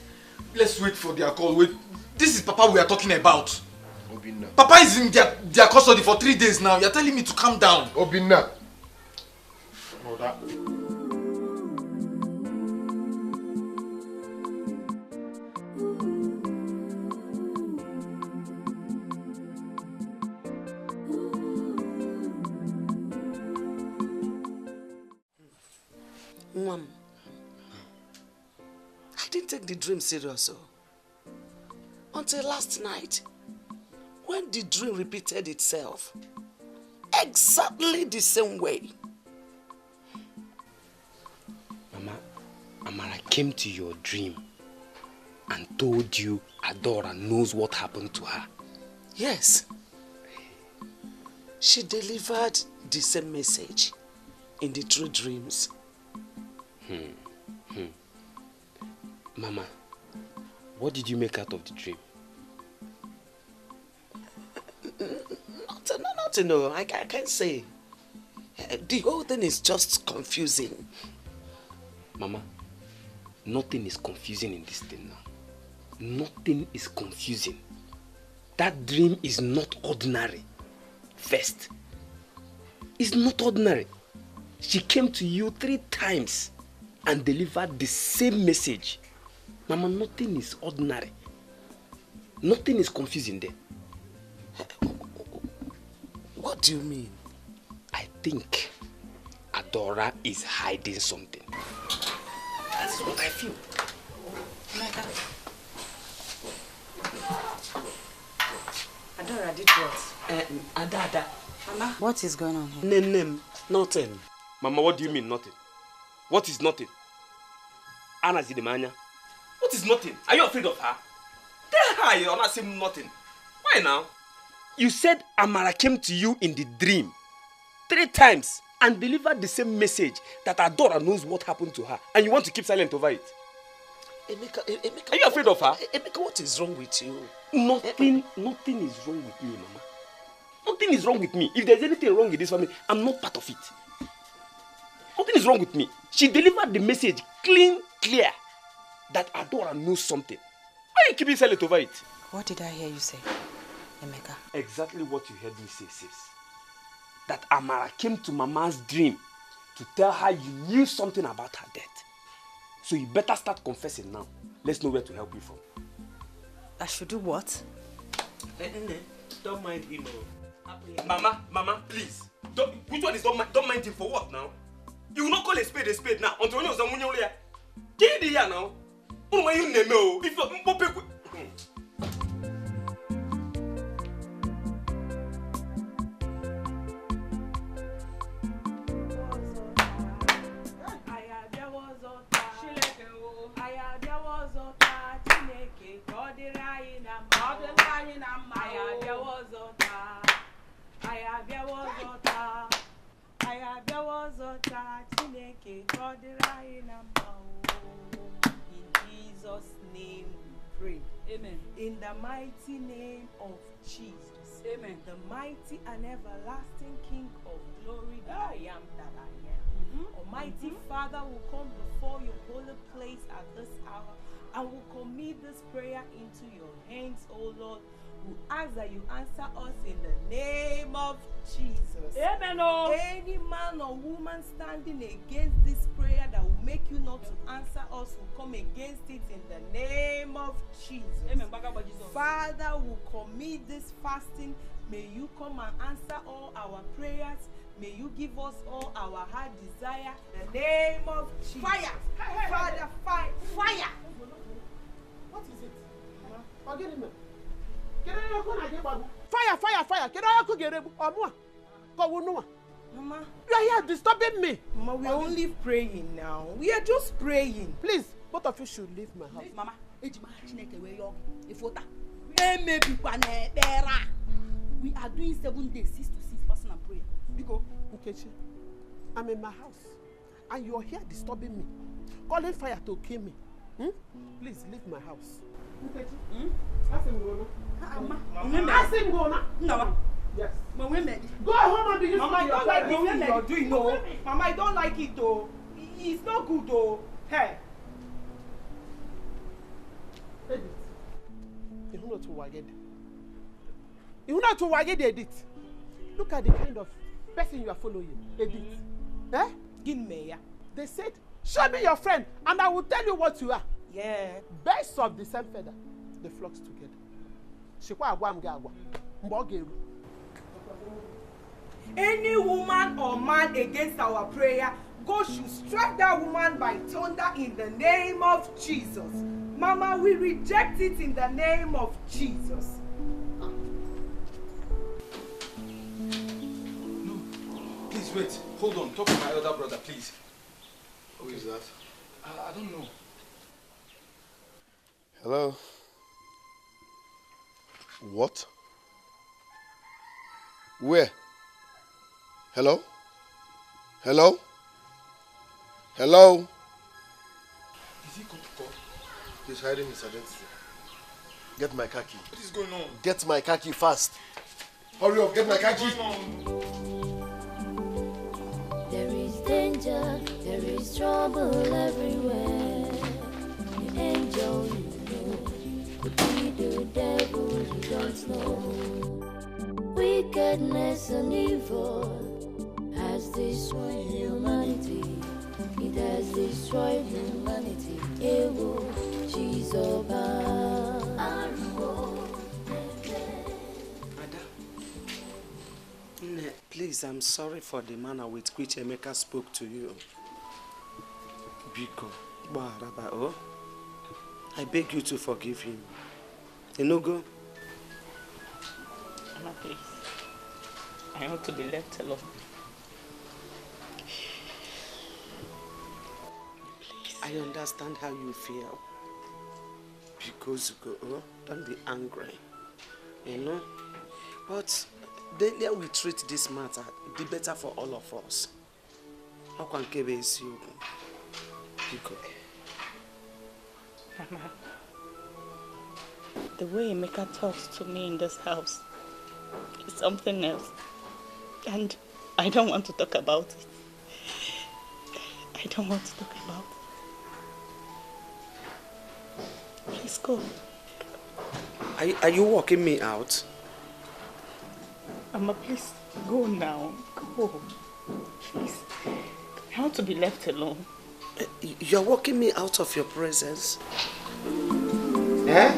Let's wait for their call. Wait, this is Papa we are talking about. Obina. Papa is in their custody for 3 days now. You're telling me to calm down. Obina. Mother. Mom, I didn't take the dream serious until last night when the dream repeated itself exactly the same way. Mama, Amara came to your dream and told you Adora knows what happened to her. Yes. She delivered the same message in the 3 dreams. Mama, what did you make out of the dream? Nothing, no. I can't say. The whole thing is just confusing. Mama, nothing is confusing in this thing now. Nothing is confusing. That dream is not ordinary. First, it's not ordinary. She came to you 3 times and delivered the same message. Mama, nothing is ordinary. Nothing is confusing there. What do you mean? I think Adora is hiding something. That's what I feel. Adora did what? Ada. Mama, what is going on here? Nothing. Mama, what do you mean nothing? What is nothing? Anna Zidemania. What is nothing? Are you afraid of her? Tell her you're not saying nothing. Why now? You said Amara came to you in the dream 3 times and delivered the same message that Adora knows what happened to her, and you want to keep silent over it. Emeka, are you afraid of her? Emeka, what is wrong with you? Nothing is wrong with me, Mama. Nothing is wrong with me. If there's anything wrong with this family, I'm not part of it. Nothing is wrong with me. She delivered the message clear that Adora knows something. Why are you keeping silent over it? What did I hear you say, Emeka? Exactly what you heard me say, sis. That Amara came to Mama's dream to tell her you knew something about her death. So you better start confessing now. Let's know where to help you from. I should do what? Don't mind him. Mama, please. Which one is don't mind him for what now? You will not call a spade now until you know someone here. Get it here now. Oh my, you know if you In Jesus' name we pray. Amen. In the mighty name of Jesus. Amen. The mighty and everlasting King of glory, the I am that I am. Almighty Father will come before your holy place at this hour and will commit this prayer into your hands, O Lord. We ask that you answer us in the name of Jesus. Amen. Any man or woman standing against this prayer that will make you not to answer us will come against it in the name of Jesus. Amen. Father, will commit this fasting. May you come and answer all our prayers. May you give us all our heart desire. In the name of Jesus. Fire! Father, fire! Fire! What is it? Forget him. Fire! Mama, you are here disturbing me. Mama, we are only praying now. We are just praying. Please, both of you should leave my house. Mama, we are doing 7 days, 6 to 6 fasting and prayer. Biko, Nkechi, I'm in my house and you're here disturbing me, calling fire to kill me. Please leave my house. Nkechi, ask him go now. Ask him go now. No. Yes. Go home and begin. Mama, I don't like this thing you're doing, no. Mama, I don't like it, though. It's not good, though. Hey. Edit. You know to waged. You know to waged edit. Look at the kind of person you are following. Edit. Eh? Give me. They said, show me your friend and I will tell you what you are. Yeah. Birds of the same feather, they flock together. Shikwa agwa mga agwa. Mbogeru. Any woman or man against our prayer, God should strike that woman by thunder in the name of Jesus. Mama, we reject it in the name of Jesus. No, please wait. Hold on. Talk to my elder brother, please. Who is that? I don't know. Hello? What? Where? Hello? Hello? Hello? Is he come to call? He's hiding his identity. Get my car key. What is going on? Get my car key fast. Hurry up, get my car key. There is danger, there is trouble everywhere. The angel you know could be the devil you don't know. Wickedness and evil has destroyed humanity. It has destroyed humanity. Ewo, Chizoba. Please, I'm sorry for the manner with which Emeka spoke to you. Biko. Oh, I beg you to forgive him. Enogo? Mama, please. I want to be left alone. I understand how you feel. Because, don't be angry. You know? But the earlier we treat this matter, the better for all of us. How can Kebe is you? Mama, the way Emeka talks to me in this house is something else. And I don't want to talk about it. I don't want to talk about it. Please go. Are you walking me out? Mama, please go now. Go. Please. I want to be left alone. You're walking me out of your presence. Eh?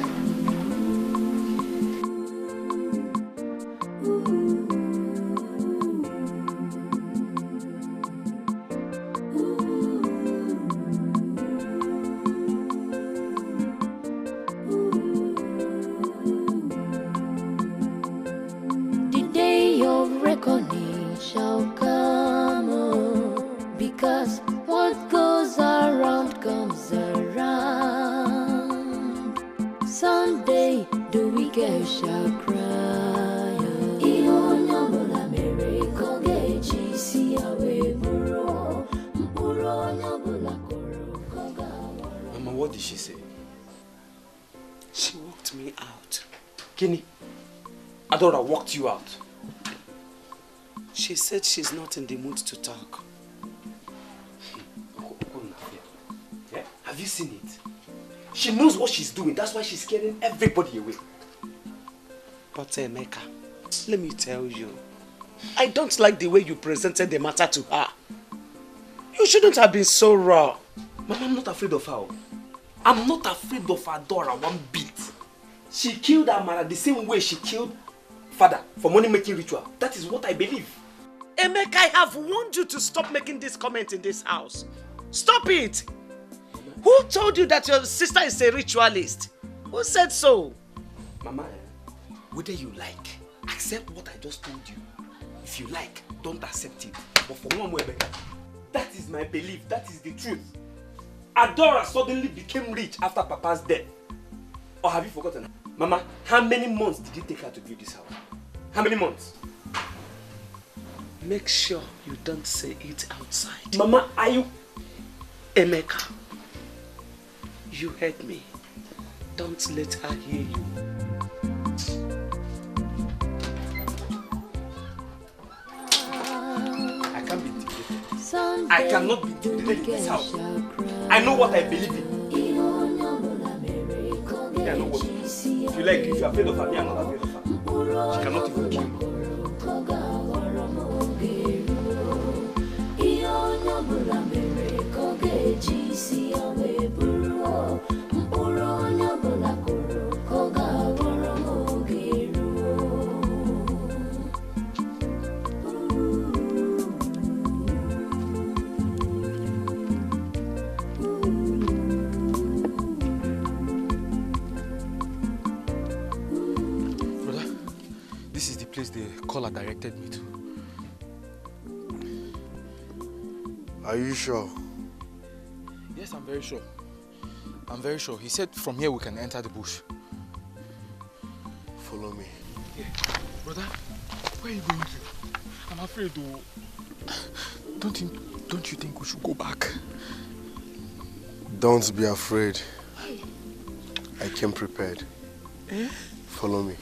she say? She walked me out. Kini, Adora walked you out. She said she's not in the mood to talk. Yeah? Have you seen it? She knows what she's doing. That's why she's scaring everybody away. But Emeka, let me tell you, I don't like the way you presented the matter to her. You shouldn't have been so raw. Mama, I'm not afraid of her. I'm not afraid of Adora one bit. She killed Amara the same way she killed father for money-making ritual. That is what I believe. Emeka, I have warned you to stop making this comment in this house. Stop it! Who told you that your sister is a ritualist? Who said so? Mama, whether you like, accept what I just told you. If you like, don't accept it. But for one more, that is my belief. That is the truth. Adora suddenly became rich after Papa's death. Or have you forgotten? Mama, how many months did it take her to build this house? How many months? Make sure you don't say it outside. Mama, are you... Emeka, you heard me. Don't let her hear you. I can't be intimidated. I cannot be intimidated in this house. I know what I believe in. Yeah, I know what. If you like, if you're afraid of her, me, I'm not afraid of her. She cannot even kill me. The caller directed me to. Are you sure? Yes, I'm very sure. I'm very sure. He said from here we can enter the bush. Follow me. Yeah. Brother, where are you going to? I'm afraid though. Don't you think we should go back? Don't be afraid. I came prepared. Eh? Follow me.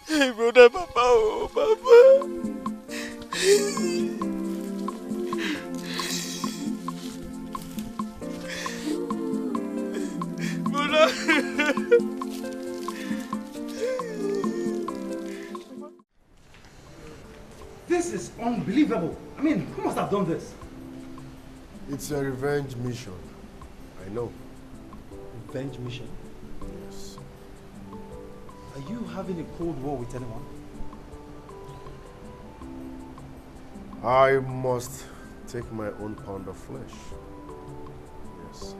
Hey, brother, Papa, oh, Papa. This is unbelievable. I mean, who must have done this? It's a revenge mission. I know. Revenge mission? Yes. Are you having a cold war with anyone? I must take my own pound of flesh. Yes.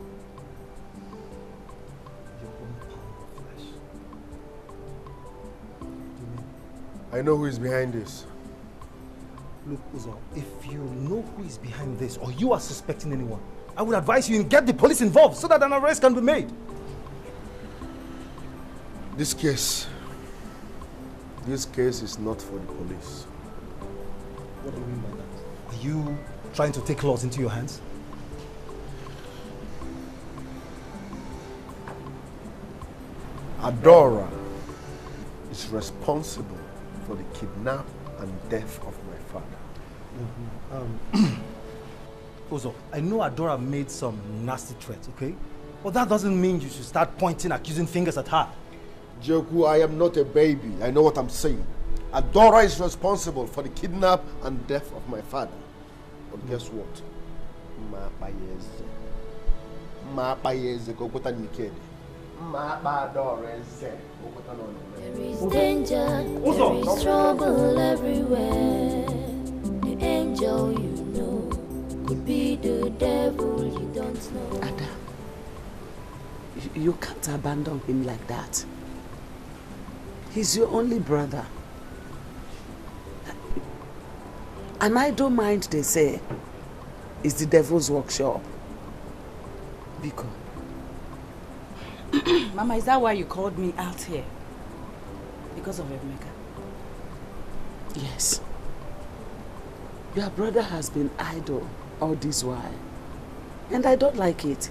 Your own pound of flesh? What do you mean? I know who is behind this. Look, Uzo, if you know who is behind this or you are suspecting anyone, I would advise you to get the police involved so that an arrest can be made. This case is not for the police. What do you mean by that? Are you trying to take laws into your hands? Adora is responsible for the kidnap and death of my father. Uzo, I know Adora made some nasty threats, okay? But that doesn't mean you should start pointing accusing fingers at her. Joku, I am not a baby. I know what I'm saying. Adora is responsible for the kidnap and death of my father. But guess what? There is danger, there is trouble everywhere. The angel you know could be the devil you don't You can't abandon him like that. He's your only brother. An idle mind, they say, is the devil's workshop. Biko. Mama, is that why you called me out here? Because of Emeka? Yes. Your brother has been idle all this while. And I don't like it.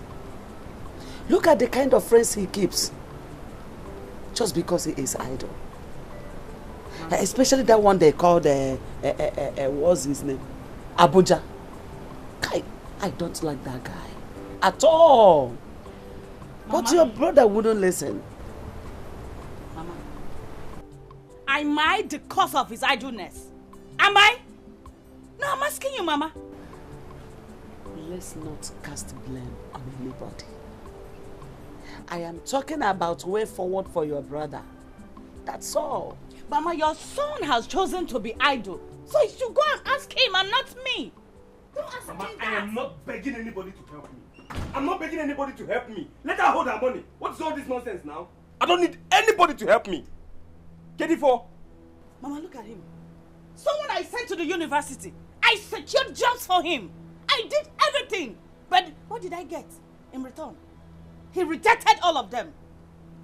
Look at the kind of friends he keeps. Just because he is idle. Especially that one they called, what's his name? Abuja. I don't like that guy. At all. Mama. But your brother wouldn't listen. Mama. Am I the cause of his idleness? Am I? No, I'm asking you, Mama. Let's not cast blame on anybody. I am talking about way forward for your brother. That's all. Mama, your son has chosen to be idle. So you should go and ask him and not me. Don't ask Mama, me that. I am not begging anybody to help me. I'm not begging anybody to help me. Let her hold her money. What's all this nonsense now? I don't need anybody to help me. Get it for? Mama, look at him. Someone I sent to the university. I secured jobs for him. I did everything. But what did I get in return? He rejected all of them.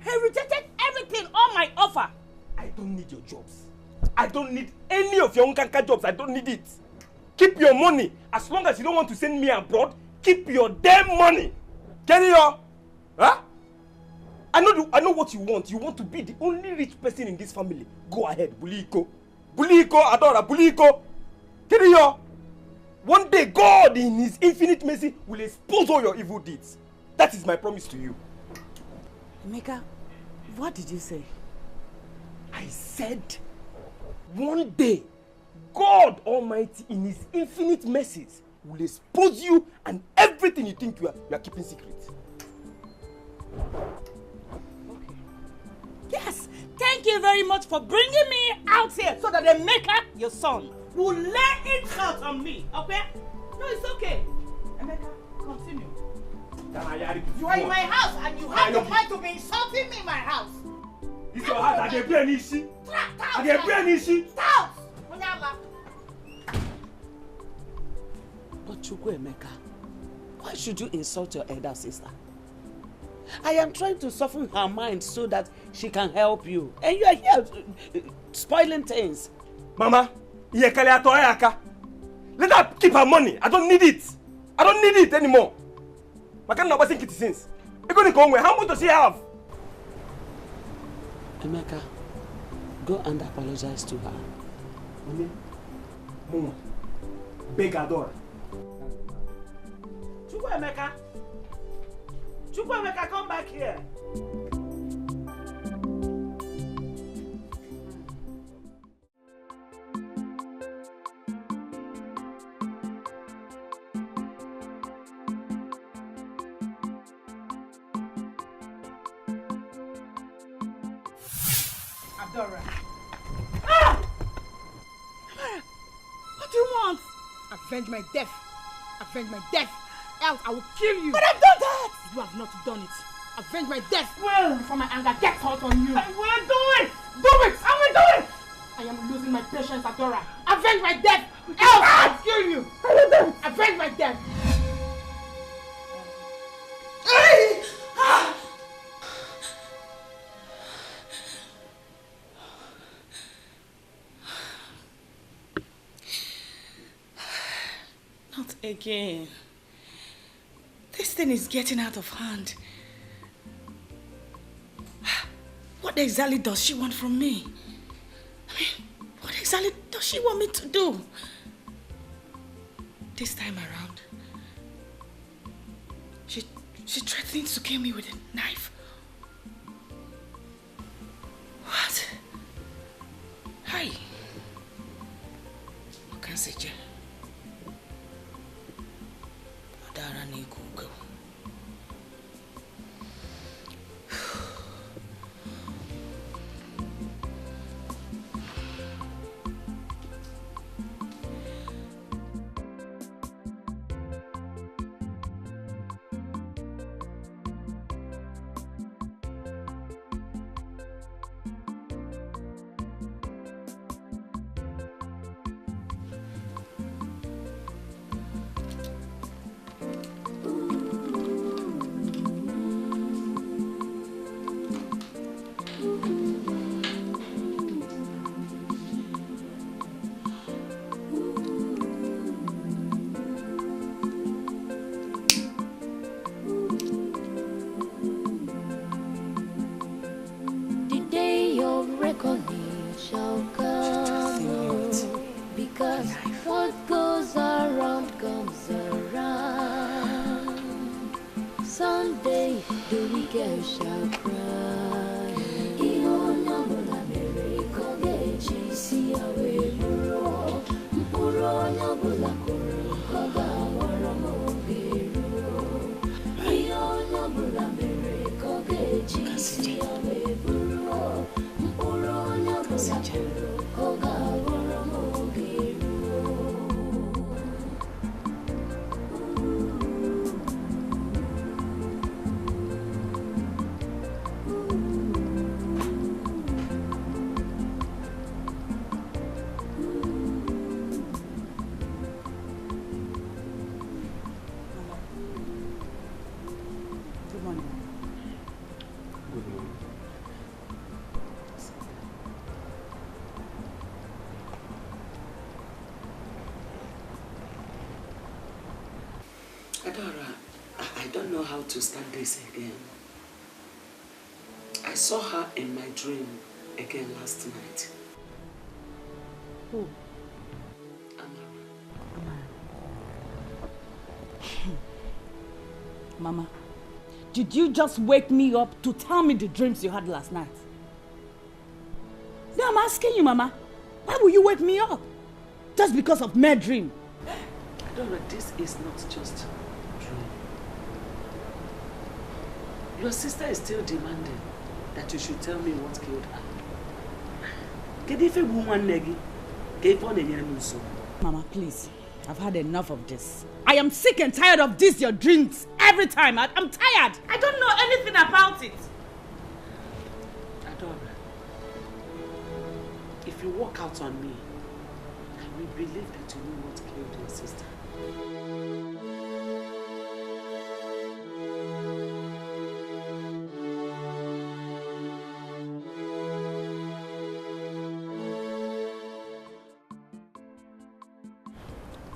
He rejected everything, all my offer. I don't need your jobs. I don't need any of your unkanka jobs. I don't need it. Keep your money. As long as you don't want to send me abroad, keep your damn money. Get it, yo? Huh? I know what you want. You want to be the only rich person in this family. Go ahead, Buliko. Buliko, Adora, Buliko. Get it, yo? One day, God, in His infinite mercy, will expose all your evil deeds. That is my promise to you. Emeka, what did you say? I said, one day, God Almighty, in His infinite mercies, will expose you and everything you think you are keeping secret. Okay. Yes, thank you very much for bringing me out here so that Emeka, your son, will lay it out on me, okay? No, it's okay. Emeka, continue. You are in my house and you have the mind to be insulting me in my house. It's your house. I get an issue. I get an issue. Stop! But Chukwuemeka, why should you insult your elder sister? I am trying to soften her mind so that she can help you. And you are here spoiling things. Mama, let her keep her money. I don't need it. I don't need it anymore. I can't know think it since. How much does she have? Emeka, go and apologize to her. Mama, beg Adora. Chukwuemeka, come back here. Adora. Ah! What do you want? Avenge my death. Avenge my death. Else I will kill you. But I've done that. You have not done it. Avenge my death. Well, before my anger gets out on you. I will do it. Do it. I will do it. I am losing my patience, Adora. Avenge my death. Else I will kill you. I will do it. Avenge my death. Not again. This thing is getting out of hand. What exactly does she want from me? I mean, what exactly does she want me to do? This time around, she threatened to kill me with a knife. What? Hi. What can I say, Jay? What goes around comes around. Someday the wicked shall cry. Ihonyabola mere kogeji si awe buro. Ihonyabola kuru koga waramogeru. Ihonyabola mere kogeji si awe buro. Ihonyabola kuru koga waramogeru. Good morning. Good morning. Adora, I don't know how to start this again. I saw her in my dream again last night. Who? Mama, did you just wake me up to tell me the dreams you had last night? Now I'm asking you, Mama, why will you wake me up? Just because of mere dream? Adora, this is not just a dream. Your sister is still demanding that you should tell me what killed her. Mama, please. I've had enough of this. I am sick and tired of this, your dreams. Every time. I'm tired. I don't know anything about it. Adora, if you walk out on me, I will believe that you know what killed your sister.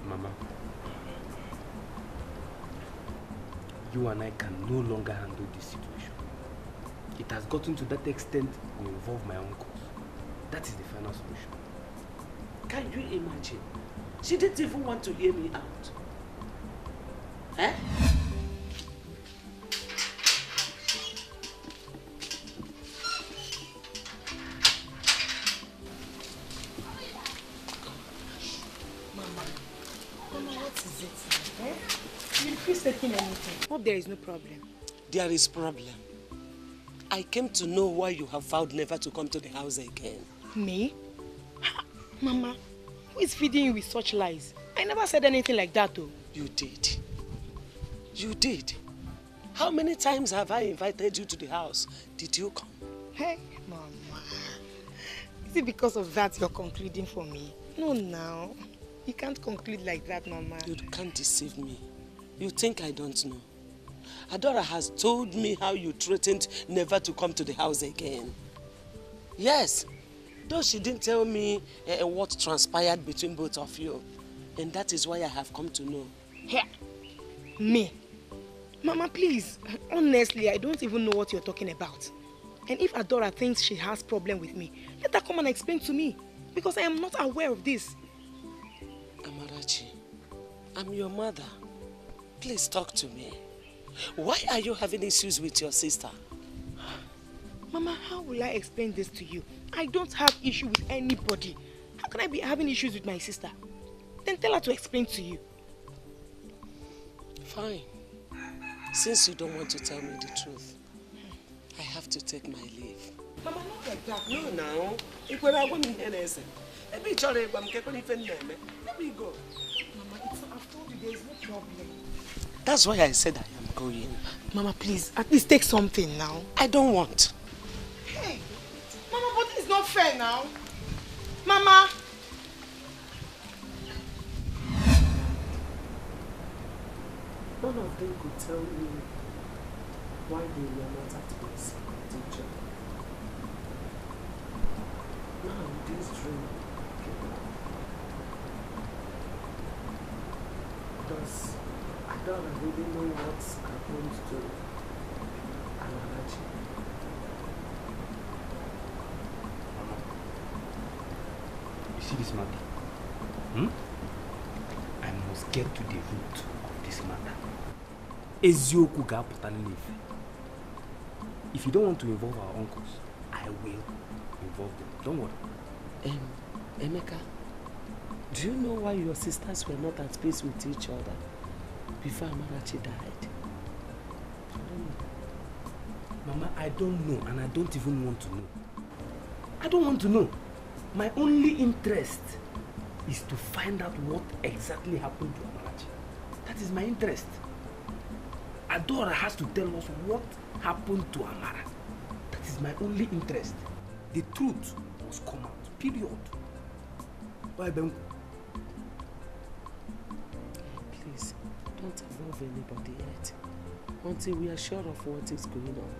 Mama, you and I can no longer handle this situation. It has gotten to that extent we involve my uncles. That is the final solution. Can you imagine? She didn't even want to hear me out. Eh? Taking anything. Hope there is no problem. There is problem. I came to know why you have vowed never to come to the house again. Me? Mama, who is feeding you with such lies? I never said anything like that though. You did. You did. How many times have I invited you to the house? Did you come? Hey, Mama. Is it because of that you're concluding for me? No, now. You can't conclude like that, Mama. You can't deceive me. You think I don't know? Adora has told me how you threatened never to come to the house again. Yes, though she didn't tell me what transpired between both of you. And that is why I have come to know. Here, me? Mama, please. Honestly, I don't even know what you're talking about. And if Adora thinks she has problem with me, let her come and explain to me. Because I am not aware of this. Amarachi, I'm your mother. Please talk to me. Why are you having issues with your sister? Mama, how will I explain this to you? I don't have issue with anybody. How can I be having issues with my sister? Then tell her to explain to you. Fine. Since you don't want to tell me the truth, I have to take my leave. Mama, not like that. No, now. Let me go. Mama, I've told you there is no problem. That's why I said I am going. Mama, please, at least take something now. I don't want. Hey, Mama, but this is not fair now. Mama! None of them could tell me why they were not at peace with each other. Now this dream came up. Does Adora really know what's happened to Amarachi? Mama, you see this matter? must get to the root of this matter. Ezioku ga-apụta n'ife. If you don't want to involve our uncles, I will involve them. Don't worry. Emeka, do you know why your sisters were not at peace with each other before Amarachi died? Mama, I don't know, and I don't even want to know. I don't want to know. My only interest is to find out what exactly happened to Amarachi. That is my interest. Adora has to tell us what happened to Amara. That is my only interest. The truth must come out. Period. Why, Ben? Please, don't involve anybody yet until we are sure of what is going on.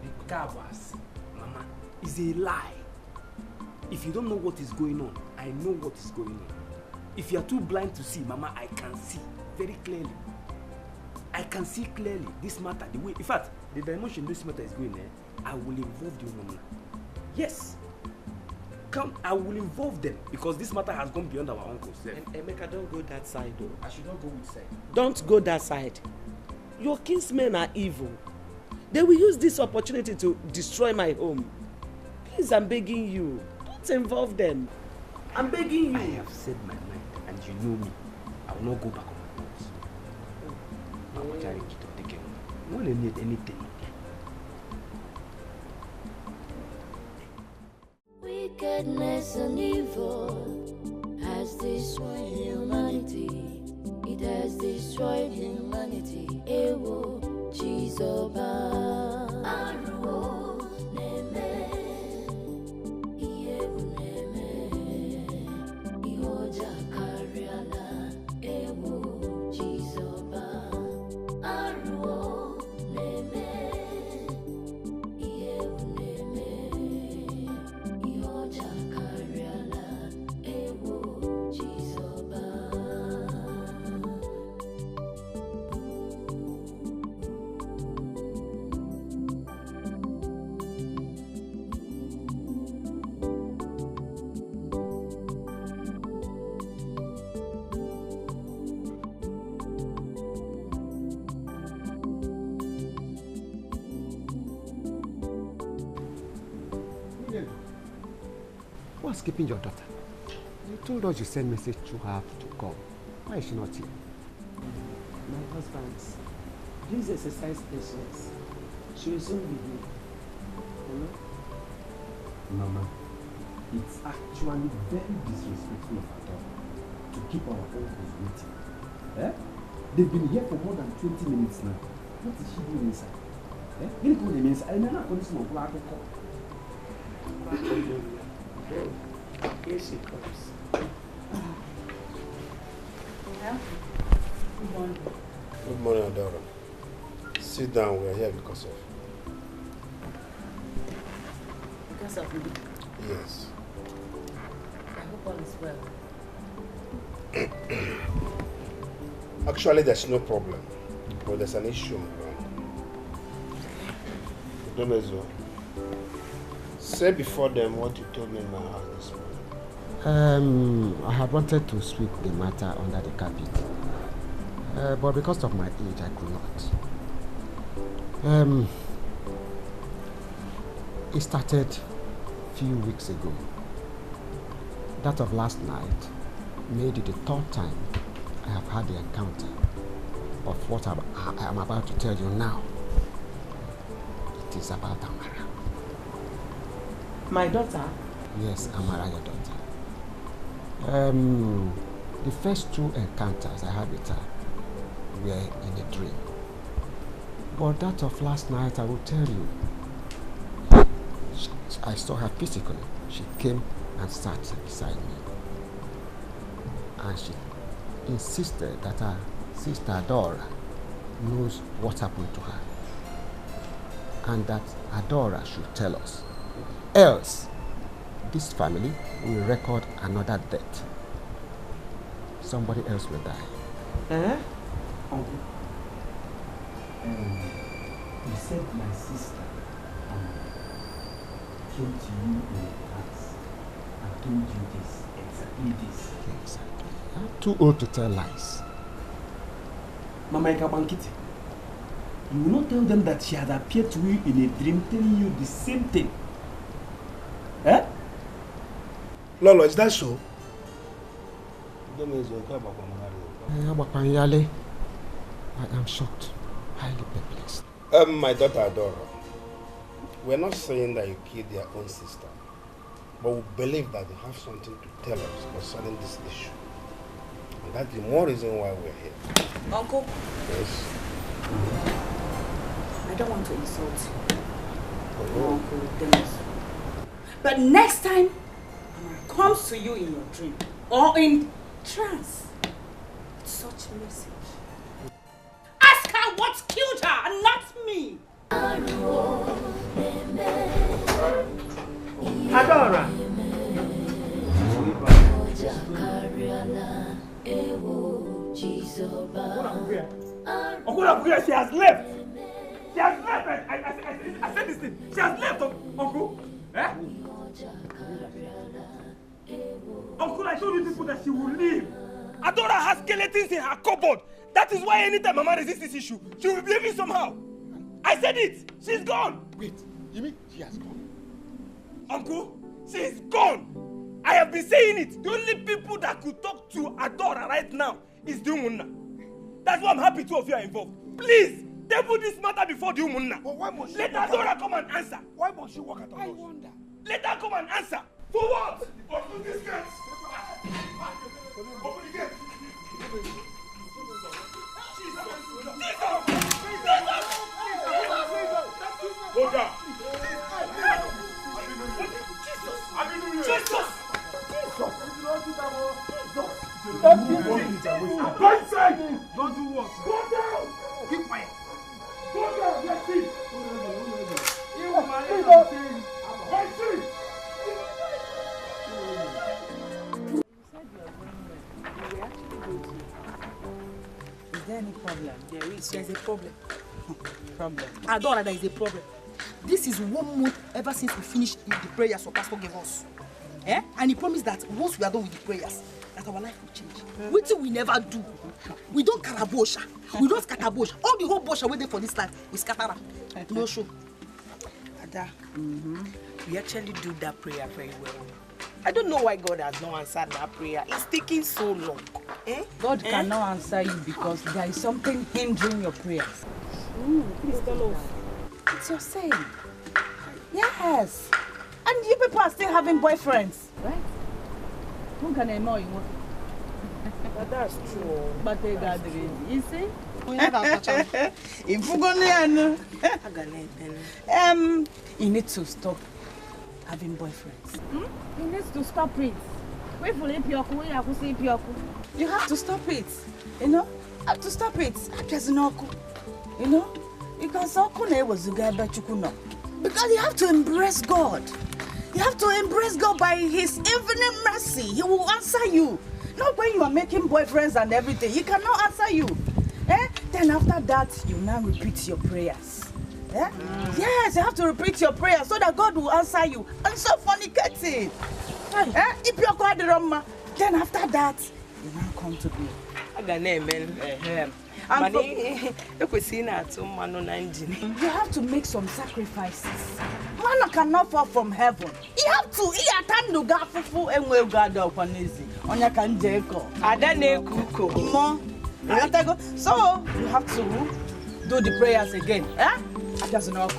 The Gavas, Mama, is a lie. If you don't know what is going on, I know what is going on. If you are too blind to see, Mama, I can see very clearly. I can see clearly this matter, the way, in fact, the dimension this matter is going there, I will involve the woman. Yes. Come, I will involve them because this matter has gone beyond our uncles. Emeka, don't go that side though. I should not go which side? Don't go that side. Your kinsmen are evil. They will use this opportunity to destroy my home. Please, I'm begging you. Don't involve them. I'm begging you. I have said my mind and you know me. I will not go back on my words. Mama, carry it to take care. You won't need anything. Wickedness and evil has destroyed humanity. It has destroyed humanity. Ewo, Chizoba, Aruo, Neme, Iewu Neme, Ihoja Kariala, Ewo, Chizoba, Aruo, Neme, Iewu Neme, Ihoja Kariala, Ewo, Chizoba. What's keeping your daughter? You told us you sent message to her to come. Why is she not here? My husband's. Please exercise patience. She will soon be here. You know? Mama, it's actually very disrespectful of her daughter to keep our uncles waiting. Eh? They've been here for more than 20 minutes now. What is she doing inside? Eh? Here she comes. Good morning. Good morning, Adora. Sit down, we are here because of... Because of me? Yes. I hope all is well. Actually, there's no problem, but there's an issue. Domezo, say before them what you told me in my house this morning. I had wanted to sweep the matter under the carpet, but because of my age, I could not. It started a few weeks ago. That of last night made it the third time I have had the encounter of what I am about to tell you now. It is about Amara. My daughter? Yes, Amara, your daughter. The first two encounters I had with her were in a dream. But that of last night, I will tell you, I saw her physically. She came and sat beside me. And she insisted that her sister Adora knows what happened to her. And that Adora should tell us. Else, this family will record another death. Somebody else will die. Eh? Uncle. You said my sister came to you in a class and told you this, exactly this. Exactly, I'm too old to tell lies. Mama Ikabankiti, you will not tell them that she has appeared to you in a dream telling you the same thing. Eh? Lolo, is that so? I am shocked, highly perplexed. My daughter Adora, we're not saying that you killed their own sister, but we believe that they have something to tell us concerning this issue. And that's the more reason why we're here. Uncle? Yes? I don't want to insult you. Uncle Dennis. But next time, Mama comes to you in your dream or in trance with such a message, ask her what killed her and not me. Adora. Uncle, she has left. She has left. I said this thing. She has left, Uncle. Eh? Uncle, I told you people that she will leave. Adora has skeletons in her cupboard. That is why anytime Mama resists this issue, she will be leaving somehow. I said it. She's gone. Wait, you mean she has gone? Uncle, she's gone. I have been saying it. The only people that could talk to Adora right now is the Umunna. That's why I'm happy two of you are involved. Please, table this matter before the Umunna. But why must she let Adora come and answer. Why must she walk at all? I wonder. Let her come and answer. For what? Open this gate. Open the gate. Hold on. Jesus! Don't do what? Go down! Keep quiet. Go down, let's see. Is there any problem? There's a problem. Problem. Adora, there is a problem. This is 1 month ever since we finished the prayers your pastor gave us. Eh? And he promised that once we are done with the prayers, that our life will change. Which we never do. We don't carabosha. We don't scatabosha. All the whole bosha waiting for this life is scatara. No show. Ada, we actually do that prayer very well. I don't know why God has not answered that prayer. It's taking so long. Eh? God cannot answer you because there is something hindering your prayers. Please tell us. It's your saying. Yes. And you people are still having boyfriends, right? Who can I know you? But that's true. But they got the reason. You see? You need to stop having boyfriends. He needs to stop it. You have to stop it. You know? You have to stop it. You know? Because you have to embrace God. You have to embrace God by His infinite mercy. He will answer you. Not when you are making boyfriends and everything. He cannot answer you. Eh? Then after that, you now repeat your prayers. Eh? Yes, you have to repeat your prayers so that God will answer you. And so fornicating. Eh? If you're quite the Roma, then after that, you now come to me. You have to make some sacrifices. Man cannot fall from heaven. You have to. So you have to do the prayers again. Eh? What's going on?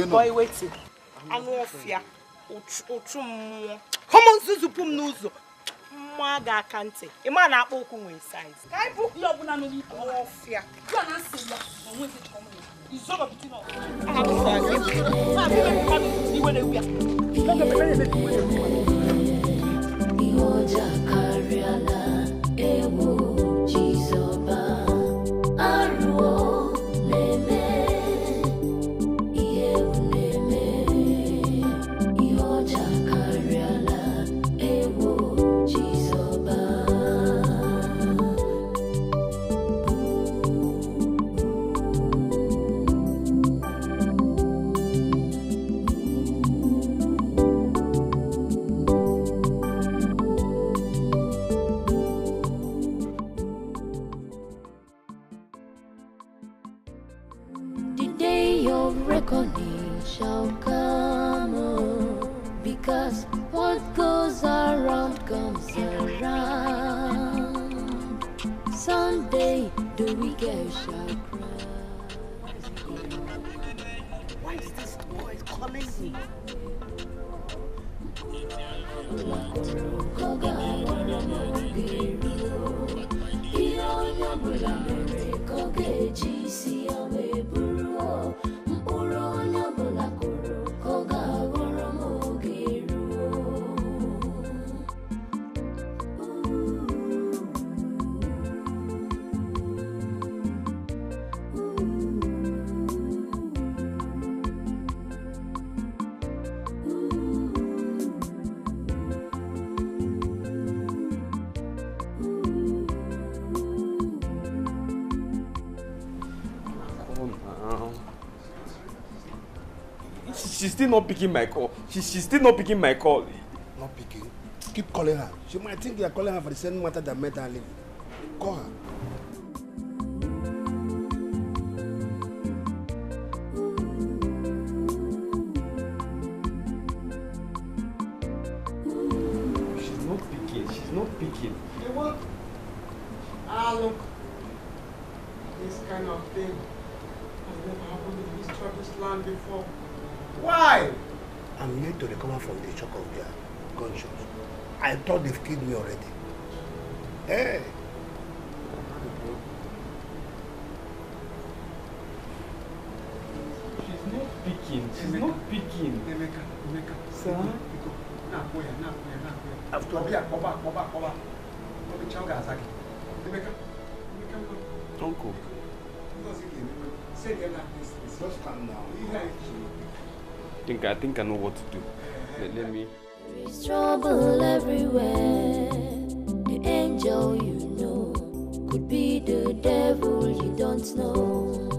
Boy, waiting. I'm off here. Come on, Zuzupum Nuzo. mma ga akante. Ima na akpa okwu nwe size. Kai bu yo bu na no ni ofia. You na say ya. On we fit come here. It's all between us. Ihoja kariala ewo jizoba aruo neme iyewu neme ihoja kariala ewo jizoba. Reckoning shall come, because what goes around comes around. Someday the wicked shall cry. Why is this boy calling me? She's still not picking my call. She's still not picking my call. Not picking? Keep calling her. She might think you're calling her for the same matter that met her living. Call her. She's not picking. She's not picking. You what? Look. This kind of thing has never happened in the history of this land before. Why? I'm yet to recover from the shock of their gunshots. I thought they've killed me already. Hey! She's not picking. She's not picking. Emeka. Sir? Uncle. Just calm down. I think I know what to do. Let me. There is trouble everywhere. The angel you know could be the devil you don't know.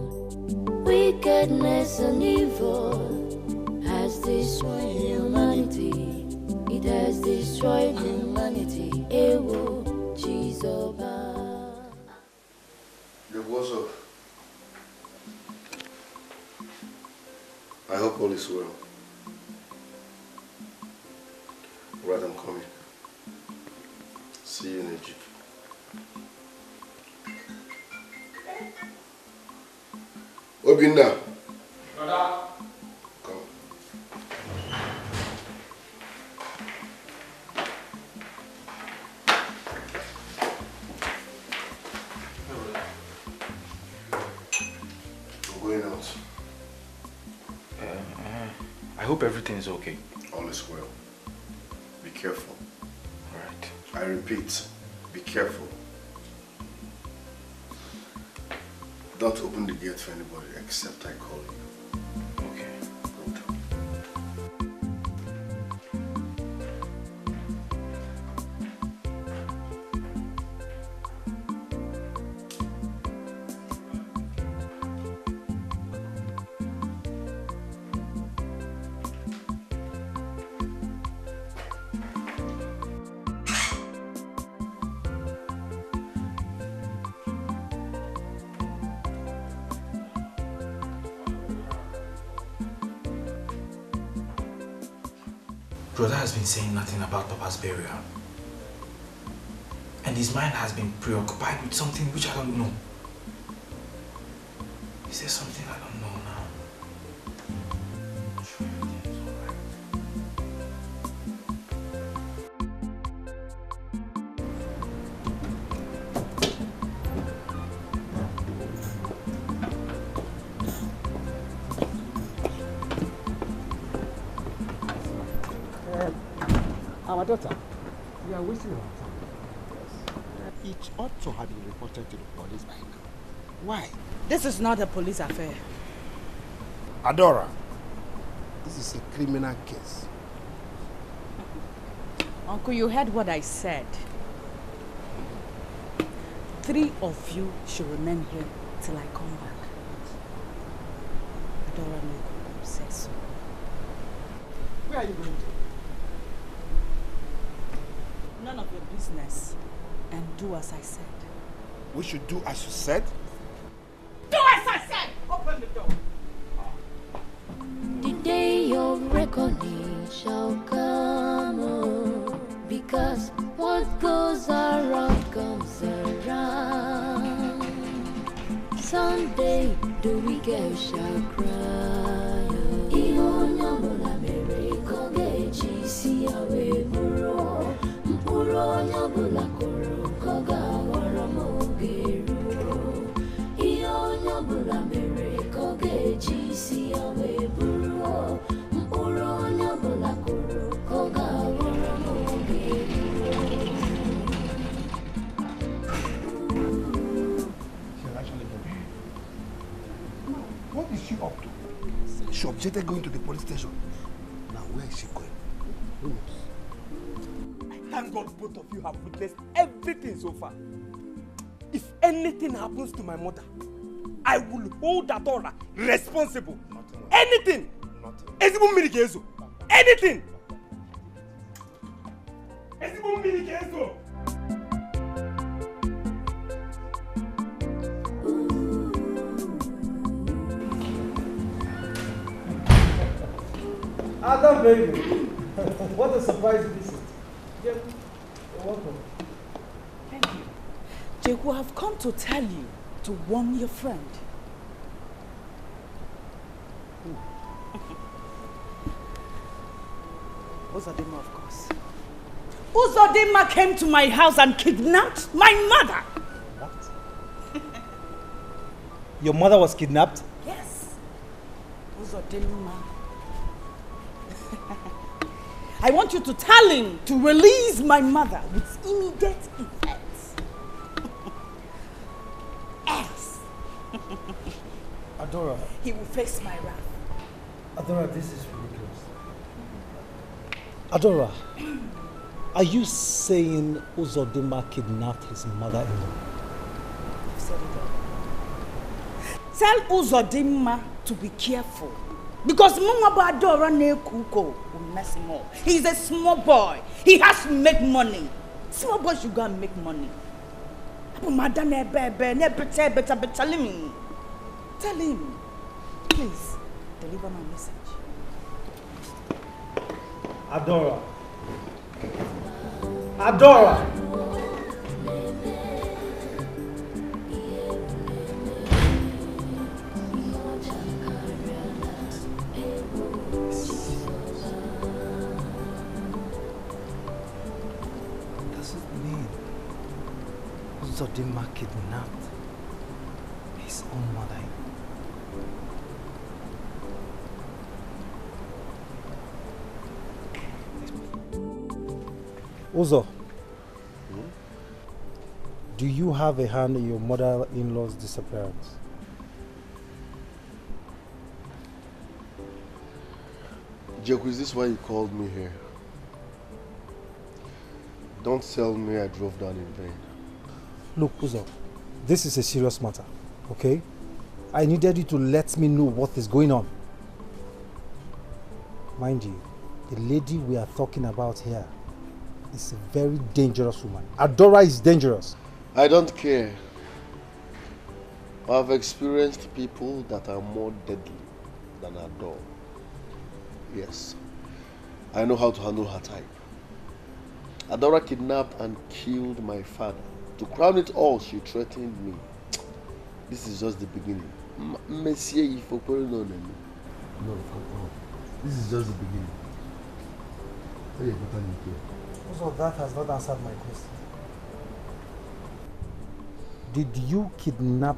Wickedness and evil has destroyed humanity. It has destroyed humanity. Ewo Jizoba. What's up? I hope all is well. Right, I'm coming. See you in Egypt. Obinna. Brother. Come. I'm going out. I hope everything is okay. All is well. Be careful. Alright. I repeat, be careful. Don't open the gate for anybody except I call you. Okay. Good. Brother has been saying nothing about Papa's burial. And his mind has been preoccupied with something which I don't know. Is there something I don't know now? Our daughter, we are wasting our time. It ought to have been reported to the police by now. Why? This is not a police affair. Adora, this is a criminal case. Uncle, you heard what I said. 3 of you should remain here till I come back. Adora says so. Where are you going to? None of your business. And do as I said. We should do as you said? Do as I said! Open the door. The day of reckoning shall come, oh, because what goes around comes around. Someday the wicked shall cry. What is she up to? She objected going to the police station. Now where is she going? Who knows? Thank God both of you have witnessed everything so far. If anything happens to my mother, I will hold Adora responsible. Anything! Anything! Anything! Adam, baby. What a surprise visit. You're welcome. Thank you. Jeku, I've come to tell you to warn your friend. Uzodimma, of course. Uzodimma came to my house and kidnapped my mother. What? Your mother was kidnapped? Yes. Uzodimma. I want you to tell him to release my mother with immediate effect. Else, Adora. he will face my wrath. Adora, this is ridiculous. Adora, are you saying Uzodimma kidnapped his mother-in-law? I've said it all. Tell Uzodimma to be careful. Because Mama Adora Nekuko will mess him up. He's a small boy. He has to make money. Small boys should go and make money. Tell him. Tell him. Please, deliver my message. Adora. Adora! Uzodimma kidnapped his own mother. Uzo, do you have a hand in your mother-in-law's disappearance? Jeku, is this why you called me here? Don't tell me I drove down in vain. Look, Uzo, this is a serious matter, okay? I needed you to let me know what is going on. Mind you, the lady we are talking about here is a very dangerous woman. Adora is dangerous. I don't care. I've experienced people that are more deadly than Adora. Yes, I know how to handle her type. Adora kidnapped and killed my father. To crown it all, she threatened me. This is just the beginning. Monsieur, if you no. This is just the beginning. Also, that has not answered my question. Did you kidnap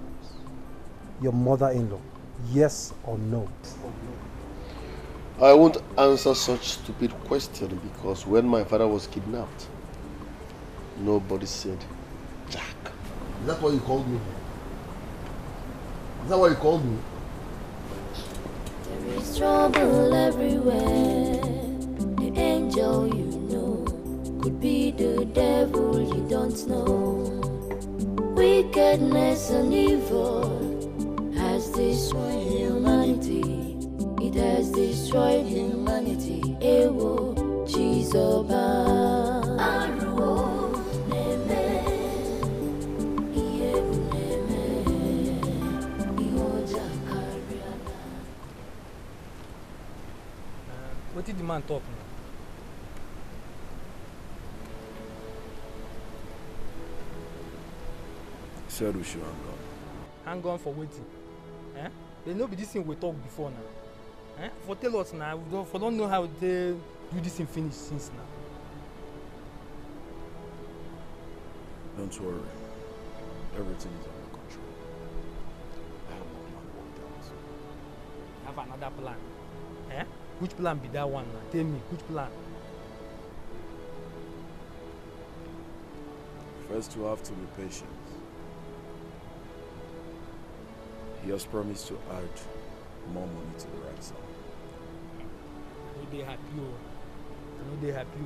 your mother-in-law? Yes or no? I won't answer such stupid question because when my father was kidnapped, nobody said Jack. Is that what you called me? Is that what you called me? There is trouble everywhere. The angel you know could be the devil you don't know. Wickedness and evil has destroyed humanity. It has destroyed humanity. Ewo, Chizoba, Aruo, Neme, Iyebu Neme, Ihoja Kariana. What did the man talk now? Said we should hang on. Hang on for waiting. Eh? They know be this thing we talked before now. Eh? For tell us now, we don't know how they do this thing finish since now. Don't worry. Everything is under control. I have my plan worked out. Have another plan. Eh? Which plan be that one now? Tell me, which plan? First, we have to be patient. He has promised to add more money to the ransom. No, they happy. No, they happy.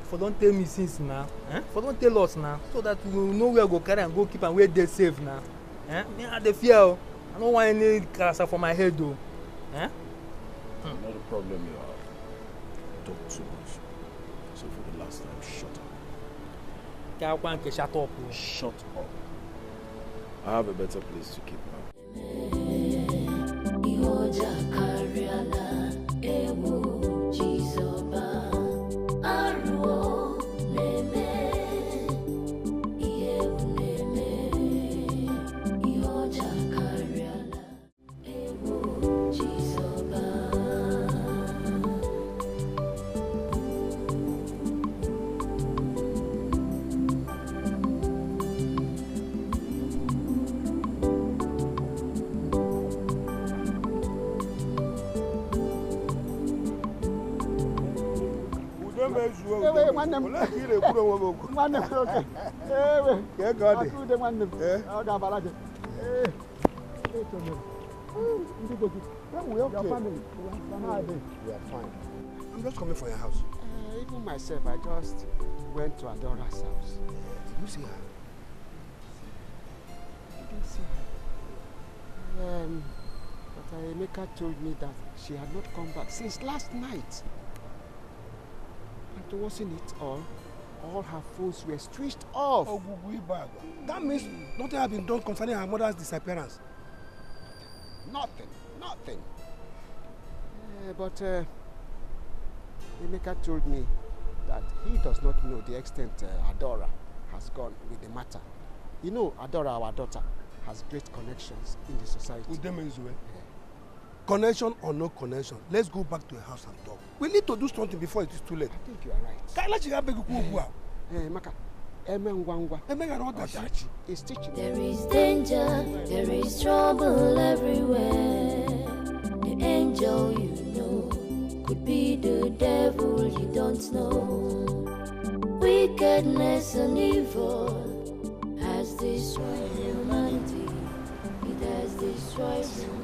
For don't tell me since now. Eh? For don't tell us now. So that we will know where go carry and go keep and where they safe now. Eh? Me I dey fear. I don't want any cancer for my head though. Eh? Not a problem you have. You talk too much. So for the last time, shut up. Shut up. Shut up. I have a better place to keep her. Ihoja Kariana, Ewo, Chizoba, Aruo, Neme, Iyebu Neme, Ihoja Kariana, Ewo, Chizoba. Ewe nwanne m. Nwanne m oke. Ewe. Ke God. Akude nwanne m. Ọ ga-abara gị. Ndị gogi. Your family. We are fine. I'm just coming for your house. Even myself, I just went to Adora's house. Did you see her? I didn't see her. But Emeka told me that she had not come back since last night. And wasn't it all her phones were switched off. Oh, bad. That means nothing has been done concerning her mother's disappearance. Nothing. But Emeka told me that he does not know the extent Adora has gone with the matter. You know, Adora, our daughter, has great connections in the society. Connection or no connection, let's go back to the house and talk. We need to do something before it is too late. I think you are right. Hey, Maka, is teaching. There is danger, there is trouble everywhere. The angel you know could be the devil you don't know. Wickedness and evil has destroyed humanity. It has destroyed humanity.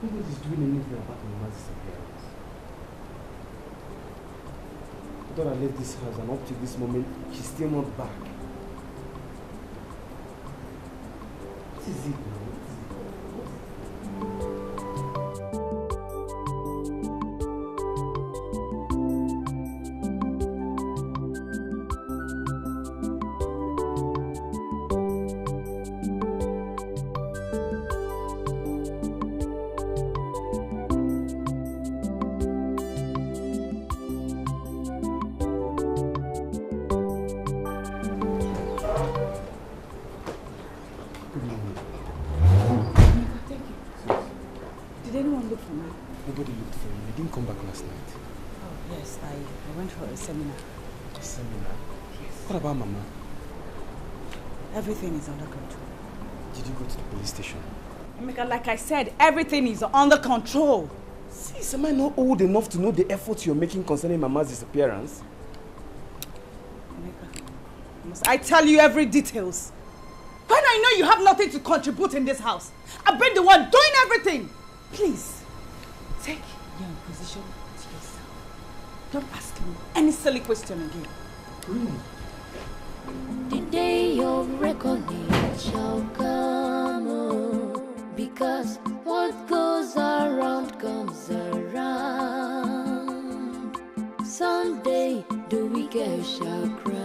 Nobody's doing anything about my mother's disappearance. I thought I left this house and up to this moment, she's still not back. What is it now? Nobody looked for you. You didn't come back last night. Oh, yes. I went for a seminar. A seminar? Yes. What about Mama? Everything is under control. Did you go to the police station? Emeka, like I said, everything is under control. Sis, am I not old enough to know the effort you're making concerning Mama's disappearance? Emeka, must I tell you every details? When I know you have nothing to contribute in this house, I've been the one doing everything. Please, take your position to yourself. Don't ask me any silly question again. The day of reckoning shall come, because what goes around comes around. Someday the wicked shall cry.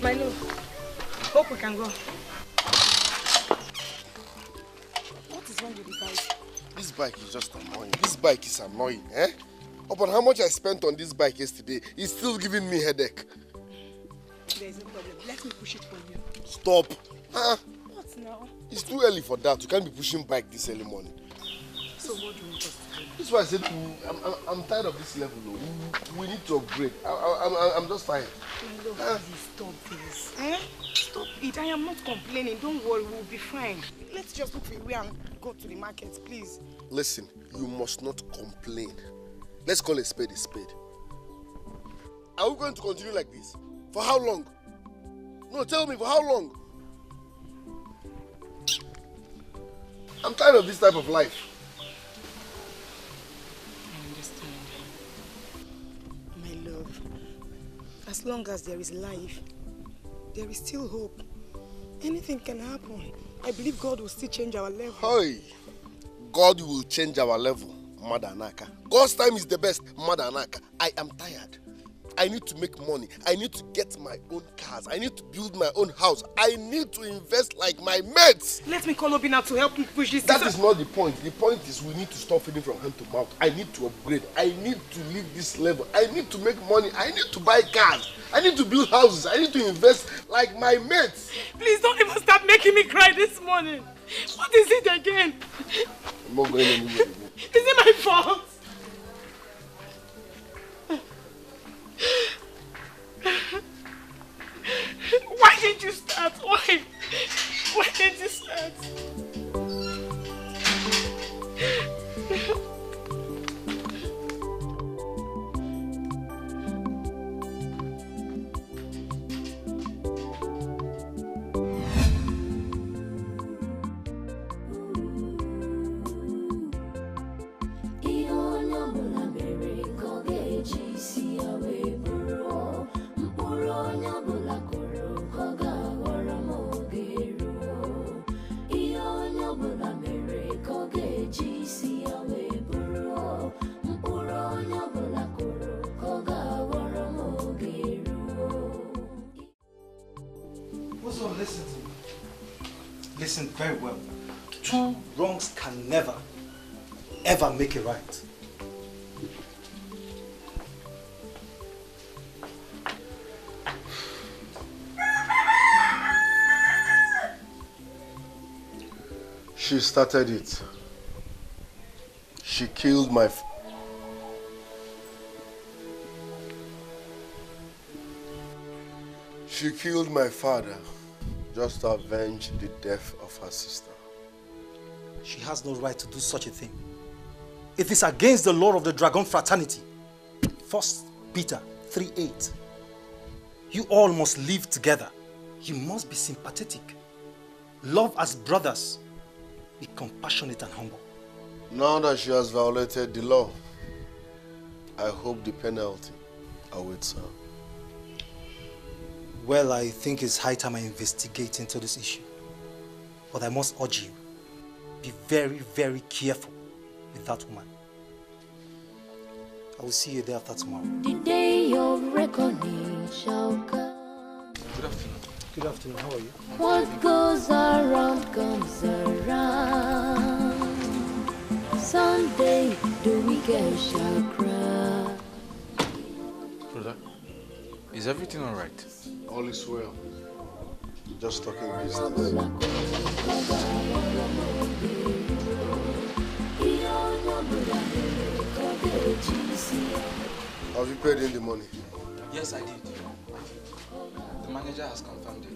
My love, hope we can go. What is wrong with the bike? This bike is just annoying. This bike is annoying, eh? Upon how much I spent on this bike yesterday, it's still giving me headache. There is no problem. Let me push it for you. Stop. What now? It's too early for that. You can't be pushing bike this early morning. So what do you want us to do? This is why I said I'm tired of this level. We need to upgrade. I'm just tired. My love, please stop this. Eh? Stop it. I am not complaining. Don't worry, we'll be fine. Let's just look for a way and go to the market, please. Listen, you must not complain. Let's call a spade a spade. Are we going to continue like this? For how long? No, tell me, for how long? I'm tired of this type of life. I understand. My love, as long as there is life, there is still hope. Anything can happen. I believe God will still change our level. Hey, God will change our level, Mother Anaka. God's time is the best, Mother Anaka. I am tired. I need to make money. I need to get my own cars. I need to build my own house. I need to invest like my mates. Let me call Obina to help me push this. That is not the point. The point is we need to stop feeding from hand to mouth. I need to upgrade. I need to leave this level. I need to make money. I need to buy cars. I need to build houses. I need to invest like my mates. Please don't even start making me cry this morning. What is it again? I'm not going anywhere. Is it my fault? Why did you start? Why? Why did you start? Listen to me. Listen very well. Two wrongs can never, ever make a right. She started it. She killed my... She killed my father just to avenge the death of her sister. She has no right to do such a thing. It is against the law of the Dragon Fraternity. 1 Peter 3:8. You all must live together. You must be sympathetic. Love as brothers. Be compassionate and humble. Now that she has violated the law, I hope the penalty awaits her. Well, I think it's high time I investigate into this issue. But I must urge you, be very, very careful with that woman. I will see you there after tomorrow. The day of reckoning shall come. Good afternoon. Good afternoon. How are you? What goes around comes around. Someday the wicked shall cry. Brother, is everything all right? All is well. Just talking business. Have you paid in the money? Yes, I did. The manager has confirmed it.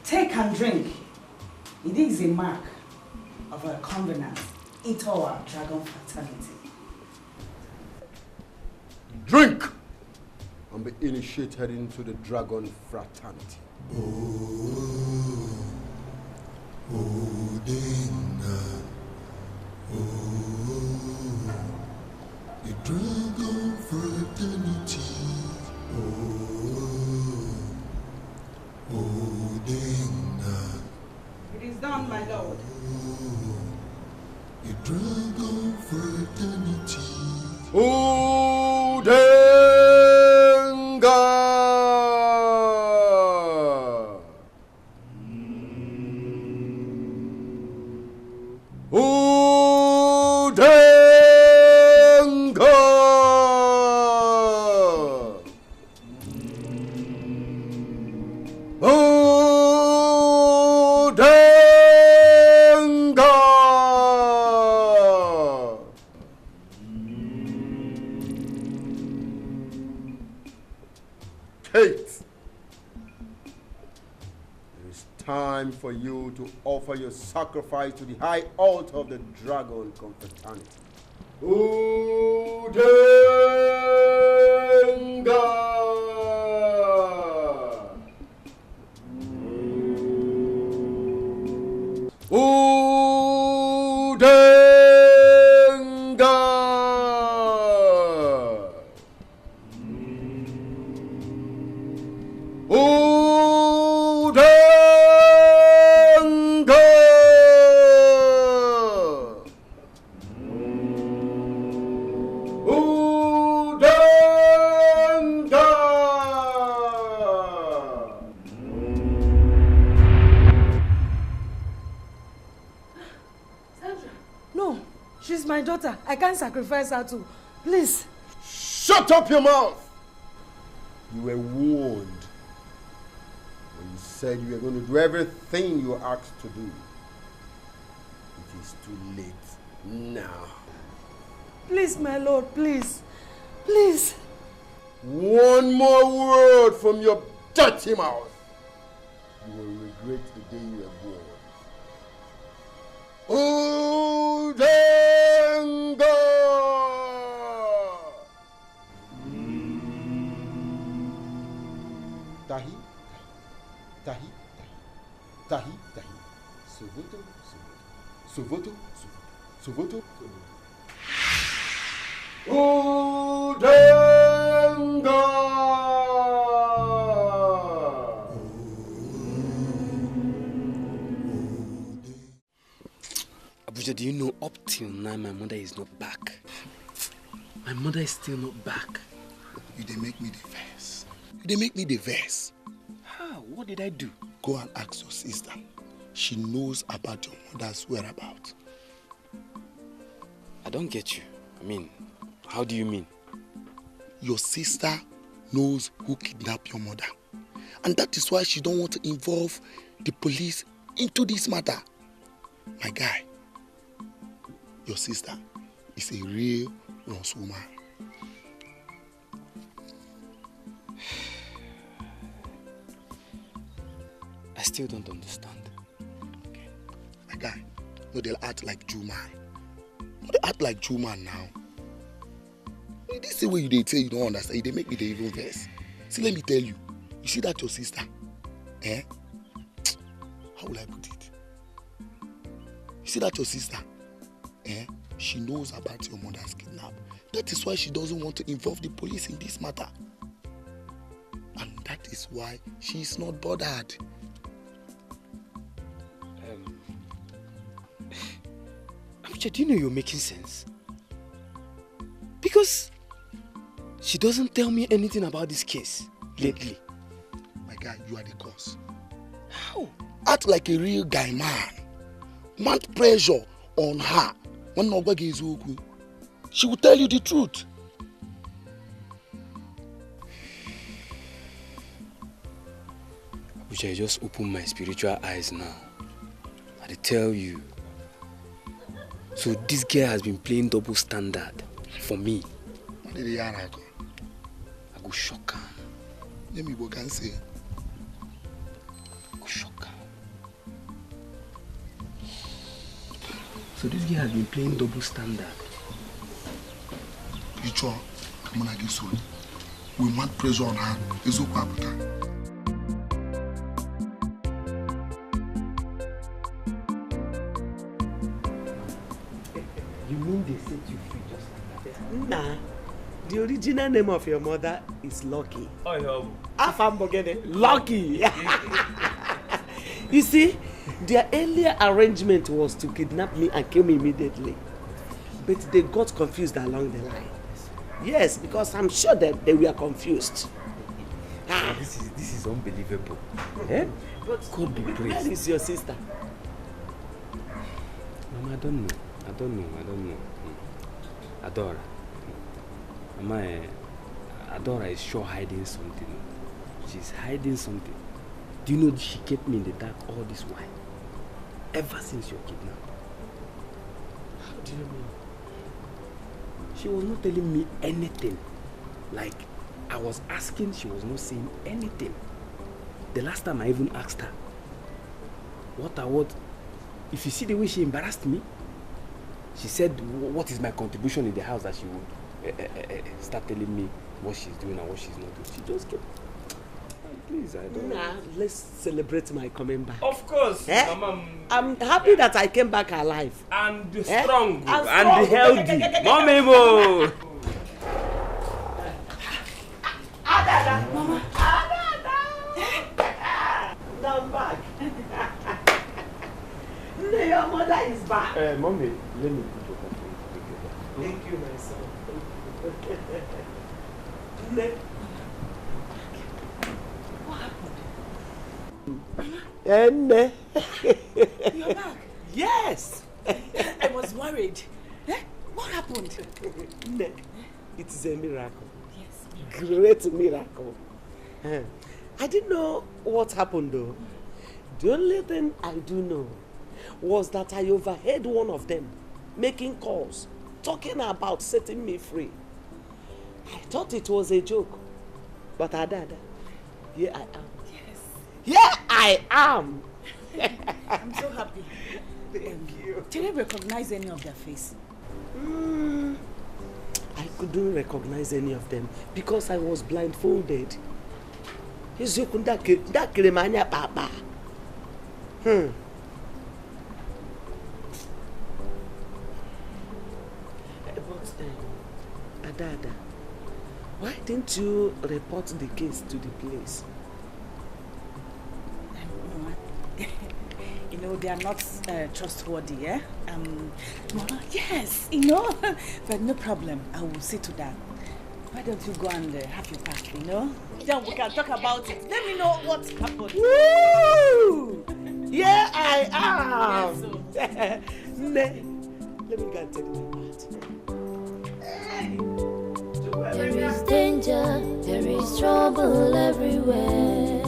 Take and drink. It is a mark of our covenant into our dragon fraternity. Drink and be initiated into the dragon fraternity. The dragon fraternity. It is done, my lord. The dragon fraternity. Udenga! For you to offer your sacrifice to the high altar of the dragon confraternity. Udenga! I can't sacrifice her too. Please. Shut up your mouth! You were warned when you said you were going to do everything you were asked to do. It is too late now. Please, my lord, please. Please. One more word from your dirty mouth. You will regret the day you were born. Udenga! Tahi, tahi, tahi, tahi, Sovoto, Sovoto, Sovoto, Udenga! Abuja, do you know up till now my mother is not back? My mother is still not back. You they make me the verse. They make me the verse. How? What did I do? Go and ask your sister. She knows about your mother's whereabouts. I don't get you. I mean, how do you mean? Your sister knows who kidnapped your mother. And that is why she don't want to involve the police into this matter. My guy, your sister is a real Ross woman. I still don't understand. Okay. My guy, no, they'll act like Jew man. No, they act like Jew man now. This is the way they say you don't understand. They make me the evil verse. See, let me tell you. You see that your sister? Eh? How will I put it? You see that your sister? Eh? She knows about your mother's kidnap. That is why she doesn't want to involve the police in this matter. And that is why she is not bothered. Do you know you're making sense? Because she doesn't tell me anything about this case lately. My guy, you are the cause. How? Act like a real guy man. Mount pressure on her. She will tell you the truth. Which I just open my spiritual eyes now. I tell you. So this girl has been playing double standard for me. What did I go shock her. Let me go and say. Go shock her. So this girl has been playing double standard. Picho, I'm gonna get sold. We want pressure on her. It's okay. You mean they set you free just like that? Nah. The original name of your mother is Lucky. Oh, yeah. Afambogene. Lucky. You see, their earlier arrangement was to kidnap me and kill me immediately. But they got confused along the line. Yes, because I'm sure that they were confused. This is unbelievable. Eh? But God be praised. Where is your sister? Mama, I don't know. Adora. Mama, Adora is sure hiding something. She's hiding something. Do you know she kept me in the dark all this while? Ever since your kidnapping. How do you mean? She was not telling me anything. Like, I was asking, she was not saying anything. The last time I even asked her, what? If you see the way she embarrassed me, she said, what is my contribution in the house, that she would start telling me what she's doing and what she's not doing. She just kept, please, I don't know. Let's celebrate my coming back. Of course, Mama. I'm happy that I came back alive. And strong. And healthy. Mommy mo. Mama. I'm back. Your mother is back. Mommy, let me put your coffee. Thank you, my son. What happened? You're back? Yes. I was worried. What happened? It is a miracle. Yes. Great miracle. I didn't know what happened though. The only thing I do know was that I overheard one of them making calls, talking about setting me free. I thought it was a joke, but Adada, here I am. Yes. Here I am. I'm so happy. Thank you. Did I recognize any of their face? I couldn't recognize any of them because I was blindfolded. Papa. But Adada, why didn't you report the case to the police? You know, they are not trustworthy, eh? Mama, yes, but no problem. I will see to that. Why don't you go and have your pack, Then we can talk about it. Let me know what happened. Woo! Yeah, I am. Yes, Let me go and tell you about it. There is danger, there is trouble everywhere.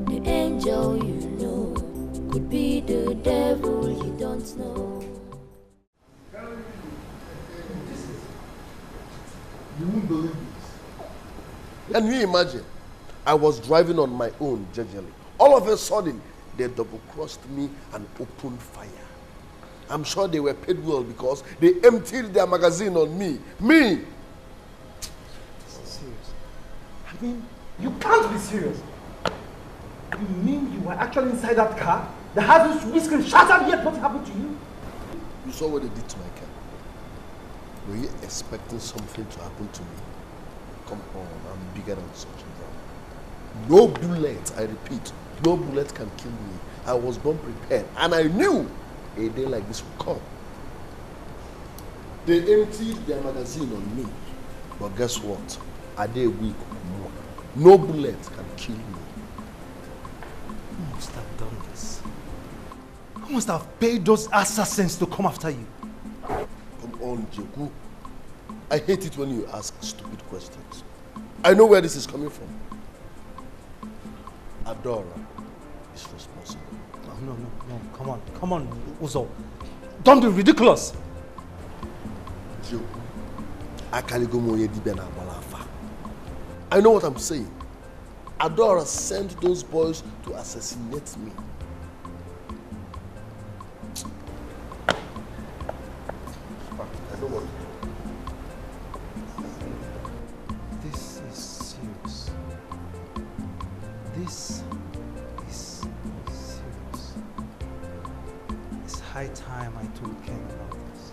The angel you know could be the devil you don't know. You won't believe this. Can you imagine? I was driving on my own, jejely. All of a sudden, they double-crossed me and opened fire. I'm sure they were paid well because they emptied their magazine on me. Me! Serious? I mean, you can't be serious. You mean you were actually inside that car? The hazardous windscreen shattered, yet what happened to you? You saw what they did to my car. Were you expecting something to happen to me? Come on, I'm bigger than such a drama. No bullet, I repeat, no bullet can kill me. I was born prepared and I knew a day like this would come. They emptied their magazine on me. But guess what? A day, a week or more. No bullet can kill me. You must have done this. You must have paid those assassins to come after you. Come on, Jeku. I hate it when you ask stupid questions. I know where this is coming from. Adora is responsible. No, come on, Uzo. Don't be ridiculous. Jeku, I know what I'm saying. Adora sent those boys to assassinate me. I know what to do. This is serious. This is serious. It's high time I told Ken about this.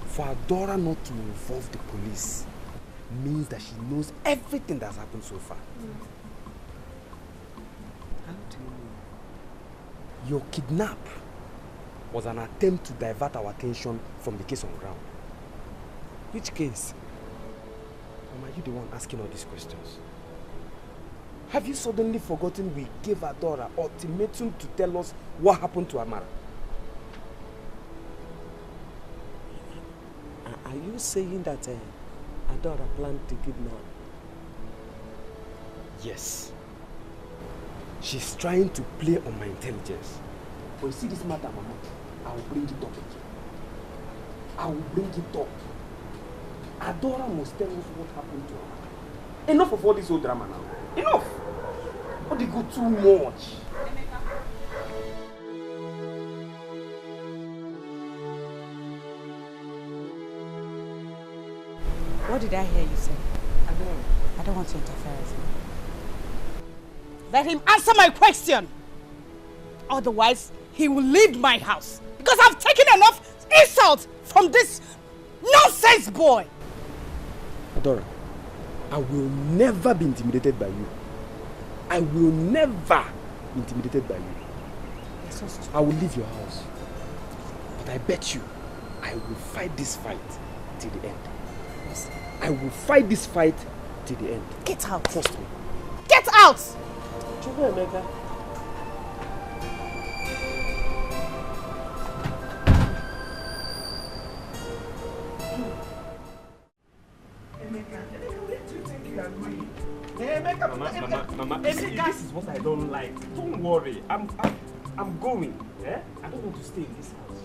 For Adora not to involve the police means that she knows everything that's happened so far. How do you know? Your kidnap was an attempt to divert our attention from the case on ground. Which case? Mama, are you the one asking all these questions? Have you suddenly forgotten we gave Adora ultimatum to tell us what happened to Amara? Are you saying that Adora planned to kidnap? Yes. She's trying to play on my intelligence. But you see this matter, Mama, I will bring it up again. I will bring it up. Adora must tell us what happened to her. Enough of all this old drama now. Enough! But they go too much. What did I hear you say? I don't want to interfere with him. Let him answer my question. Otherwise, he will leave my house. Because I've taken enough insult from this nonsense boy. Adora, I will never be intimidated by you. I will never be intimidated by you. You're so stupid. I will leave your house. But I bet you, I will fight this fight till the end. Yes. I will fight this fight till the end. Get out. Trust me. Get out! Emeka. Mama, this is what I don't like. Don't worry. I'm going. Eh? I don't want to stay in this house.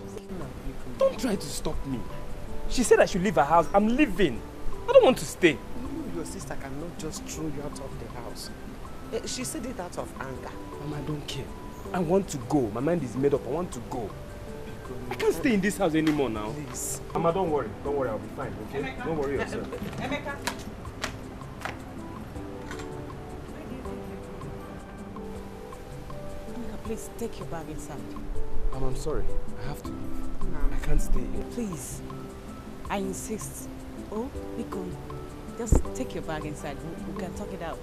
Don't try to stop me. She said I should leave her house. I'm leaving. I don't want to stay. You know your sister cannot just throw you out of the house. She said it out of anger. Mama, I don't care. I want to go. My mind is made up. I want to go. I can't stay in this house anymore now. Please. Mama, don't worry. Don't worry. I'll be fine, okay? Emeka. Don't worry yourself. Emeka. Please take your bag inside. Mama, I'm sorry. I have to leave. No. I can't stay here. Please. I insist. Oh, be gone. Just take your bag inside. We can talk it out.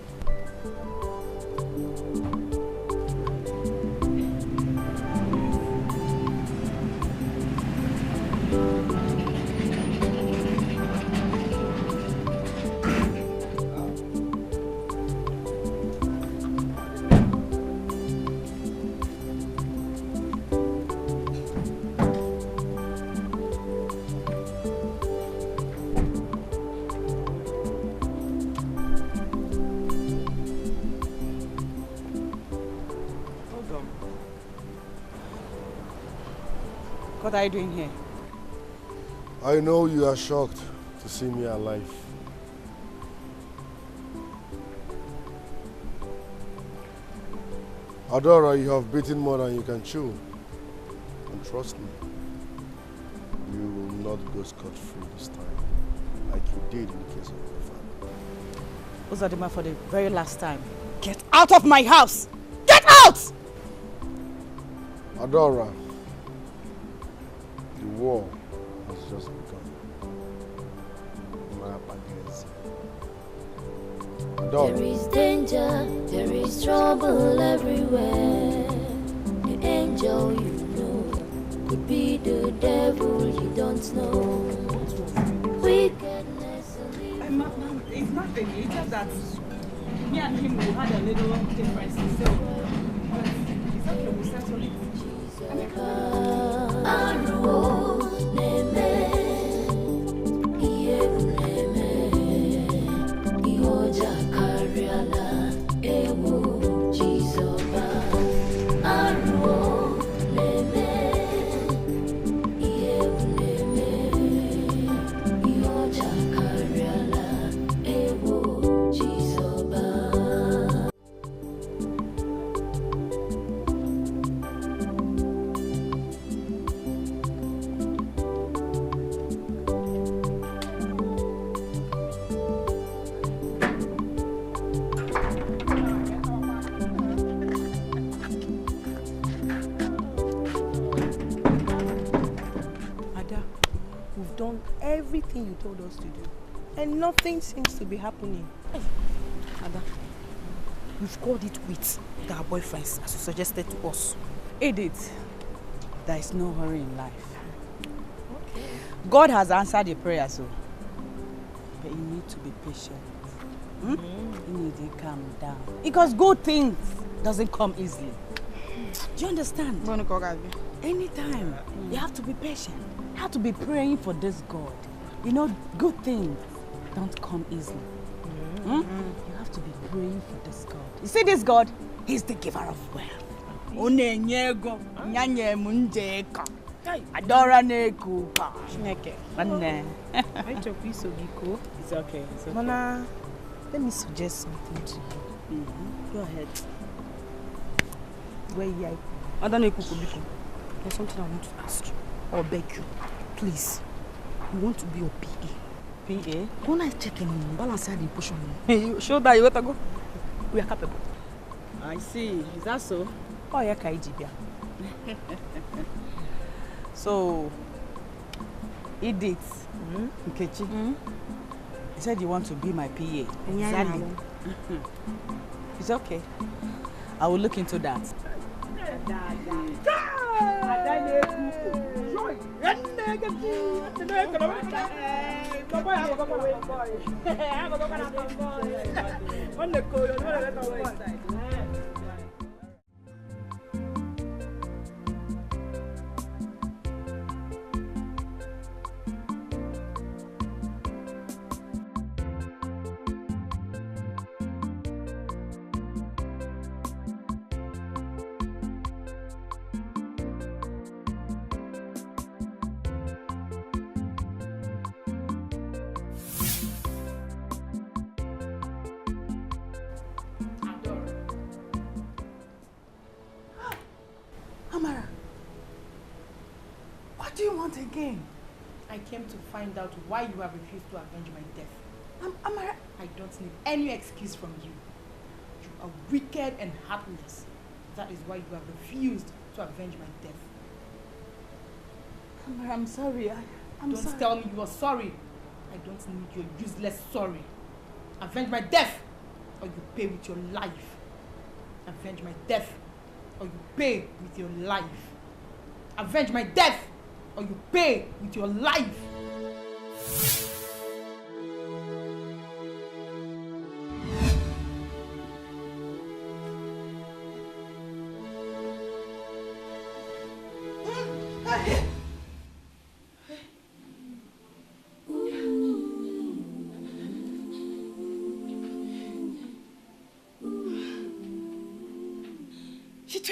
What are you doing here? I know you are shocked to see me alive. Adora, you have beaten more than you can chew. And trust me, you will not go scot-free this time, like you did in the case of your father. Uzadima, for the very last time, get out of my house! Get out! Adora, the war has just begun. There is danger, there is trouble everywhere. The angel you know could be the devil you don't know. Wickedness It's nothing, it's just that me and him we had a little difference. So, but it's okay, we'll settle it. Everything you told us to do, and nothing seems to be happening. Ada, we've scored it with our boyfriends as you suggested to us. Edith, there is no hurry in life. Okay. God has answered your prayer, so but you need to be patient. You need to calm down because good things doesn't come easily. Do you understand? Anytime you have to be patient. You have to be praying for this God. You know, good things don't come easily. You have to be praying for this God. You see this God? He's the giver of wealth. It's okay. Mona, let me suggest something to you. Go ahead. Where you are. There's something I want to ask you or beg you. Please. We want to be your PA. PA? Go and check in balance the portion. Show that you want to go. We are capable. I see. Is that so? Oh, yeah, Kaijibia. So, Edith, Nkechi, you said you want to be my PA. Exactly. It's okay. I will look into that. Amara, what do you want again? I came to find out why you have refused to avenge my death. Amara, I don't need any excuse from you. You are wicked and heartless. That is why you have refused to avenge my death. Amara, I'm sorry. I'm sorry. Don't tell me you are sorry. I don't need your useless sorry. Avenge my death, or you pay with your life. Avenge my death, or you pay with your life. Avenge my death, or you pay with your life.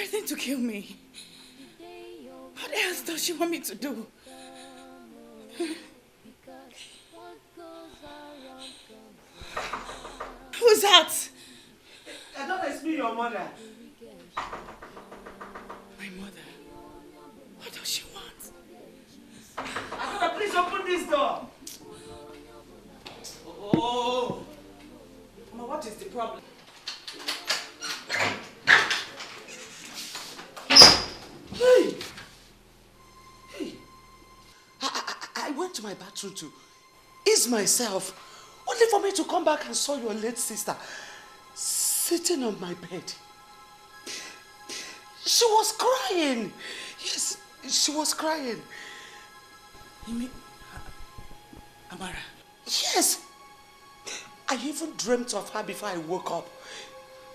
threatened to kill me. What else does she want me to do? Who's that? I thought it's me, your mother. My mother? What does she want? Adora, please open this door. Oh! Mama, what is the problem? Hey! Hey! I went to my bathroom to ease myself, only for me to come back and saw your late sister sitting on my bed. She was crying. Yes, she was crying. You mean Amara? Yes. I even dreamt of her before I woke up.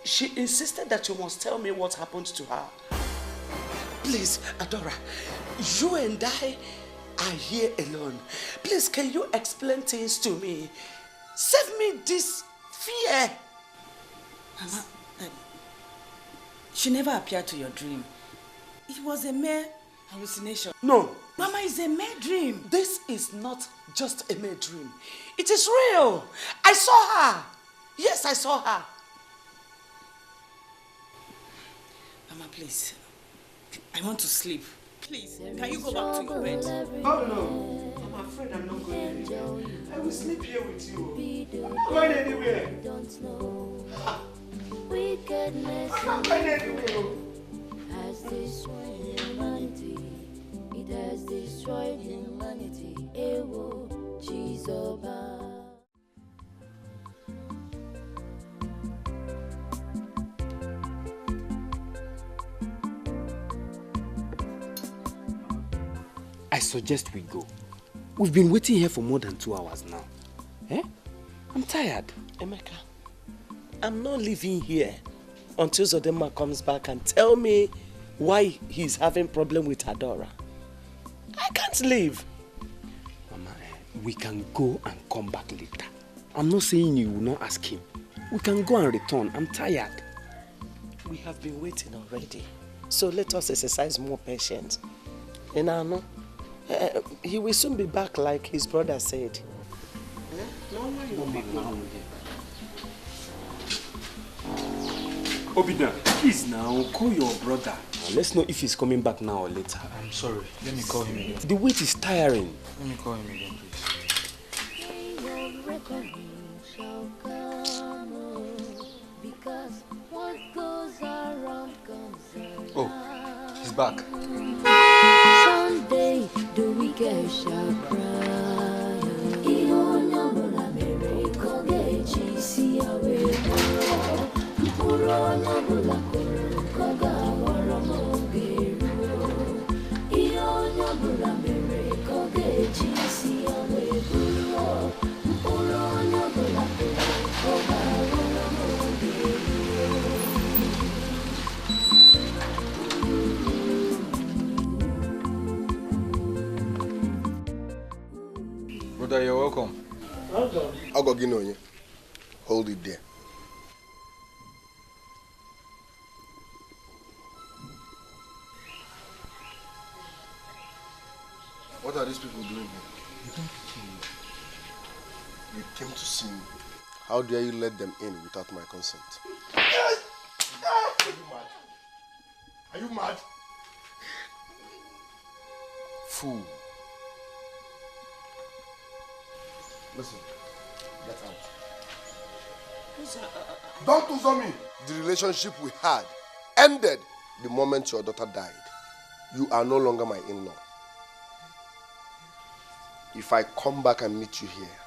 She insisted that you must tell me what happened to her. Please, Adora, you and I are here alone. Please, can you explain things to me? Save me this fear. Mama, she never appeared to your dream. It was a mere hallucination. No. Mama, it's a mere dream. This is not just a mere dream. It is real. I saw her. Yes, I saw her. Mama, please. I want to sleep. Please, can you go back to your bed? Oh no. I'm afraid I'm not going anywhere. I will sleep here with you. I'm not going anywhere. Wickedness I'm not going anywhere. has destroyed humanity. It has destroyed humanity. Ewo, Chizoba. I suggest we go. We've been waiting here for more than 2 hours now. Eh? I'm tired. Emeka, I'm not leaving here until Zodema comes back and tell me why he's having problem with Adora. I can't leave. Mama, we can go and come back later. I'm not saying you will not ask him. We can go and return. I'm tired. We have been waiting already. So let us exercise more patience. Enano, he will soon be back like his brother said. Obida, please now, call your brother. Let's know if he's coming back now or later. I'm sorry. Let me call him again. The wait is tiring. Let me call him again, please. Oh, he's back. Someday the wicked shall cry. Ihonya mere kogechi si awe. Uronya bula koga waramogeru. Ihonya bula mere kogechi si awe. Uronya bula koga waramogeru. Brother, you're welcome. I'll go get on you. Hold it there. What are these people doing here? You came to see me. How dare you let them in without my consent? Are you mad? Are you mad? Fool. Listen, get out. Don't lose on me. The relationship we had ended the moment your daughter died. You are no longer my in-law. If I come back and meet you here,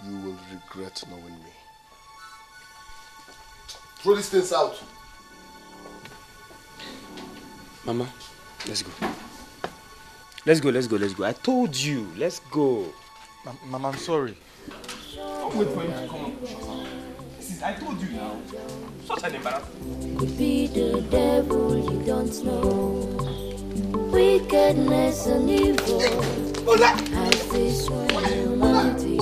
you will regret knowing me. Throw these things out. Mama, let's go. Let's go. I told you, let's go. Mama, I'm sorry. Don't wait for him to come up. I told you now. Such an embarrassment. Could be the devil you don't know. Wickedness and evil has destroyed humanity. It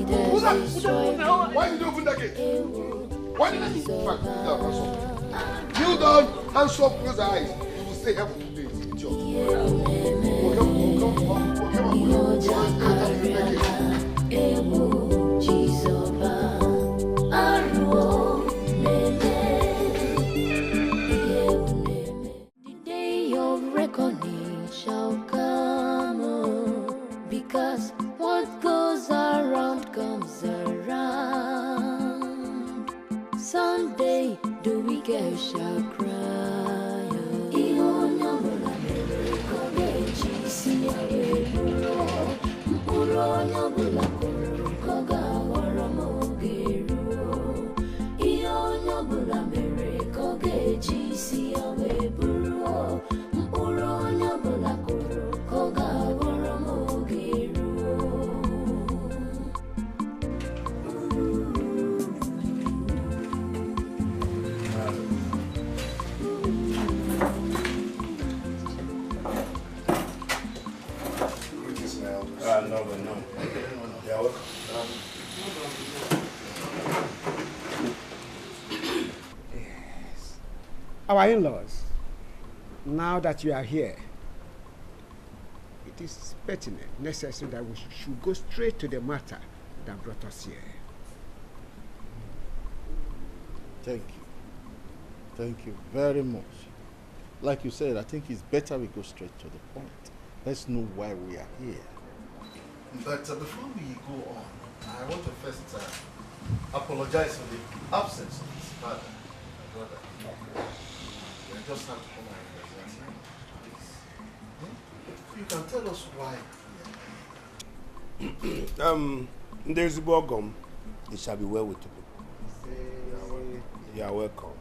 has destroyed. Why did you open that gate? Why did you open that gate? Kneel down. Hands up, close your eyes. You will stay here for 2 days. Idiot. The day of reckoning shall come, because what goes around comes around. Someday the wicked shall cry. Our in-laws, now that you are here, it is pertinent, necessary that we should go straight to the matter that brought us here. Thank you. Thank you very much. Like you said, I think it's better we go straight to the point. Let's know why we are here. But before we go on, I want to first apologize for the absence of his father, my brother. I just have to come and represent him. Please. You can tell us why we are here. There's Bogom. It shall be well with you. You are welcome.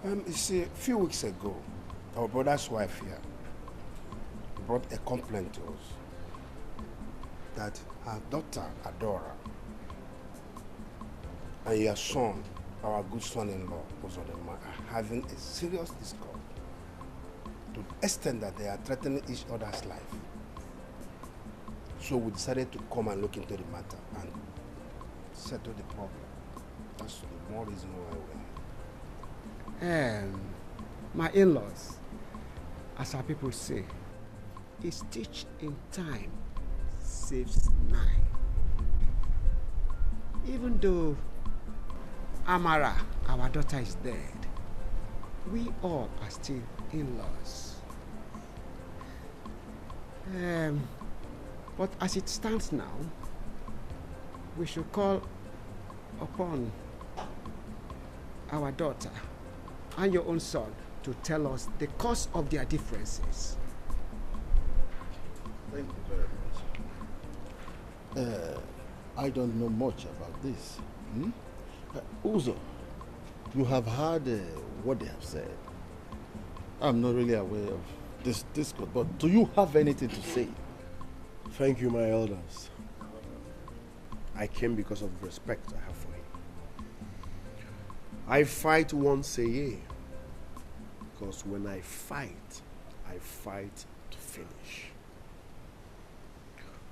You see, a few weeks ago, our brother's wife here brought a complaint to us that her daughter, Adora, and your son, our good son-in-law, was on the matter, having a serious discord to the extent that they are threatening each other's life. So we decided to come and look into the matter and settle the problem. That's the more reason why we're here. My in-laws, as our people say, a stitch in time saves 9. Even though Amara, our daughter, is dead, we all are still in-laws. But as it stands now, we should call upon our daughter and your own son to tell us the cause of their differences. Thank you very much. I don't know much about this. Uzo, you have heard what they have said. I'm not really aware of this discord, but do you have anything to say? Thank you, my elders. I came because of the respect I have for him. I fight once a year, because when I fight to finish.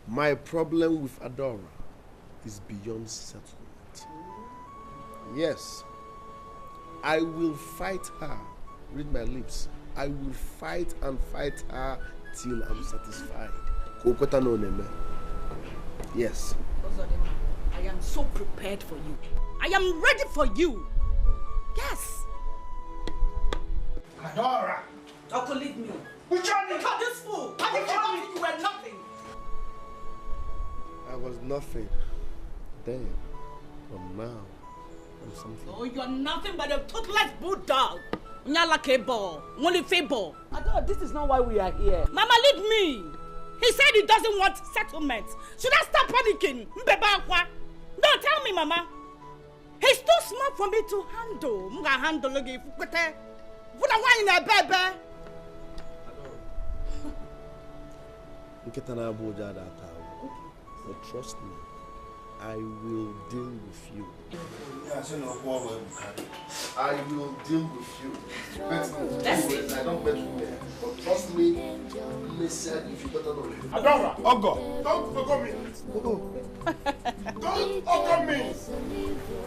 My problem with Adora is beyond settlement. Yes, I will fight her. Read my lips. I will fight and fight her till I'm satisfied. Yes. I am so prepared for you. I am ready for you. Yes. Adora! Don't leave me. Which one? Look at this fool. I think you were nothing. I was nothing then, but now I'm something. Oh, you're nothing but a toothless bulldog. Nyala kebo, only fable. Adora, this is not why we are here. Mama, leave me. He said he doesn't want settlement. Should I stop panicking? No, tell me, Mama. He's too small for me to handle. I'm gonna handle again. But trust me, I will deal with you. I will deal with you. That's it. I don't bet you there. But trust me, listen, if you better know. Adora, Ogo, don't forget me. Don't forget me.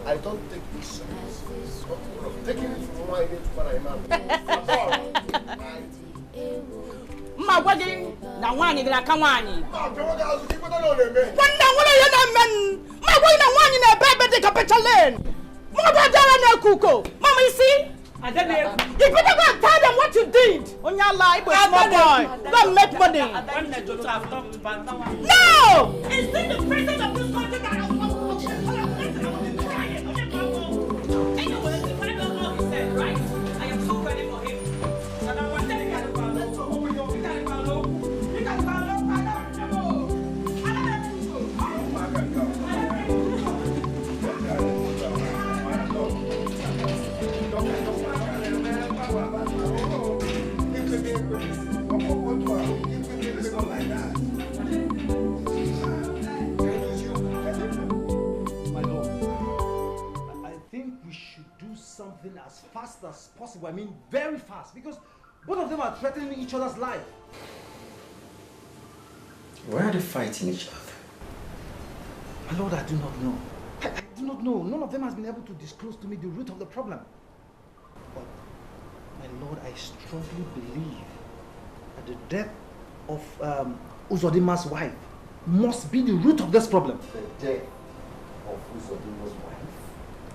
I don't take this serious. Taking it from one idea to another. Ma gwagi na nwanyi gị n'aka nwanyi. Ma gwagi azụ gị kweta na ọ na-eme. Nwanne nwere ya na men. Ma gwagi na nwanyi na-ebe ebe dị ka Petalin. Ma gwajara na kuko. Mama, you see? You better go and tell them what you did. Onyala, Igbo small boy. Go and make money. No! Is this the president of this country that I want? Right? I am so ready for him. And I want to tell you guys about this. You guys something as fast as possible. I mean, very fast, because both of them are threatening each other's life. Why are they fighting each other? My lord, I do not know. I do not know. None of them has been able to disclose to me the root of the problem. But, my lord, I strongly believe that the death of Uzodima's wife must be the root of this problem. The death of Uzodima's wife?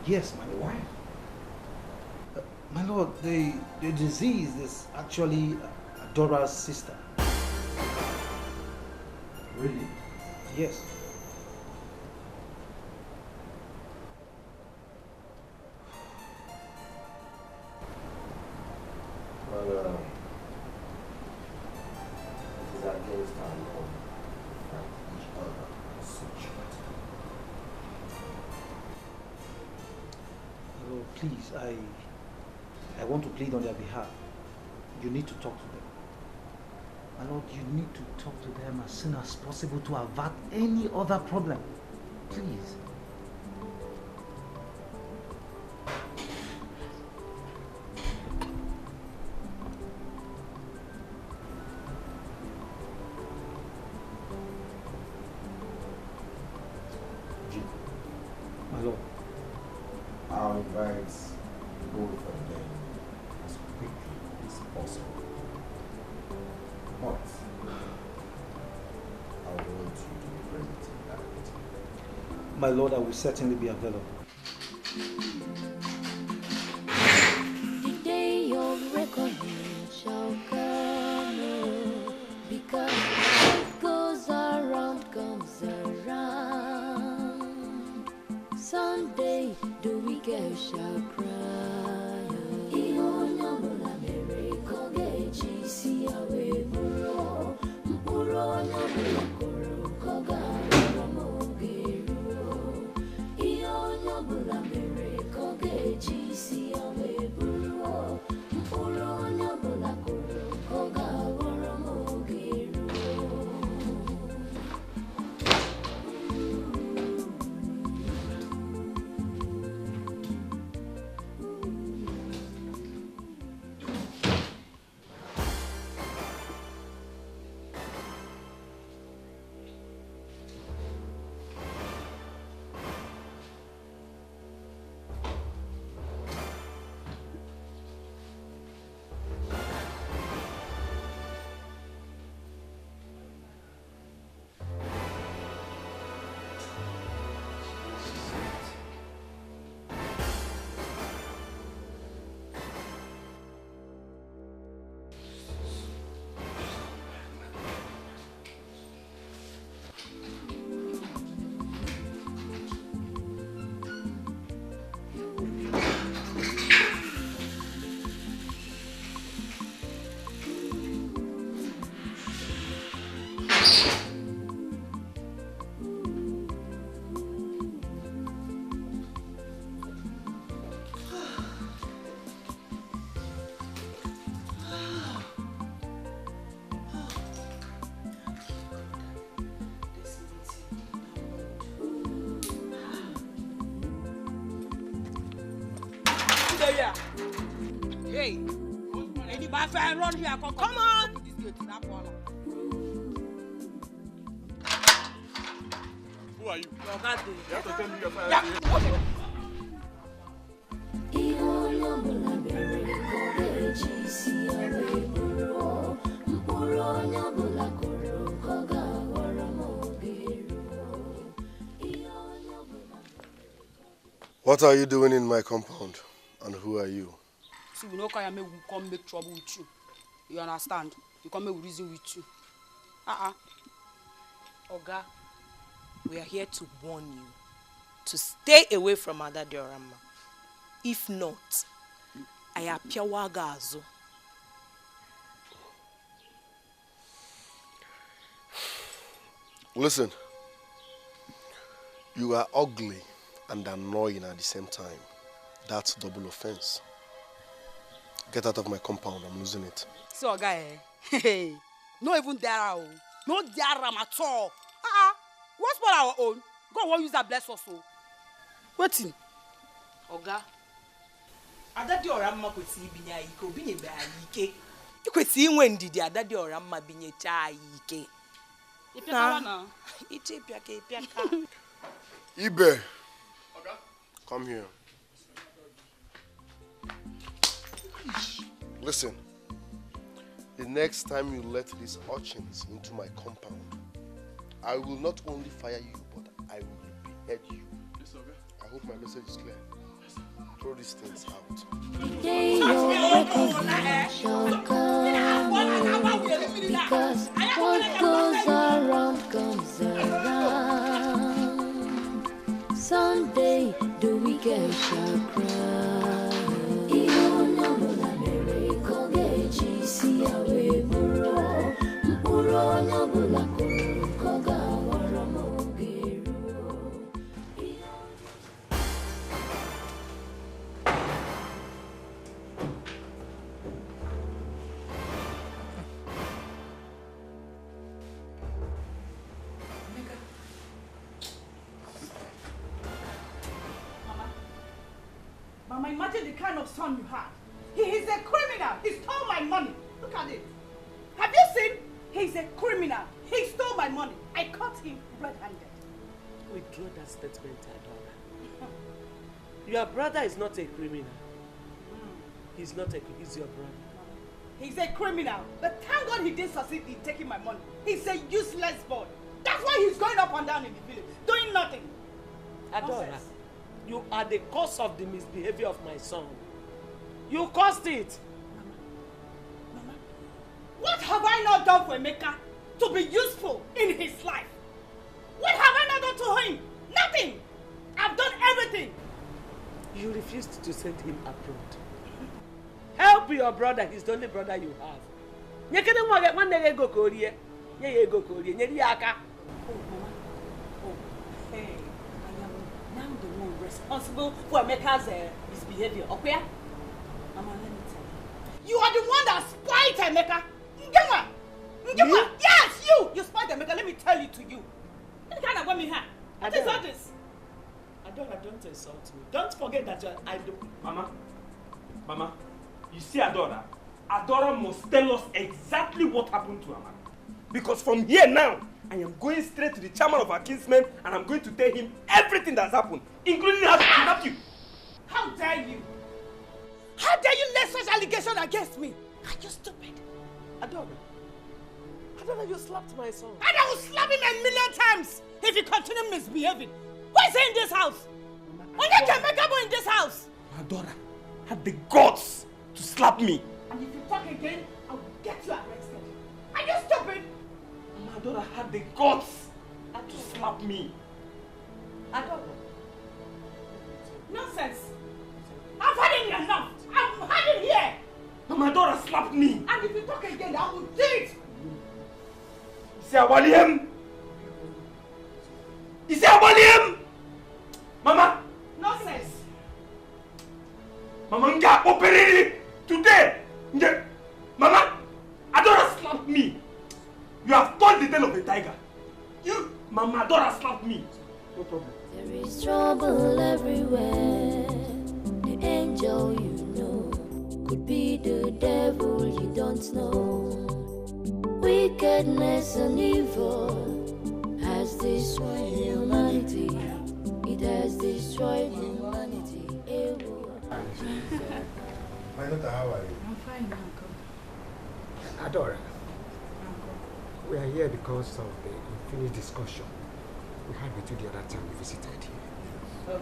Yes, my lord. My lord, the disease is actually Adora's sister. Really? Yes. Well, it is against our law to fight each other in such matter. Oh, please, I want to plead on their behalf. You need to talk to them. My lord, you need to talk to them as soon as possible to avert any other problem. Please. My lord. I'll invite both of them as quickly as possible. But I want you to be present in that meeting. My lord, I will certainly be available. The day of reckoning shall come, because what goes around comes around. Someday the wicked shall cry. Hey, anybody find run here? Come on. Who are you? Your God, you have to tell me your fire. Yeah. What are you doing in my compound? And who are you? See, we know Kayame will come make trouble with you. You understand? We come make reason with you. Oga, we are here to warn you to stay away from Ada Diorama. If not, I appear wagazo. Listen, you are ugly and annoying at the same time. That's double offense. Get out of my compound, I'm losing it. See, Oga, hey, no even there, no there at all. What's for our own? God won't use that bless us. What's in? Oga, Ada Diorama kwesi binya ike, obinye be ike. Ikwesi inwe ndidi Ada Diorama binye cha ike. Na. Ibe. Come here. Listen. The next time you let these urchins into my compound, I will not only fire you, but I will behead you. I hope my message is clear. Throw these things out. The day your reckoning shall come, because what goes around comes around. Someday the wicked shall cry. Mama, imagine the kind of son you had. He is a criminal. He stole my money. Look at it. Have you seen? He's a criminal. He stole my money. I caught him red-handed. Withdraw that statement, Adora. Your brother is not a criminal. He's not a criminal. He's your brother. He's a criminal. But thank God he didn't succeed in taking my money. He's a useless boy. That's why he's going up and down in the village, doing nothing. Adora, you are the cause of the misbehavior of my son. You caused it. Mama, what have I not done for Emeka to be useful in his life? What have I not done to him? Nothing. I've done everything. You refused to send him abroad. Help your brother. He's the only brother you have. Hey, I am now the one responsible for Emeka's misbehavior. Okay? Mama, let me tell you. You are the one that spoiled Emeka. Ngema! Ngema! Yes, you! You spoiled Emeka. Let me tell it to you. What kind of woman here? What is all this? Adora, don't insult me. Don't forget that I do. Mama, you see Adora? Adora must tell us exactly what happened to Amaka. Because from here now, I am going straight to the chairman of our kinsmen and I'm going to tell him everything that's happened, including how to kidnap you. How dare you? How dare you lay such allegation against me? Are you stupid? Adora, you slapped my son. And I will slap him a million times if he continue misbehaving. Why is he in this house? Only can make in this house. Adora had the guts to slap me. And if you talk again, I will get you arrested. Are you stupid? Adora had the guts to slap me. Adora. Nonsense. I've had it enough. I've had it here. Mama Adora slapped me. And if you talk again, I will do it. Is abali him? Is abali him? Mama. Nonsense. Mama nga operate today. Mama, Adora slapped me. You have told the tale of a tiger. You, Mama Adora slapped me. No problem. There is trouble everywhere. The angel you know could be the devil you don't know. Wickedness and evil has destroyed humanity. It has destroyed humanity. My daughter, how are you? I'm fine, Uncle. Adora, we are here because of the unfinished discussion we had with you the other time we visited here.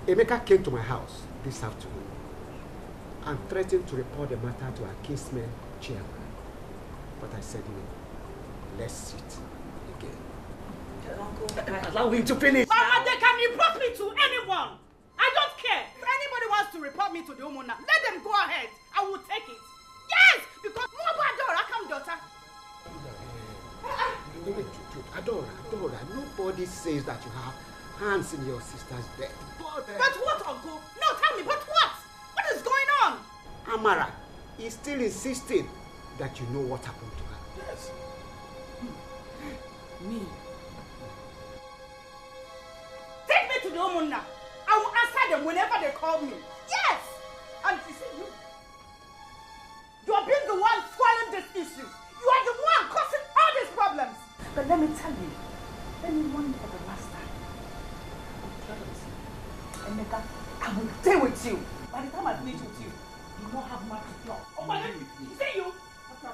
Emeka came to my house this afternoon and threatened to report the matter to our kinsman chairman. But I said no. Let's sit again. Uncle, allow him to finish. Mama, they can report me to anyone. I don't care. If anybody wants to report me to the Omona, let them go ahead. I will take it. Yes, because Adora, come daughter. Adora, nobody says that you have hands in your sister's death. But what, Uncle? No, tell me, but what? What is going on? Amara is still insisting that you know what happened to her. Yes. Me? Take me to the Omona. I will answer them whenever they call me. Yes! And you see, you are being the one swallowing this issue. You are the one causing all these problems. But let me tell you, let me warn you for the last time. Emeka, I will deal with you. By the time I finish with you, you won't have much to talk. Oh, my God, you say you?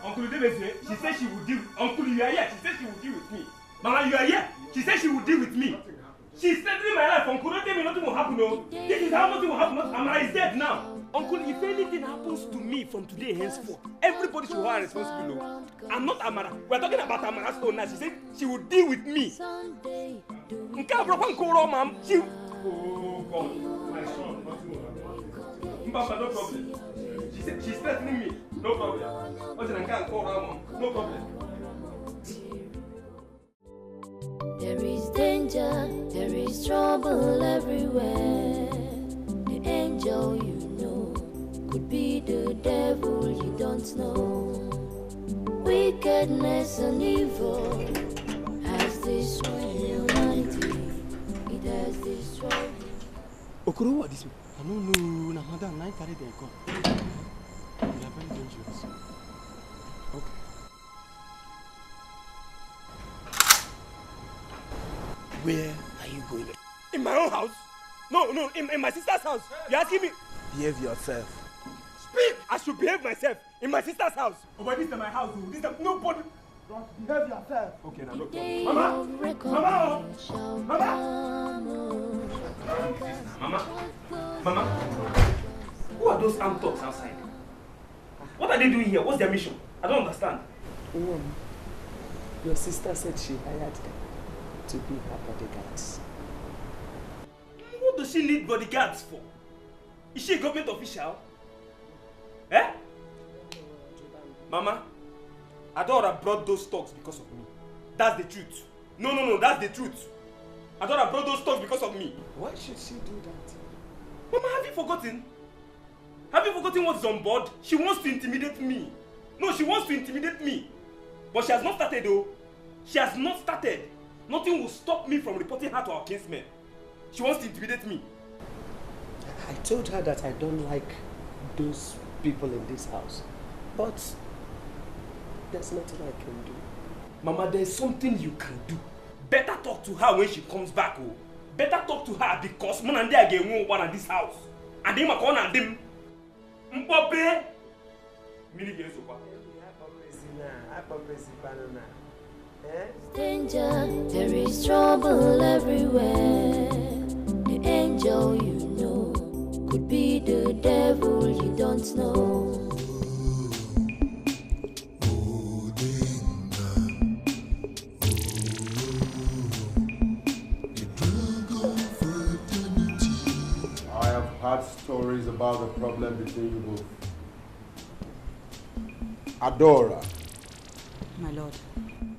Uncle David, she said she would deal. Uncle, you are here. She said she would deal with me. Mama, you are here. She said she would deal with me. She's threatening my life. Uncle, don't tell me nothing will happen. No, this is how nothing will happen. Amara is dead now. Uncle, if anything happens to me from today henceforth, everybody should hold responsible. No, I'm not Amara. We're talking about Amara's own now. She said she would deal with me. Ma'am. She. Oh God, my son, nothing will happen. Mbaba, no problem. She said she's threatening me. No problem. What's an uncle call her mom? No problem. There is danger, there is trouble everywhere. The angel you know could be the devil you don't know. Wickedness and evil has destroyed humanity. It has destroyed. Okoro, what is it? I don't know. Na madam, I carry them come. They are very dangerous. Okay. Where are you going? In my own house? No, in my sister's house. You're asking me? Behave yourself. Speak! I should behave myself in my sister's house. Oh, but this is my house. This is nobody. Behave yourself. Okay, now look. Mama! Who are those armed thugs outside? What are they doing here? What's their mission? I don't understand. Your sister said she hired them to be her bodyguards. What does she need bodyguards for? Is she a government official? Eh? Mama, Adora brought those thugs because of me. That's the truth. No, that's the truth. Adora brought those thugs because of me. Why should she do that? Mama, have you forgotten? Have you forgotten what's on board? She wants to intimidate me. No, she wants to intimidate me. But she has not started though. She has not started. Nothing will stop me from reporting her to our kinsmen. She wants to intimidate me. I told her that I don't like those people in this house. But there's nothing I can do. Mama, there's something you can do. Better talk to her when she comes back. Oh. Better talk to her because man and they get one at this house. And they might call and them. Mpope. Danger, there is trouble everywhere. The angel you know could be the devil you don't know. I have heard stories about the problem between you both. Adora. My lord.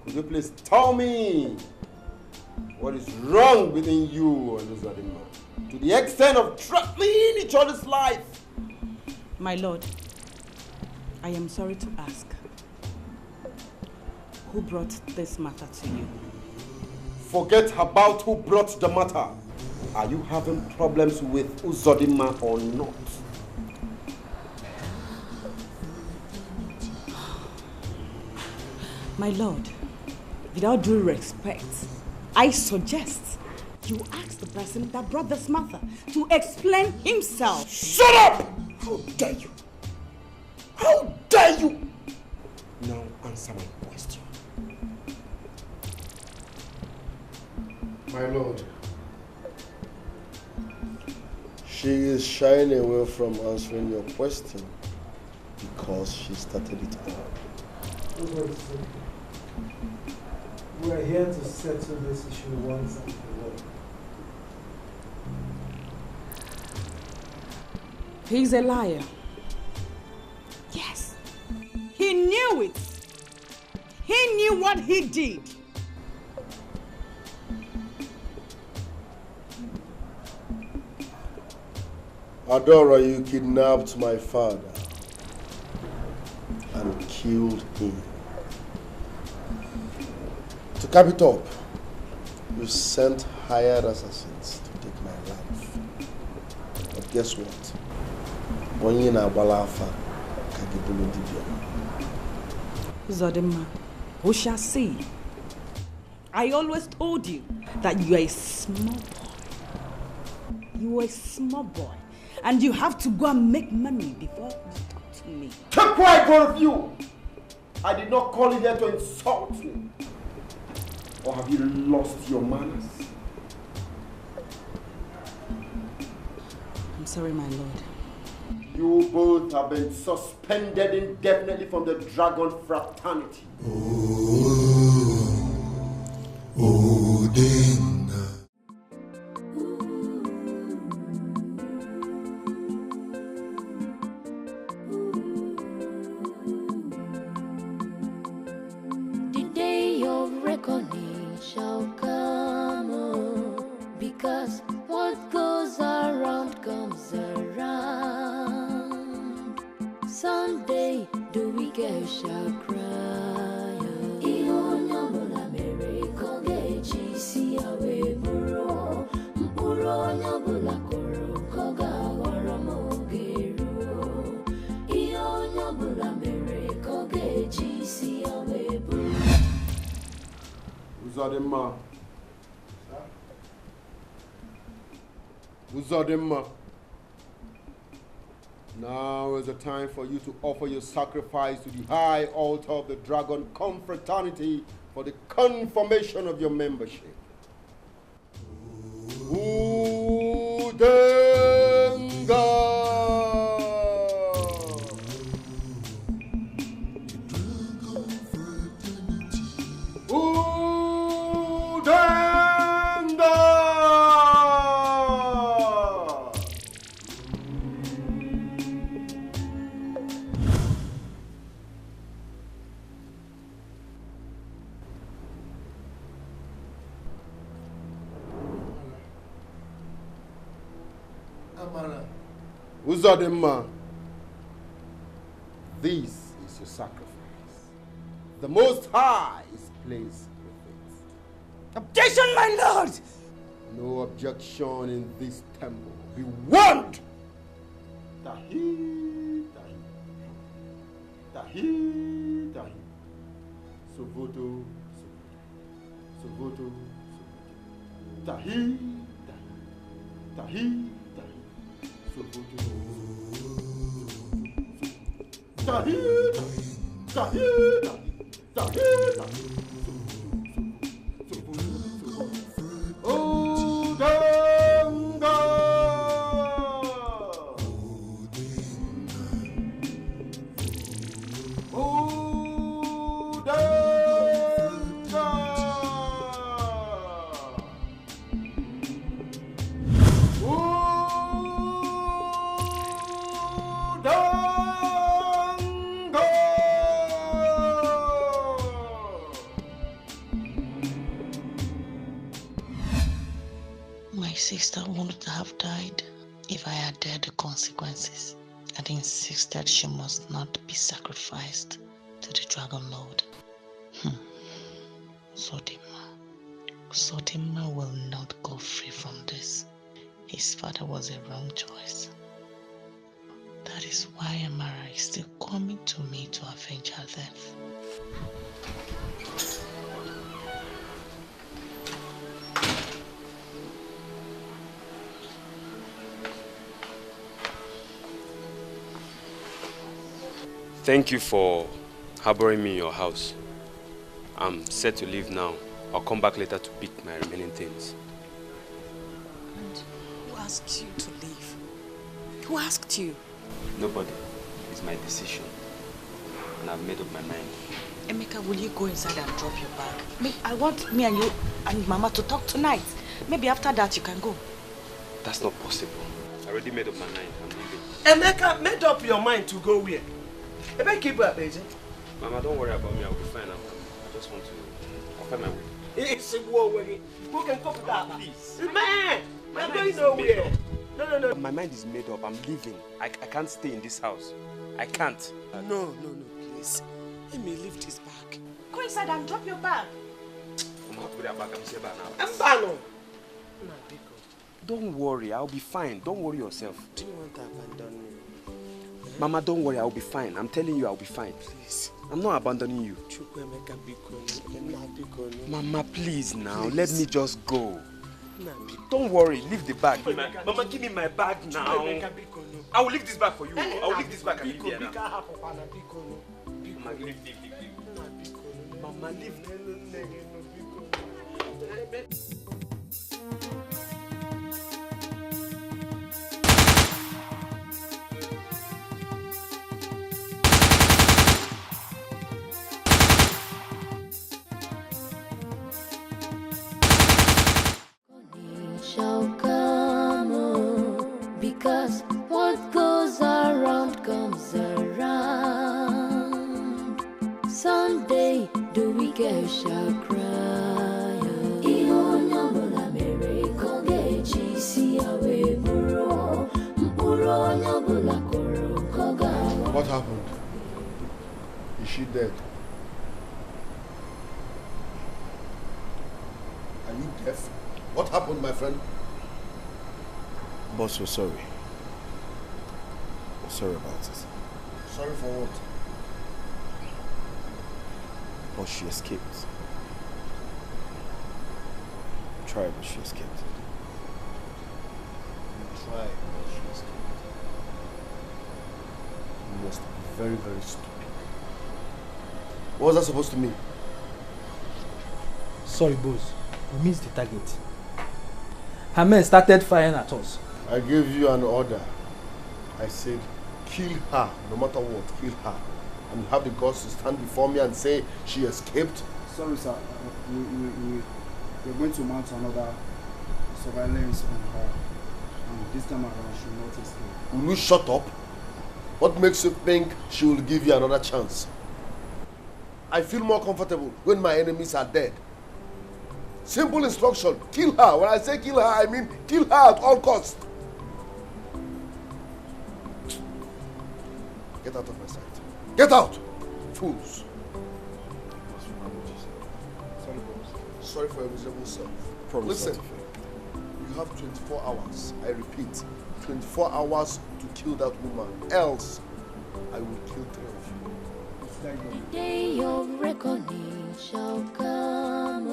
Could you please tell me what is wrong between you and this other man? To the extent of threatening each other's life. My lord, I am sorry to ask. Who brought this matter to you? Forget about who brought the matter. Are you having problems with Uzodinma or not? My lord, without due respect, I suggest you ask the person that brought this matter to explain himself. Shut up! How dare you? How dare you? Now answer my question. My lord, she is shying away from answering your question because she started it all. We are here to settle this issue once and for all. He's a liar. Yes. He knew it. He knew what he did. Adora, you kidnapped my father and killed him. To cap it up, you sent hired assassins to take my life. But guess what? Onye na balafa kagibulu dibia. Zodima, who shall see? I always told you that you are a small boy. You are a small boy. And you have to go and make money before you talk to me. Keep quiet, both of you! I did not call you here to insult me. Or have you lost your manners? I'm sorry, my lord. You both have been suspended indefinitely from the Dragon Fraternity. The day of reckoning shall come, oh, because what goes around comes around. Someday the wicked shall cry. Uzodimma. Uzodimma. Now is the time for you to offer your sacrifice to the high altar of the Dragon Confraternity for the confirmation of your membership. Udenga! Uzodimma, this is your sacrifice. The Most High is pleased with it. Objection, my lord! No objection in this temple. Be warned! Tahi, tahi. Tahi, tahi. Sovoto, sovoto. Sovoto, sovoto. Tahi, tahi. Tahi, tahi. Sovoto. Tahi, tahi. Tahi, tahi. Tahi, tahi. My sister wouldn't have died if I had dared the consequences and insisted she must not be sacrificed to the Dragon Lord. Zodima will not go free from this. His father was a wrong choice. That is why Amara is still coming to me to avenge her death. Thank you for harboring me in your house. I'm set to leave now. I'll come back later to pick my remaining things. And who asked you to leave? Who asked you? Nobody. It's my decision. And I've made up my mind. Emeka, will you go inside and drop your bag? I want me and you and Mama to talk tonight. Maybe after that you can go. That's not possible. I already made up my mind. I'm leaving. Emeka, made up your mind to go where? Emeka, keep up, baby. Mama, don't worry about me. I'll be fine. I just want to... I'll find my way. It's a war way. Who can cope with that, please? Man, we're going nowhere. No. My mind is made up. I'm leaving. I can't stay in this house. I can't. No, please. Let me lift his bag. Go inside and drop your bag. Don't worry, I'll be fine. Don't worry yourself. Do you want to abandon me? Mama, don't worry, I'll be fine. I'm telling you, I'll be fine. Please. I'm not abandoning you. Mama, please now. Please. Let me just go. Don't worry, leave the bag. Mama, give me my bag now. I will leave this bag for you. I will leave this bag and leave here now. Mama, leave. Mama, leave. Shall come, because what goes around comes around. Someday the wicked shall cry. What happened? Is she dead? Are you deaf? What happened, my friend? Boss, we're sorry. We're sorry about it. Sorry for what? Boss, she escaped. We tried, but she escaped. You tried, but she escaped. You must be very, very stupid. What was that supposed to mean? Sorry, boss. We missed the target. Her men started firing at us. I gave you an order. I said, kill her, no matter what, kill her. And you have the guts to stand before me and say she escaped? Sorry, sir. We're going to mount another surveillance on her. And this time around, she will not escape. Will you shut up? What makes you think she will give you another chance? I feel more comfortable when my enemies are dead. Simple instruction, kill her. When I say kill her, I mean kill her at all costs. Get out of my sight. Get out! Fools. Sorry, boss. Sorry for your miserable self. Promise. Listen, you have 24 hours. I repeat, 24 hours to kill that woman. Else, I will kill 3 of you. The day of reckoning shall come,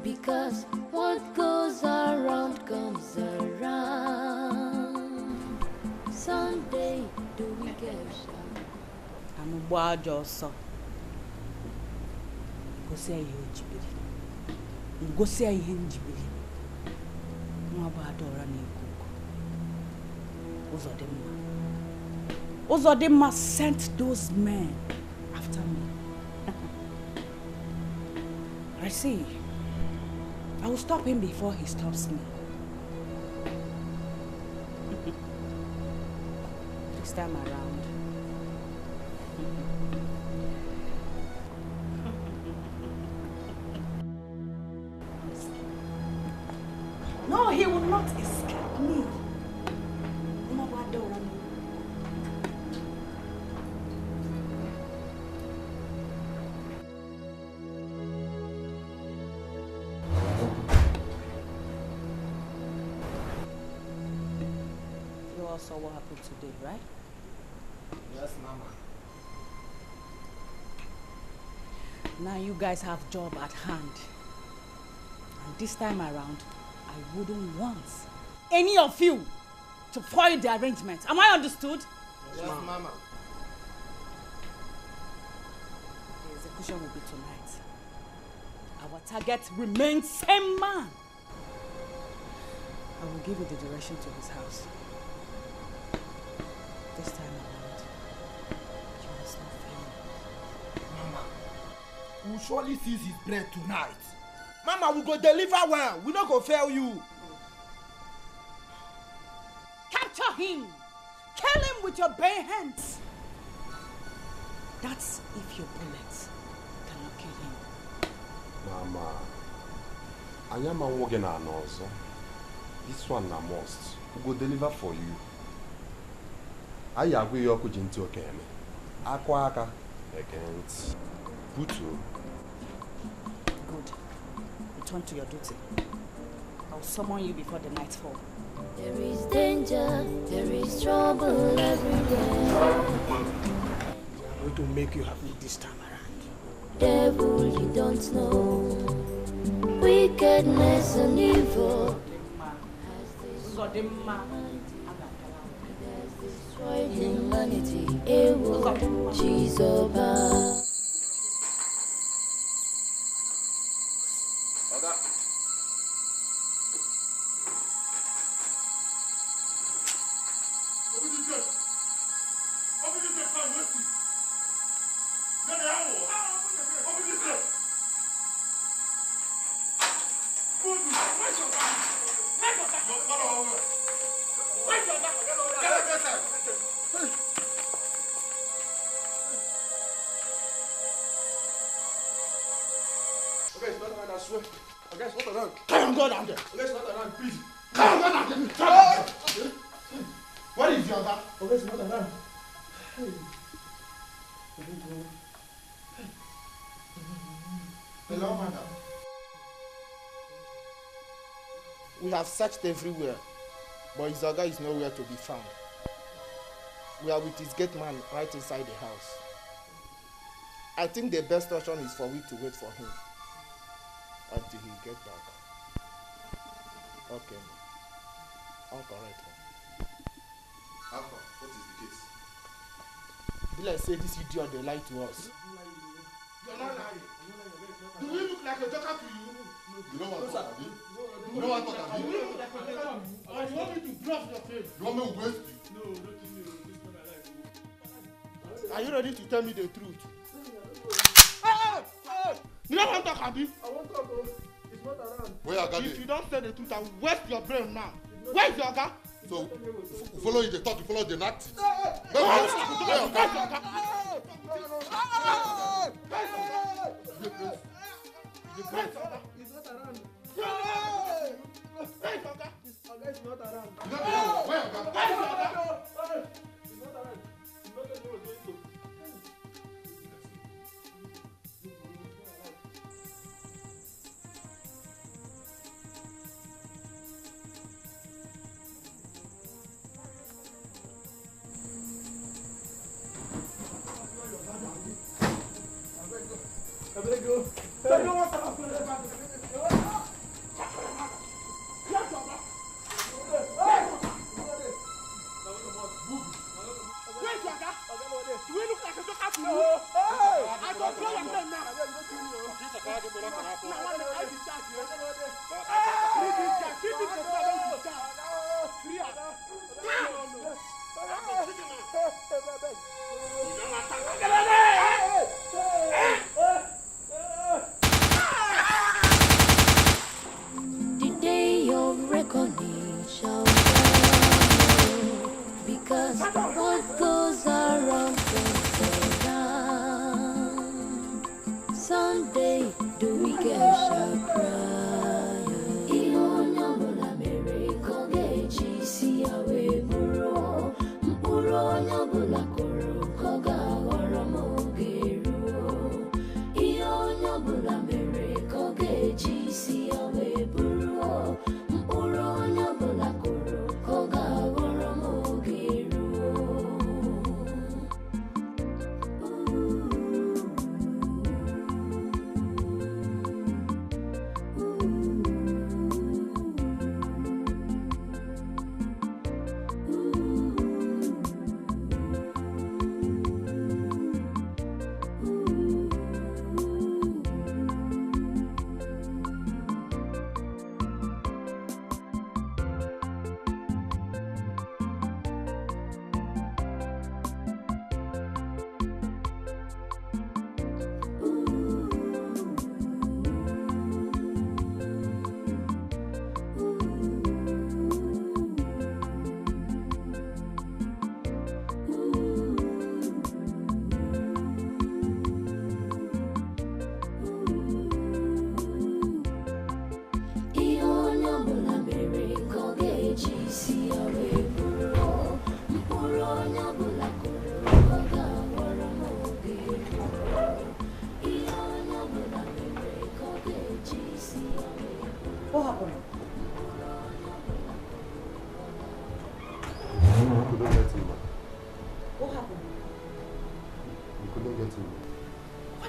because what goes around comes around. Someday the wicked shall. I'm a also. Go say you jibiri. Go say you jibiri. No bad or running cook. Uzodema sent those men after me. I see. I will stop him before he stops me. This time around. No, he will not escape me. Saw what happened today, right? Yes, Mama. Now you guys have job at hand. And this time around, I wouldn't want any of you to foil the arrangement. Am I understood? Yes, Mama. decision will be tonight. Our target remains same man. I will give you the direction to his house. This time around, you must not fail. Mama, we'll surely seize his bread tonight. Mama, we go deliver well. We not go fail you. Capture him! Kill him with your bare hands! That's if your bullets cannot kill him. Mama, I am a woman and also. This one na must. We go deliver for you. I agree you could into okay. Aquaka against Putu. Good. Return to your duty. I'll summon you before the night fall. There is danger, there is trouble everywhere. I'm going to make you happy this time around. Devil you don't know, wickedness and evil has destroyed humanity. Jesus. What is your dad? Okay, it's not around. Hello, madam. We have searched everywhere, but his Oga is nowhere to be found. We are with his gate man right inside the house. I think the best option is for we to wait for him until he gets back. Okay. I'll correct him. Alpha, what is the case? Be like say this idiot they lie to us. You're not lying. Do we look like a joker to you? You don't want to talk, Abi? You don't want to talk, Abi? Do we look like a joker? Or you want me to drop your face? You want me to waste you? No, don't kill me. Are you ready to tell me the truth? You don't want to talk, Abi? I won't talk. It's not around. Where your guy? If you don't say the truth, I'll waste your brain now. Where's your guy? So, follow you the thought, you follow the act. The day of reckoning shall come, because what goes around comes around. Someday the wicked shall cry. Ilonyabola mere kogechi siyawe buro, mpuro nyabola koro koga oromogeru. Ilonyabola mere kogechi siyawe buro, mpuro nyabola koro koga oromogeru.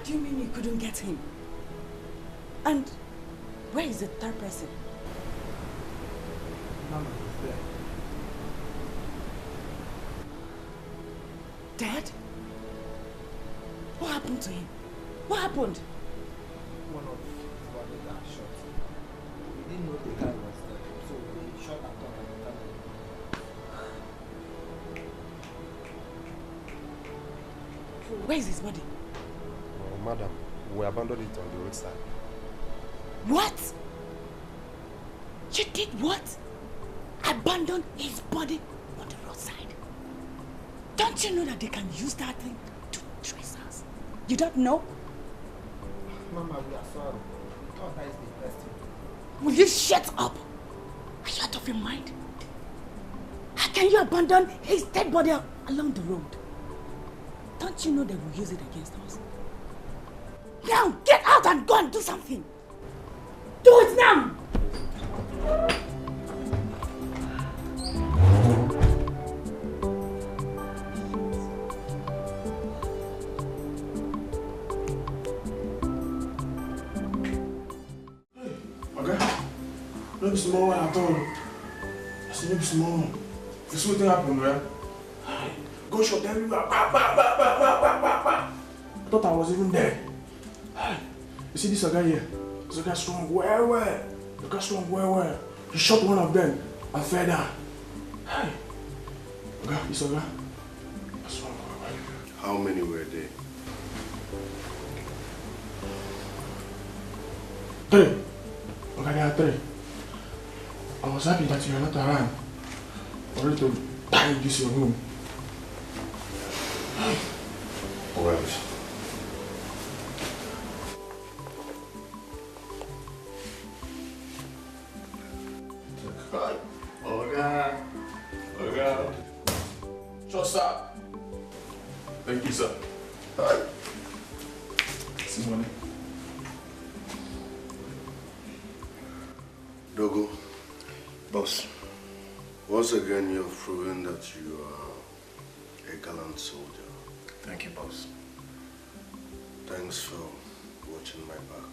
do you mean you couldn't get him? And where is the third person? Mama is there. Dad? What happened to him? What happened? One of his body got shot. We didn't know the guy was there, so we shot and thought at the time. Where is his body? Oh, madam, we abandoned it on the roadside. What? You did what? Abandon his body on the roadside? Don't you know that they can use that thing to trace us? You don't know? Mama, we are sorry. We thought that is the best thing. Will you shut up? Are you out of your mind? How can you abandon his dead body along the road? Don't you know they will use it against us? Now, get out and go and do something! Do it now! No be small one at all. I said no be small one. You see wetin happen, right? Gunshot everywhere. Bah, bah, bah, bah, bah, bah, bah, bah. I thought I was even there. You see this guy here? This guy strong well. The guy strong well. He shot one of them and fell down. Hey. Okay, this guy. That's strong well. How many were there? 3. Okay, there are 3. I was happy that you are not around. Ready to die in this your room. Alright. Okay. Sure, sir. Thank you, sir. See money. Dogo, boss, once again you've proven that you are a gallant soldier. Thank you, boss. Thanks for watching my back.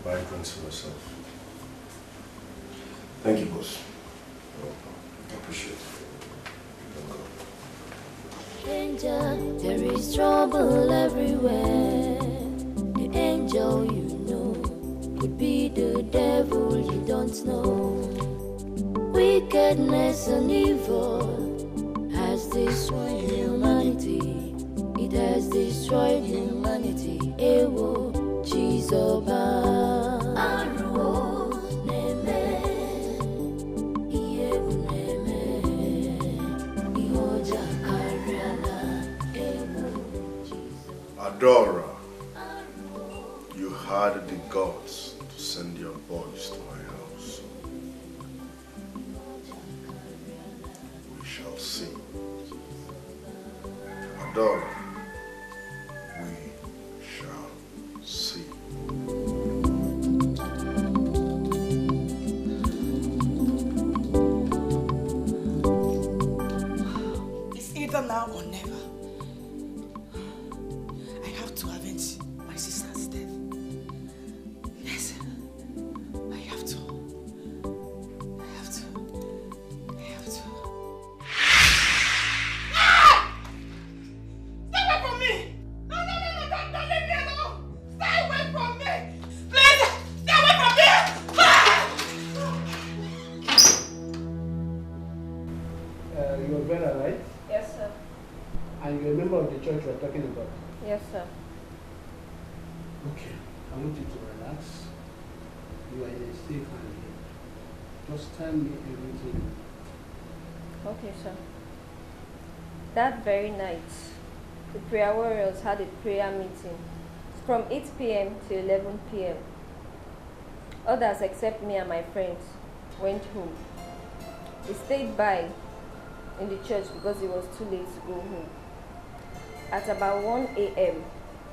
Buy drinks for yourself. Thank you, boss. I appreciate it. You can go. Danger, there is trouble everywhere. The angel you know could be the devil you don't know. Wickedness and evil has destroyed humanity. It has destroyed humanity. Ewo, Chizoba, Aruo, Neme, Iebu Neme, Ioja Kariana, Ewo, Chizoba. Adora, you had the gods to send your boys to my house. We shall see. Adora, we shall see. It's either now or never. I have to avenge my sister's death. Yes, I have to. I have to. I have to. Ah! Stay away from me! No, don't leave me alone! Stay away from me! Please, stay away from me! Ah! You're Vera, right? Yes, sir. And you're a member of the church we're talking about? Yes, sir. Okay. I want you to relax. You are in a safe hand here. Just tell me everything. Okay, sir. That very night, the prayer warriors had a prayer meeting from 8 p.m. to 11 p.m. Others, except me and my friends, went home. We stayed by in the church because it was too late to go home. At about 1 a.m.,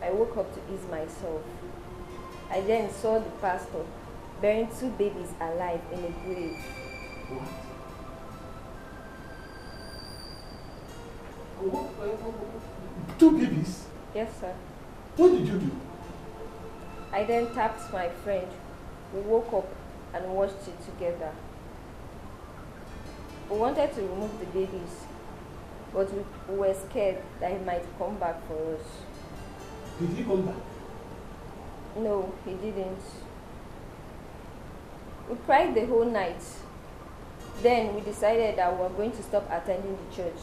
I woke up to ease myself. I then saw the pastor burying 2 babies alive in a grave. What? 2 babies? Yes, sir. What did you do? I then tapped my friend. We woke up and watched it together. We wanted to remove the babies, but we were scared that he might come back for us. Did he come back? No, he didn't. We cried the whole night. Then we decided that we were going to stop attending the church.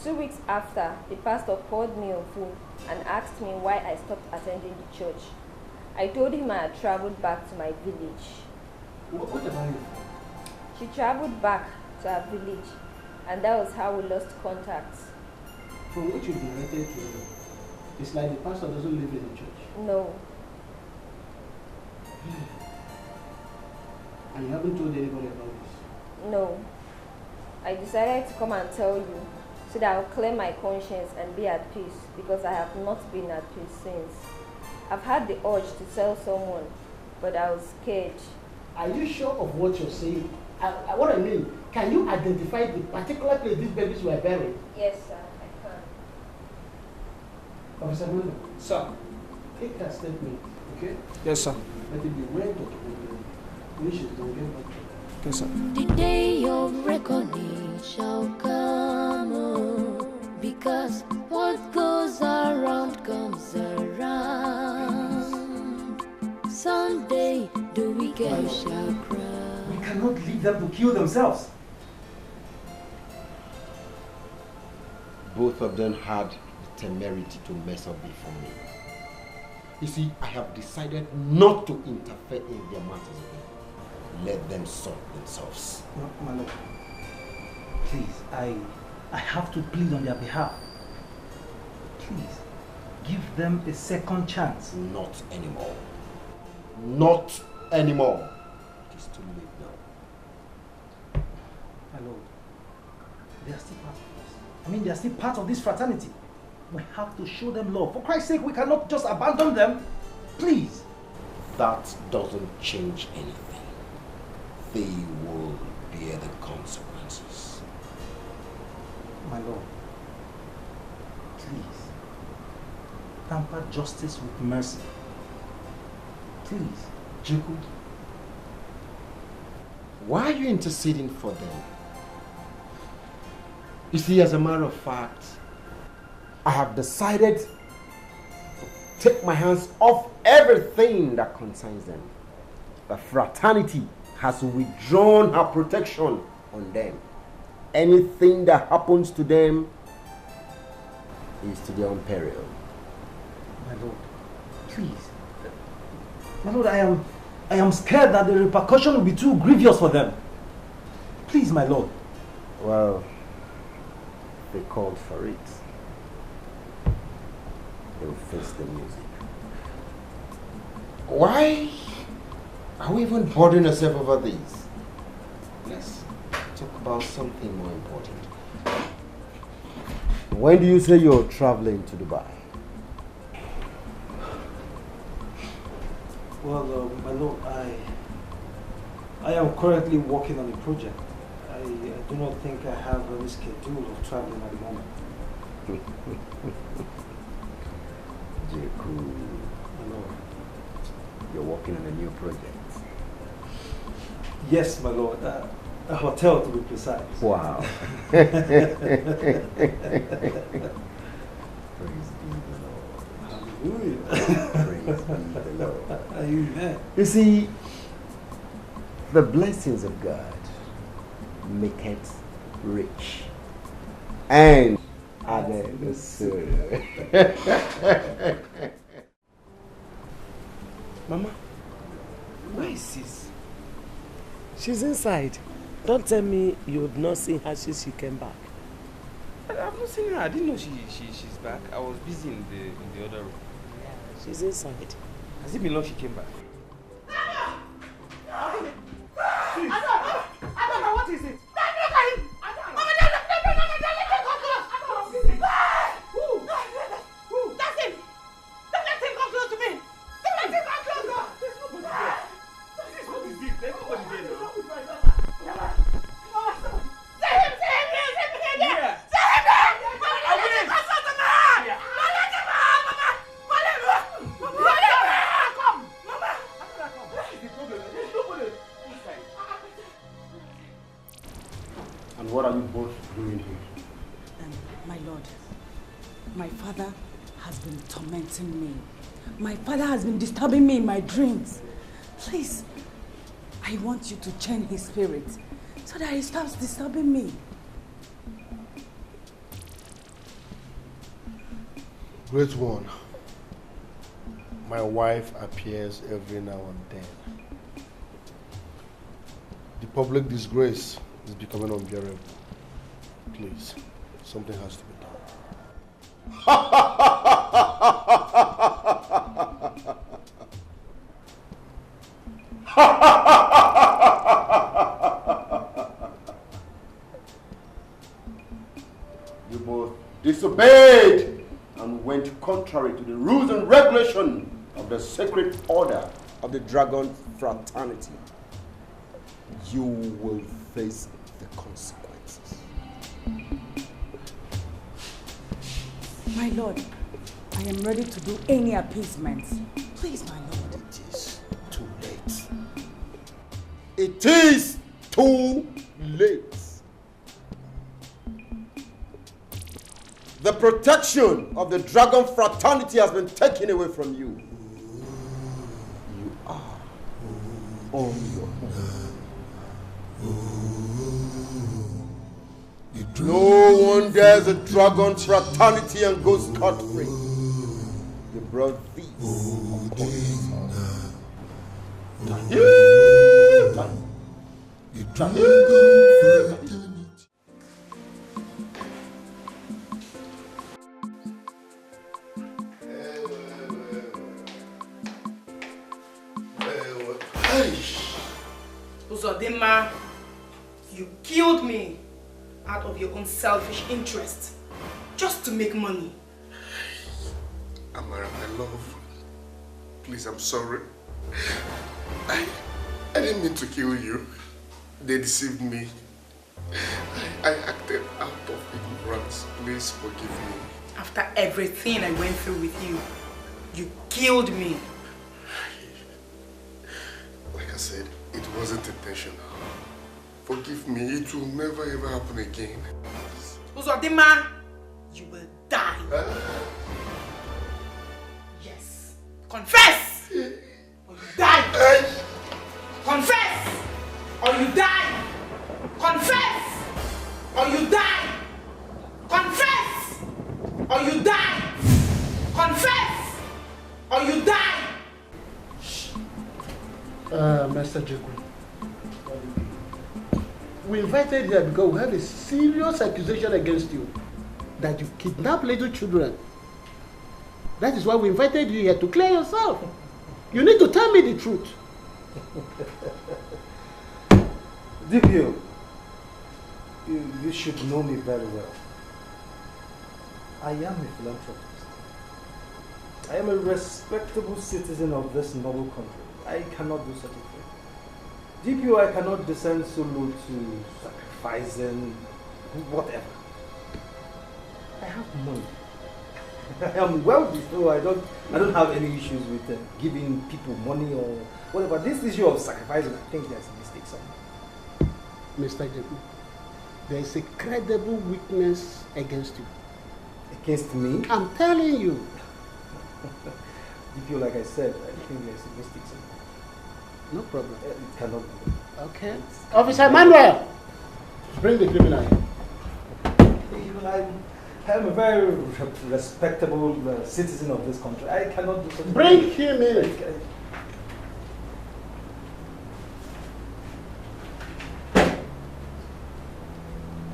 2 weeks after, the pastor called me on phone and asked me why I stopped attending the church. I told him I had traveled back to my village. What about you? She traveled back to her village, and that was how we lost contact. From what you've narrated to me, it's like the pastor doesn't live in the church. No. And you haven't told anybody about this? No. I decided to come and tell you so that I'll clear my conscience and be at peace, because I have not been at peace since. I've had the urge to tell someone, but I was scared. Are you sure of what you're saying? What I mean, can you identify the particular place these babies were buried? Yes, sir, I can. Officer Miller. Sir. Take that statement, okay? Yes, sir. Let it be well documented. Wishes don't get back to you. Yes, sir. The day of reckoning shall come, because what goes around comes around. Someday the wicked shall cry. We cannot leave them to kill themselves. Both of them had the temerity to mess up before me. You see, I have decided not to interfere in their matters again. Let them sort themselves. No, my lord. Please, I have to plead on their behalf. Please, give them a second chance. Not anymore. Not anymore. It is too late now. My lord, they are still part of us. I mean, they are still part of this fraternity. We have to show them love. For Christ's sake, we cannot just abandon them. Please. That doesn't change anything. They will bear the consequences. My lord, please, temper justice with mercy. Please, Juku. Why are you interceding for them? You see, as a matter of fact, I have decided to take my hands off everything that concerns them. The fraternity has withdrawn her protection on them. Anything that happens to them is to their own peril. My lord, please. My lord, I am scared that the repercussion will be too grievous for them. Please, my lord. Well, they called for it. They will face the music. Why are we even bothering ourselves over these? Let's talk about something more important. When do you say you're traveling to Dubai? Well, my lord, I am currently working on a project. I do not think I have any schedule of traveling at the moment. Jeku, My lord. you're working on a new project. Yes, my lord. A hotel, to be precise. Wow. Praise be the Lord. Hallelujah. Praise be the Lord. Amen. You see, the blessings of God make it rich and added no sorrow. Mama, where is sis? She's inside. Don't tell me you've not seen her since she came back. I've not seen her. I didn't know she's back. I was busy in the other room. She's inside. Has it been long she came back? Adama, what is it? That's him! Don't let him come close to me! Don't let him come closer! What is it? Everybody there now. Say him! Say him! Say him! Say him! And what are you both doing here? My lord, my father has been tormenting me. My father has been disturbing me in my dreams. Please, I want you to chain his spirit so that he stops disturbing me. Great one. My wife appears every now and then. The public disgrace is becoming unbearable. Please, something has to be done. You both disobeyed and went contrary to the rules and regulation of the sacred order of the Dragon Fraternity. You will face the consequences. My lord, I am ready to do any appeasement. Please, my lord. It is too late. It is too late. The protection of the Dragon Fraternity has been taken away from you. You are on your own. No one dares a Dragon Fraternity and goes scot-free. You brought these upon yourself. Uzodinma, you killed me out of your own selfish interest, just to make money. Amara, my love, please, I'm sorry. I didn't mean to kill you. They deceived me. I acted out of ignorance. Please forgive me. After everything I went through with you, you killed me. Like I said, it wasn't intentional. Forgive me, it will never ever happen again. Uzodinma, you will die. Yes. Confess! Or you die! Confess! Or you die! Confess! Or you die! Confess! Or you die! Confess! Or you die! Mr. Jacob, we invited here because we have a serious accusation against you that you kidnap little children. That is why we invited you here to clear yourself. You need to tell me the truth. DPO, you should know me very well. I am a philanthropist. I am a respectable citizen of this noble country. I cannot do such a thing. DPO, I cannot descend so low to sacrificing whatever. I have money. I am wealthy, so I don't have any issues with giving people money or whatever. This issue of sacrificing, I think there's a mistake somewhere. Mr. Jacob, there is a credible witness against you. Against me? I'm telling you. DPO, like I said, I think there's a mistake somewhere. No problem. It cannot be. Okay. Officer Emmanuel, bring the criminal here. I am a very respectable citizen of this country. I cannot do something. Bring him in.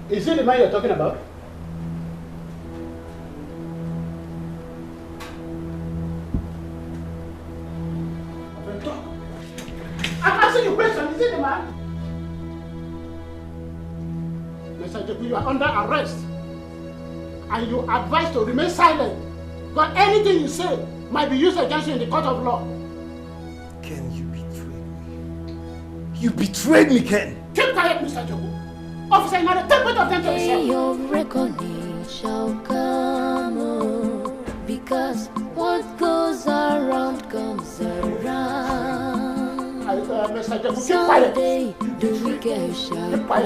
Is it the man you're talking about? I'm asking you a question. Is it the man? Mr. Jeku, you are under arrest. And you are advised to remain silent. But anything you say might be used against you in the court of law. Ken, you betrayed me. You betrayed me, Ken. Keep quiet, Mr. Jeku. Officer, now take both of them to the cell. Your reckoning shall come, because what goes around comes around. Mr. Jeku, keep quiet. Someday the wicked shall cry.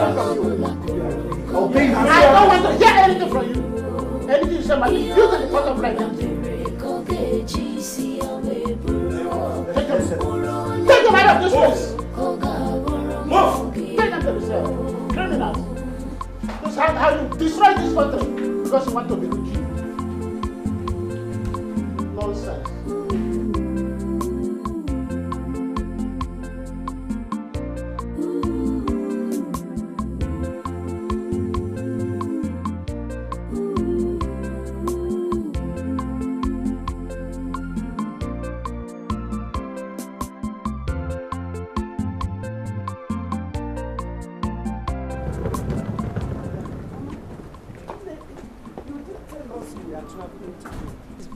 Okay, I don't want to hear anything from you. Anything you say might be used in the court of life. Take them out of this place. Move! Take them to the cell. Criminals. This is how you destroy this country because you want to be rich. Nonsense.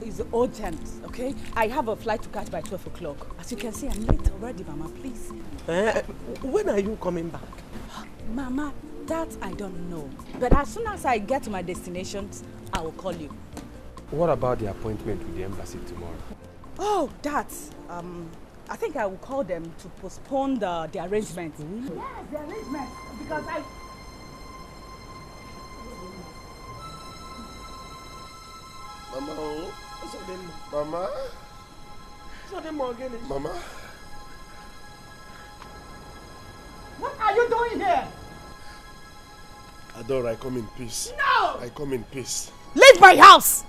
It's urgent, okay? I have a flight to catch by 12 o'clock. As you can see, I'm late already, Mama, please. When are you coming back? Mama, that I don't know. But as soon as I get to my destination, I will call you. What about the appointment with the embassy tomorrow? Oh, that. I think I will call them to postpone the arrangement. Yes, the arrangement. Because Mama, Mama. Mama. What are you doing here? Adora, I come in peace. No! I come in peace. Leave my house!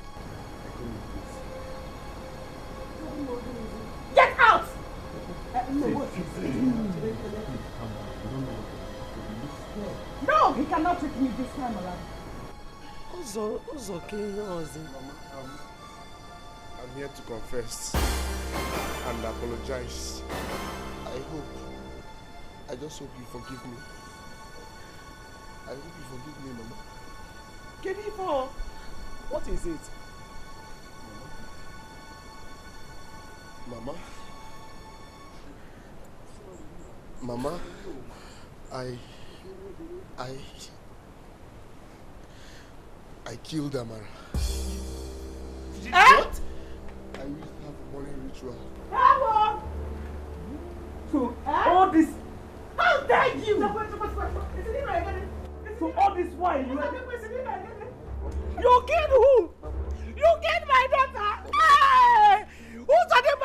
Get out! No, he cannot trick me this time around. I'm here to confess and apologize. I just hope you forgive me. I hope you forgive me, Mama. Kenipo, what is it? Mama? Mama, I killed Amara. What? I used to have a morning ritual. All this. How dare you? So all this while you killed who? You killed my daughter. Hey! Who's the name?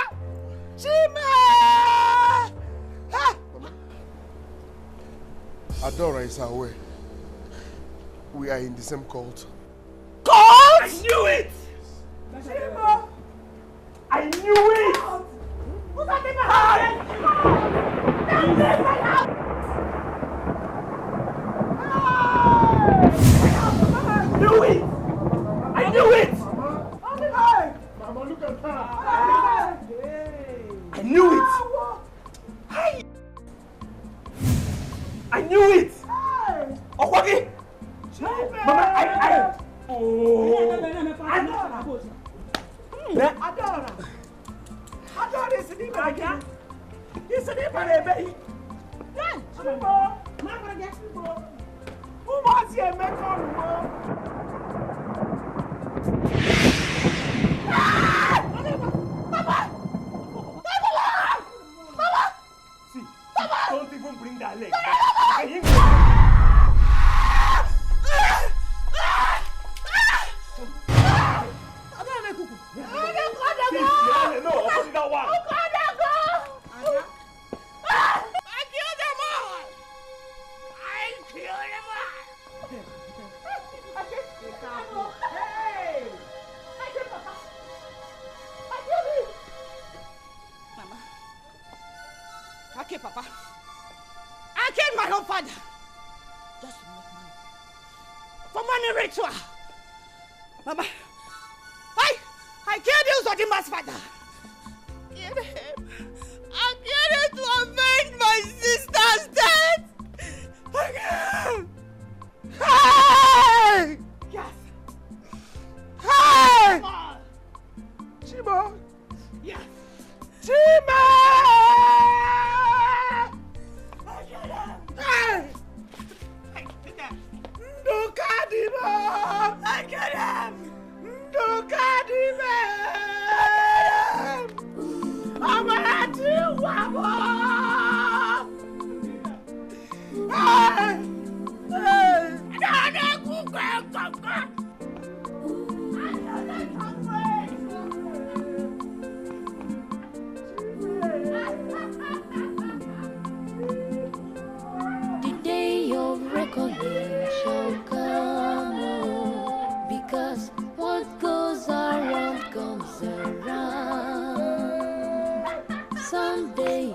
Chima! Adora is aware. We are in the same cult. Cult? I knew it! Chima! I knew it! Who's the name? I knew it! I knew it! Mama, look at her. I knew it! I knew it! Okwagi! Mama, Adora is the name again. It's the name of baby. Who was here? Make on See, don't even bring that leg. Okay, Papa. I killed my own father. Just to make money. For money ritual. Mama, I killed you, Zodima's father. Killed him. I killed him to avenge my sister's death. Hey! Yes. Hey! Chima! Yes. Chima! Ndukadima! I get him! Ndukadima! Amarati Wabo! Someday